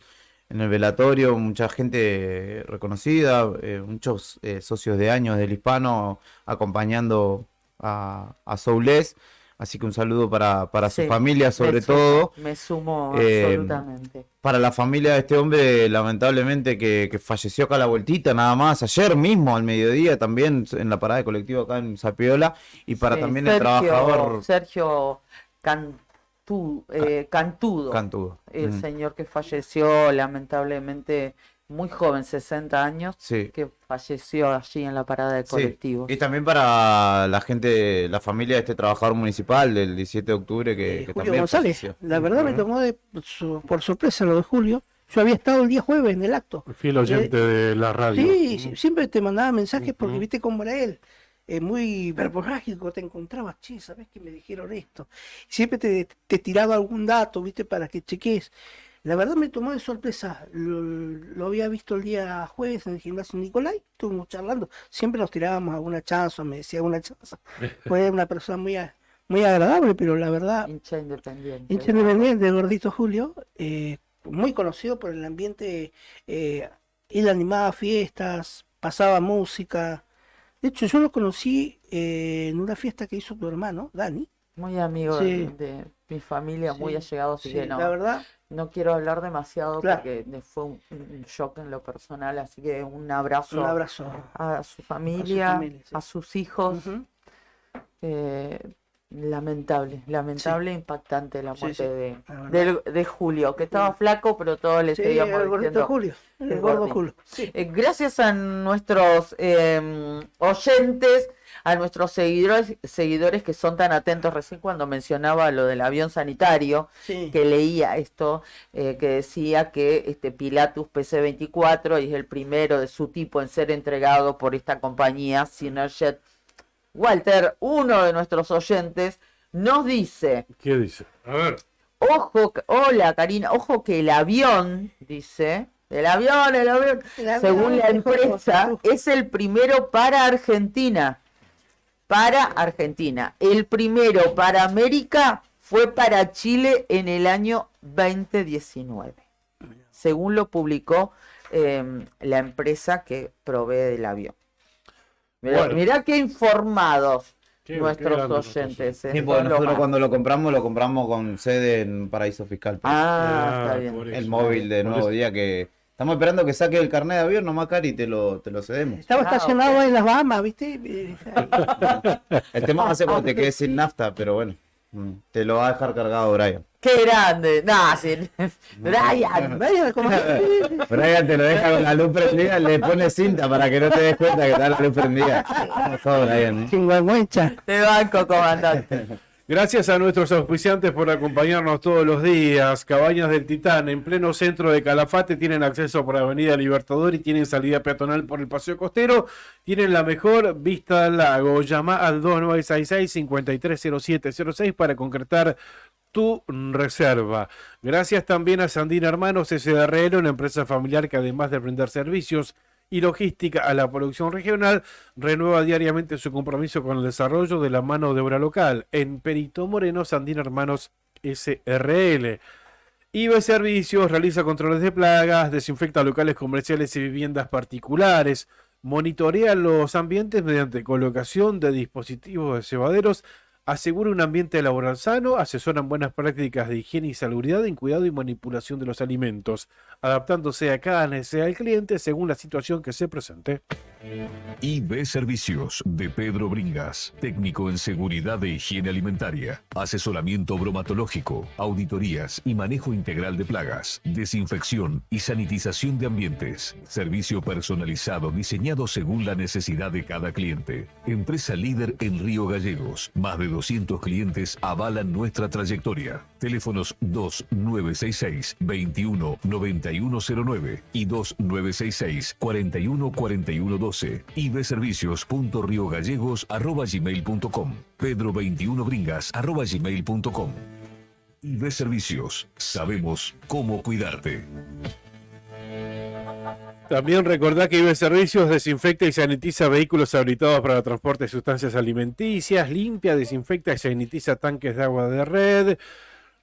velatorio, mucha gente reconocida, muchos socios de años del hispano acompañando a Soulés. Así que un saludo para su Sí, familia, sobre todo. Me sumo Eh, absolutamente. Para la familia de este hombre, lamentablemente, que falleció acá a la vueltita, nada más, ayer mismo, al mediodía, también en la parada de colectivo acá en Zapiola, y para Sí, también el trabajador Sergio Cantudo, Cantudo. el señor que falleció lamentablemente muy joven, 60 años, Sí. que falleció allí en la parada de Sí, colectivos. y también para la gente, la familia de este trabajador municipal del 17 de octubre que Julio también González. falleció. La verdad me tomó por sorpresa lo de Julio. Yo había estado el día jueves en el acto. fiel oyente de la radio. Sí, siempre te mandaba mensajes porque Ujú. viste cómo era él. Muy verborrágico, te encontrabas, che, ¿sabes que me dijeron esto? Siempre te tiraba algún dato, viste, para que cheques. La verdad me tomó de sorpresa. Lo había visto el día jueves en el gimnasio Nicolai, estuvimos charlando. Siempre nos tirábamos alguna chanza, me decía alguna chanza. Fue una persona muy agradable, pero la verdad, Hincha independiente. hincha independiente, gordito Julio, muy conocido por el ambiente, él animaba fiestas, pasaba música. De hecho, yo lo conocí en una fiesta que hizo tu hermano, Dani. Muy amigo Sí. de mi familia, muy Sí, allegado, así sí, que no, la verdad, no quiero hablar demasiado Claro. porque fue un shock en lo personal, así que un abrazo, un abrazo. a su familia, familia, sí. a sus hijos. Ujú. Lamentable, impactante la muerte Sí. de Julio, que estaba flaco, pero todos le Sí, seguíamos el gordito diciendo Julio, el el gordo gordito. Julio. Sí. Gracias a nuestros oyentes, a nuestros seguidores que son tan atentos. Recién cuando mencionaba lo del avión sanitario, Sí. que leía esto, que decía que Pilatus PC-24 es el primero de su tipo en ser entregado por esta compañía, Synerjet. Walter, uno de nuestros oyentes, nos dice... ¿Qué dice? A ver. Ojo, hola Karina, ojo que el avión, dice, el avión, según la empresa, es el primero para Argentina. Para Argentina. El primero para América fue para Chile en el año 2019. Según lo publicó la empresa que provee del avión. Mirá qué informados nuestros oyentes. Sí, porque nosotros cuando lo compramos con sede en Paraíso Fiscal. Está bien. El móvil de Nuevo Día que estamos esperando que saque el carnet de avión nomás, Cari, y te lo cedemos. Estaba estacionado en las Bahamas, ¿viste? El tema va a ser cuando te quedes sin nafta, pero bueno, te lo va a dejar cargado Brian. ¡Qué grande! Brian, Brian te lo deja con la luz prendida, le pone cinta para que no te des cuenta que está la luz prendida. No, Brian, Chingüengüencha. Te banco, comandante. Gracias a nuestros auspiciantes por acompañarnos todos los días. Cabañas del Titán, en pleno centro de Calafate, tienen acceso por Avenida Libertador y tienen salida peatonal por el Paseo Costero. Tienen la mejor vista al lago. Llama al 2966-530706 para concretar tu reserva. Gracias también a Sandina Hermanos SDRL, una empresa familiar que además de brindar servicios y logística a la producción regional, renueva diariamente su compromiso con el desarrollo de la mano de obra local. En Perito Moreno, Sandina Hermanos SRL. IB Servicios realiza controles de plagas, desinfecta locales comerciales y viviendas particulares, monitorea los ambientes mediante colocación de dispositivos de cebaderos, asegura un ambiente laboral sano, asesoran buenas prácticas de higiene y salubridad en cuidado y manipulación de los alimentos, adaptándose a cada necesidad del cliente según la situación que se presente. IB Servicios de Pedro Bringas, técnico en seguridad de higiene alimentaria, asesoramiento bromatológico, auditorías y manejo integral de plagas, desinfección y sanitización de ambientes, servicio personalizado diseñado según la necesidad de cada cliente. Empresa líder en Río Gallegos, más de 200 clientes avalan nuestra trayectoria. Teléfonos 2966-219109 y 2966-414112. ibservicios.riogallegos@gmail.com. pedro21bringas@gmail.com. IB Servicios, sabemos cómo cuidarte. También recordá que IB Servicios desinfecta y sanitiza vehículos habilitados para el transporte de sustancias alimenticias, limpia, desinfecta y sanitiza tanques de agua de red,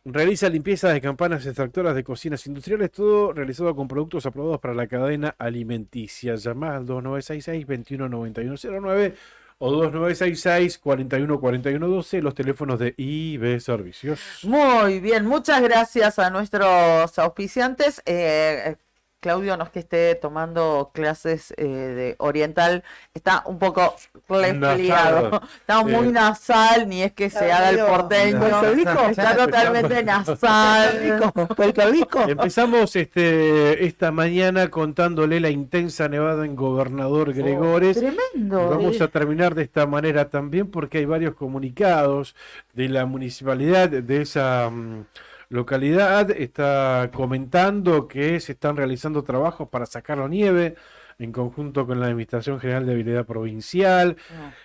realiza limpieza de campanas extractoras de cocinas industriales, todo realizado con productos aprobados para la cadena alimenticia. Llamá al 2966-219109 o 2966-414112, los teléfonos de IB Servicios. Muy bien, muchas gracias a nuestros auspiciantes. Claudio, no es que esté tomando clases de oriental, está un poco resfriado, está muy nasal, ni es que se haga el porteño, está totalmente nasal. Empezamos esta mañana contándole la intensa nevada en Gobernador Gregores. Tremendo. Vamos a terminar de esta manera también porque hay varios comunicados de la municipalidad de esa localidad. Está comentando que se están realizando trabajos para sacar la nieve en conjunto con la Administración General de Habilidad Provincial.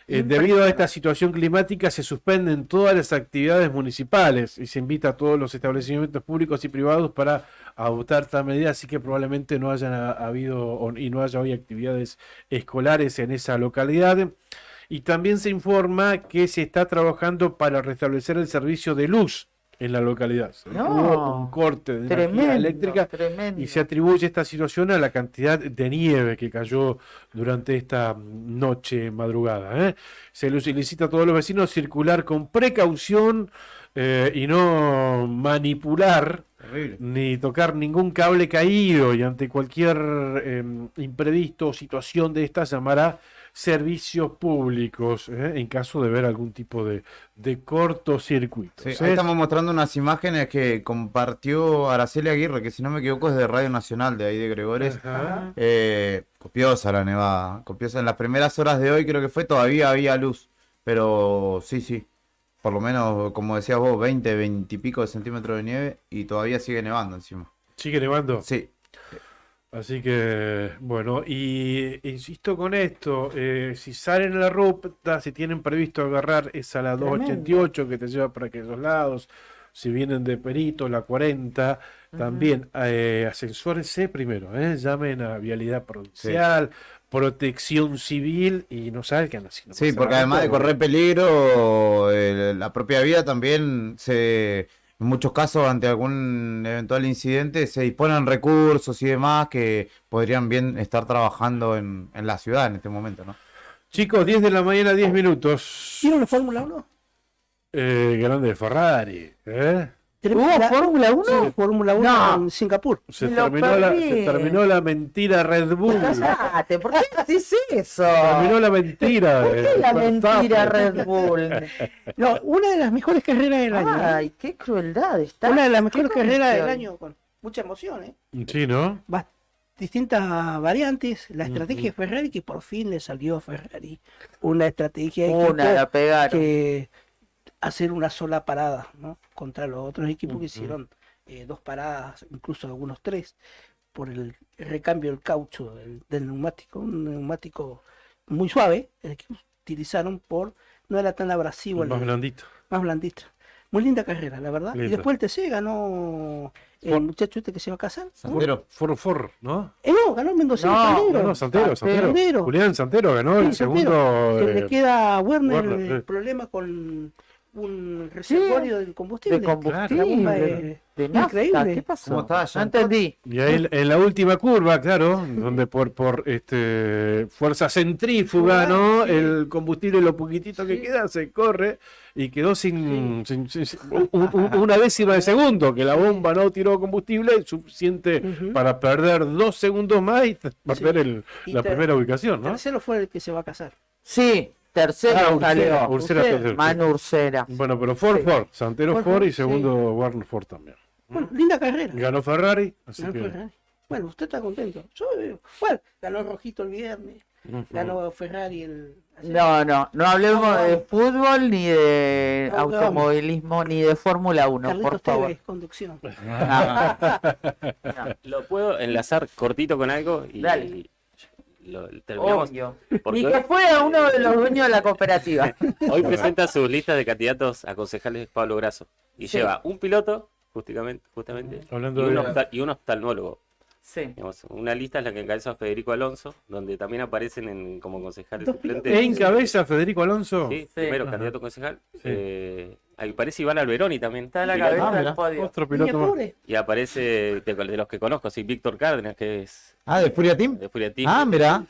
Debido a esta situación climática se suspenden todas las actividades municipales y se invita a todos los establecimientos públicos y privados para adoptar esta medida, así que probablemente no haya habido y no haya hoy actividades escolares en esa localidad. Y también se informa que se está trabajando para restablecer el servicio de luz en la localidad. Hubo un corte de energía eléctrica y se atribuye esta situación a la cantidad de nieve que cayó durante esta noche madrugada. Se les solicita a todos los vecinos circular con precaución y no manipular ni tocar ningún cable caído, y ante cualquier imprevisto o situación de esta llamará servicios públicos, en caso de ver algún tipo de cortocircuito. Sí, ahí estamos mostrando unas imágenes que compartió Araceli Aguirre, que si no me equivoco es de Radio Nacional, de ahí de Gregores. Copiosa la nevada, copiosa. En las primeras horas de hoy creo que fue, todavía había luz, pero sí, por lo menos, como decías vos, 20 y pico de centímetros de nieve y todavía sigue nevando encima. ¿Sigue nevando? Sí. Así que, bueno, y insisto con esto, si salen a la ruta, si tienen previsto agarrar esa la 288 que te lleva para aquellos lados, si vienen de Perito, la 40, también ascensórense primero, llamen a Vialidad Provincial, Protección Civil y no salgan así. No Sí, porque además de correr peligro, la propia vía también en muchos casos, ante algún eventual incidente, se disponen recursos y demás que podrían bien estar trabajando en la ciudad en este momento, ¿no? Chicos, 10 de la mañana, 10 minutos. ¿Vieron la Fórmula 1? Grande Ferrari, ¿Hubo Fórmula 1? Sí, Fórmula 1 No. en Singapur. Se terminó la mentira Red Bull. Cállate, ¿por qué decís eso? Terminó la mentira. ¿Por qué la mentira Red Bull? No, una de las mejores carreras del año. Ay, qué crueldad está. Una de las mejores ¿Qué carreras del condición? año con mucha emoción, ¿eh? Sí, ¿no? Distintas variantes, la estrategia de Ferrari que por fin le salió a Ferrari. Una estrategia de Una equipo la pegaron. que hacer una sola parada, ¿no? Contra los otros equipos que hicieron 2 paradas, incluso algunos 3, por el recambio del caucho del neumático, un neumático muy suave, el que utilizaron no era tan abrasivo. Más blandito. Más blandito. Muy linda carrera, la verdad. Linda. Y después el TC ganó el muchacho este que se va a casar. Santero. For, ¿no? No, ganó Mendoza. No, Santero. Julián Santero ganó el segundo. Que le queda a Werner Werner, el problema con un reservorio de combustible. De combustible. La bomba De nafta, increíble. ¿qué pasó? ¿Cómo está, No entendí. Y ahí en la última curva, claro, donde por fuerza centrífuga, ¿no? Sí. El combustible, lo poquitito que queda, se corre y quedó sin una décima de segundo, que la bomba no tiró combustible suficiente para perder 2 segundos más y perder la primera ubicación, ¿no? Tercero fue el que se va a casar. Sí, tercero salió. Ursera tercero. Manu Ursera. Bueno, pero Ford, Santero Ford y segundo Warner Ford también. Bueno, linda carrera. Ganó Ferrari, así Ganó que... Ferrari. Bueno, usted está contento. Yo, bueno, ganó Rojito el viernes, ganó Ferrari el... No hablemos de fútbol, ni de No, automovilismo, ni de Fórmula 1, por Carlitos favor. Tevez, conducción. Lo puedo enlazar cortito con algo y Dale. terminamos. Obvio. Porque Ni que fuera uno de los dueños de la cooperativa. hoy presenta sus listas de candidatos a concejales Pablo Grasso y Sí. lleva un piloto, justamente, Hablando y un oftalmólogo. Sí. Digamos, una lista es la que encabeza Federico Alonso, donde también aparecen como concejales Dos suplentes. ¿Encabeza Federico Alonso? Sí, Sí. primero Ajá. candidato concejal. Sí. Ahí aparece Iván Alberoni también. Está en la piloto. cabeza del mira. podio. Otro Niña piloto más. pobre. Y aparece de los que conozco, sí, Víctor Cárdenas, que es ¿De Furia Team? de Furia Team. Ah, mirá.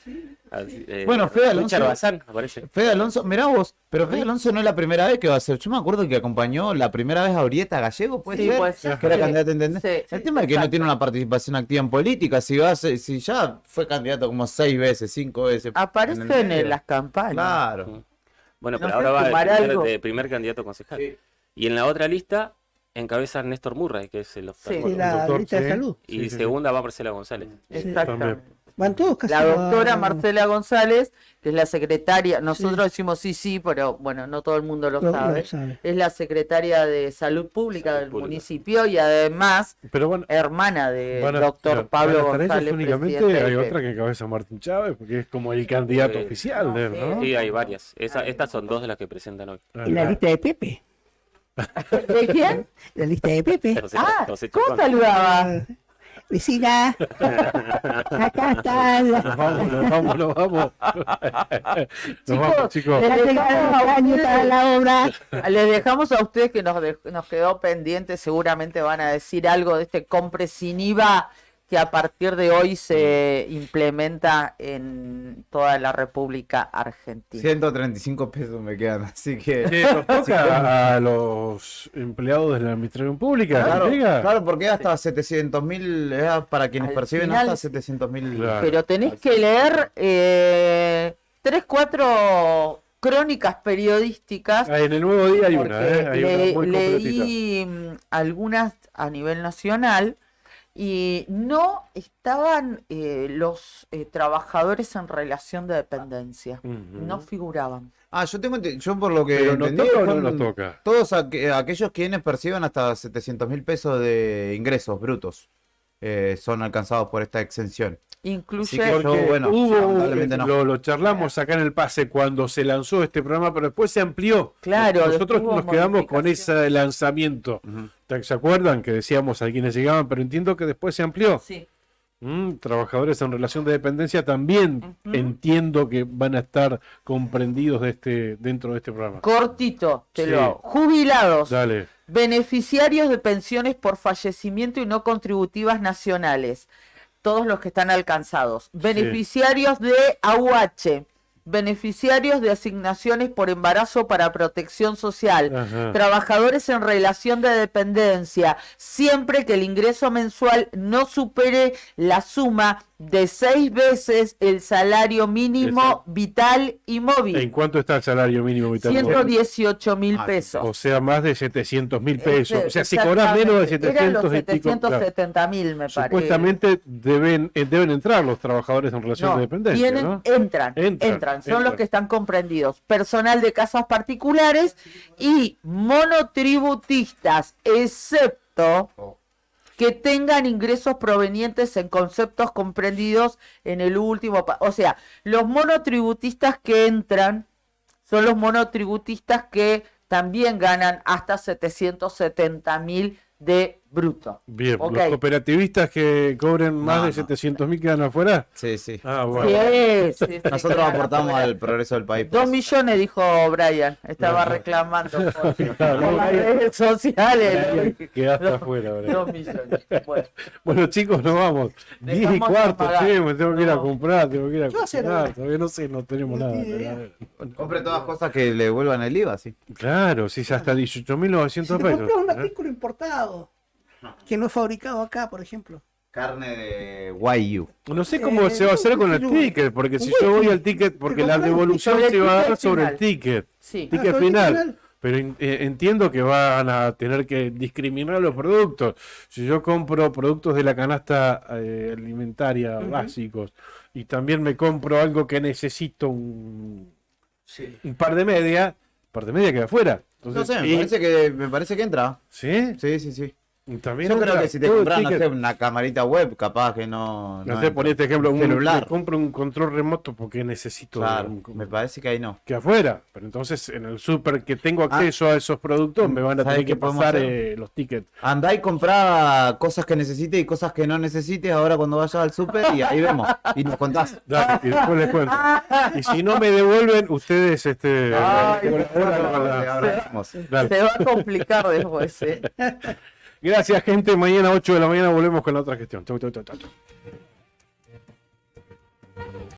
Bueno, Fede Alonso- Richard Bazán aparece. Fede Alonso, mirá vos, pero Fede Alonso no es la primera vez que va a ser. Yo me acuerdo que acompañó la primera vez a Orieta Gallego, ¿puede Sí, ser? puede ser. Que era Sí. candidato a intendente. Sí, El tema es que no exacto. tiene una participación activa en política. Si ya fue candidato como 6 veces, 5 veces. Aparecen medio. en las campañas. Claro. Bueno, No pero sé, ahora va sumar algo. de primer candidato concejal. Sí. Y en la otra lista encabeza Néstor Murray, que es el De oftalmólogo. la doctor, lista de sí. salud. Y Sí, sí, segunda va Marcela González. Exactamente. Van todos casi. La a- doctora Marcela González, que es la secretaria, nosotros decimos sí, pero bueno, no todo el mundo lo No, sabe. no sabe. Es la secretaria de Salud Pública Salud del Pública. municipio y además Pero bueno, hermana del van a- doctor claro, Pablo van a estar ellos González. únicamente, presidente hay del otra que encabeza Martín Chávez, porque es como el candidato oficial de él, ¿no? Sí, hay varias. Estas son dos de las que presentan hoy. Y la lista de Pepe. ¿De quién? La lista de Pepe. Ah, José ¿cómo Chacón. saludaba? Vecina. Acá está. Nos vamos. Nos vamos, chicos. Les dejamos, para la obra. les dejamos a ustedes que nos quedó pendiente, seguramente van a decir algo de este compre sin IVA que a partir de hoy se implementa en toda la República Argentina. 135 pesos me quedan, así que... Nos toca a los empleados de la administración pública. Claro, ¿te diga? claro, porque es hasta 700.000, para quienes Al perciben final- hasta 700.000. Claro. Pero tenés que leer 3, 4 crónicas periodísticas. En el Nuevo Día hay una, hay una muy completita. Leí algunas a nivel nacional y no estaban los trabajadores en relación de dependencia, no figuraban. Yo por lo que ¿Pero nos entendí, toca o no son nos toca? todos aquellos quienes perciban hasta 700.000 pesos de ingresos brutos son alcanzados por esta exención. Incluye Lo charlamos acá en el pase cuando se lanzó este programa, pero después se amplió. Claro, nosotros hubo nos quedamos con ese lanzamiento. ¿Se acuerdan que decíamos a quienes llegaban? Pero entiendo que después se amplió. Sí. Trabajadores en relación de dependencia también entiendo que van a estar comprendidos dentro de este programa. Cortito, te lo hago. Jubilados. Dale. Beneficiarios de pensiones por fallecimiento y no contributivas nacionales. Todos los que están alcanzados. Beneficiarios de AUH. Beneficiarios de asignaciones por embarazo para protección social. Ajá. Trabajadores en relación de dependencia. Siempre que el ingreso mensual no supere la suma de 6 veces el salario mínimo vital y móvil. ¿En cuánto está el salario mínimo vital? 118.000 pesos. O sea, más de 700.000 pesos. O sea, si cobras menos de 700 Eran los y pico, 770.000, me parece. supuestamente deben entrar los trabajadores en relación de dependencia, ¿no? Entran. Son los que están comprendidos. Personal de casas particulares y monotributistas, excepto que tengan ingresos provenientes en conceptos comprendidos en el último. O sea, los monotributistas que entran son los monotributistas que también ganan hasta 770.000 de bruto. Bien, Ok. los cooperativistas que cobren más de 700.000 quedan afuera. Sí. Ah, bueno. Sí, Nosotros aportamos al progreso del país. 2 millones, dijo Brian. Estaba reclamando por las redes sociales. Quedaste afuera, ¿verdad? 2 millones. Bueno, chicos, nos vamos. 10 y cuarto, che, me tengo que ir a comprar, tengo que ir a ¿Qué va a hacer comprar. ahora? Todavía no sé, no tenemos nada. Compre todas cosas que le vuelvan el IVA, sí. Claro, sí, ya hasta 18.900 Si te pesos. compras un artículo importado que no es fabricado acá, por ejemplo. Carne de Wagyu. No sé cómo se va a hacer con el ticket, porque si yo voy al ticket, porque la devolución sobre el se va a dar ticket sobre el final. ticket. Sí. Ticket sobre el final. ticket final. Pero entiendo que van a tener que discriminar los productos. Si yo compro productos de la canasta alimentaria básicos y también me compro algo que necesito un par de media queda afuera. Entonces, No sé, me parece que entra. ¿Sí? Sí. También Yo creo entra que si te todo el compras, no ticket. sé, una camarita web, capaz que no. No sé, por este ejemplo, celular. me compro un control remoto porque necesito Claro, me parece que ahí no. que afuera. Pero entonces en el súper que tengo acceso a esos productos me van a ¿sabes tener que qué podemos pasar hacer? los tickets. Andá y comprá cosas que necesites y cosas que no necesites ahora cuando vayas al súper y ahí vemos. Y nos contás. Dale, y después les cuento. Y si no me devuelven, ustedes Dale. Se va a complicar después. Gracias, gente. Mañana 8 de la mañana volvemos con la otra gestión. Chau.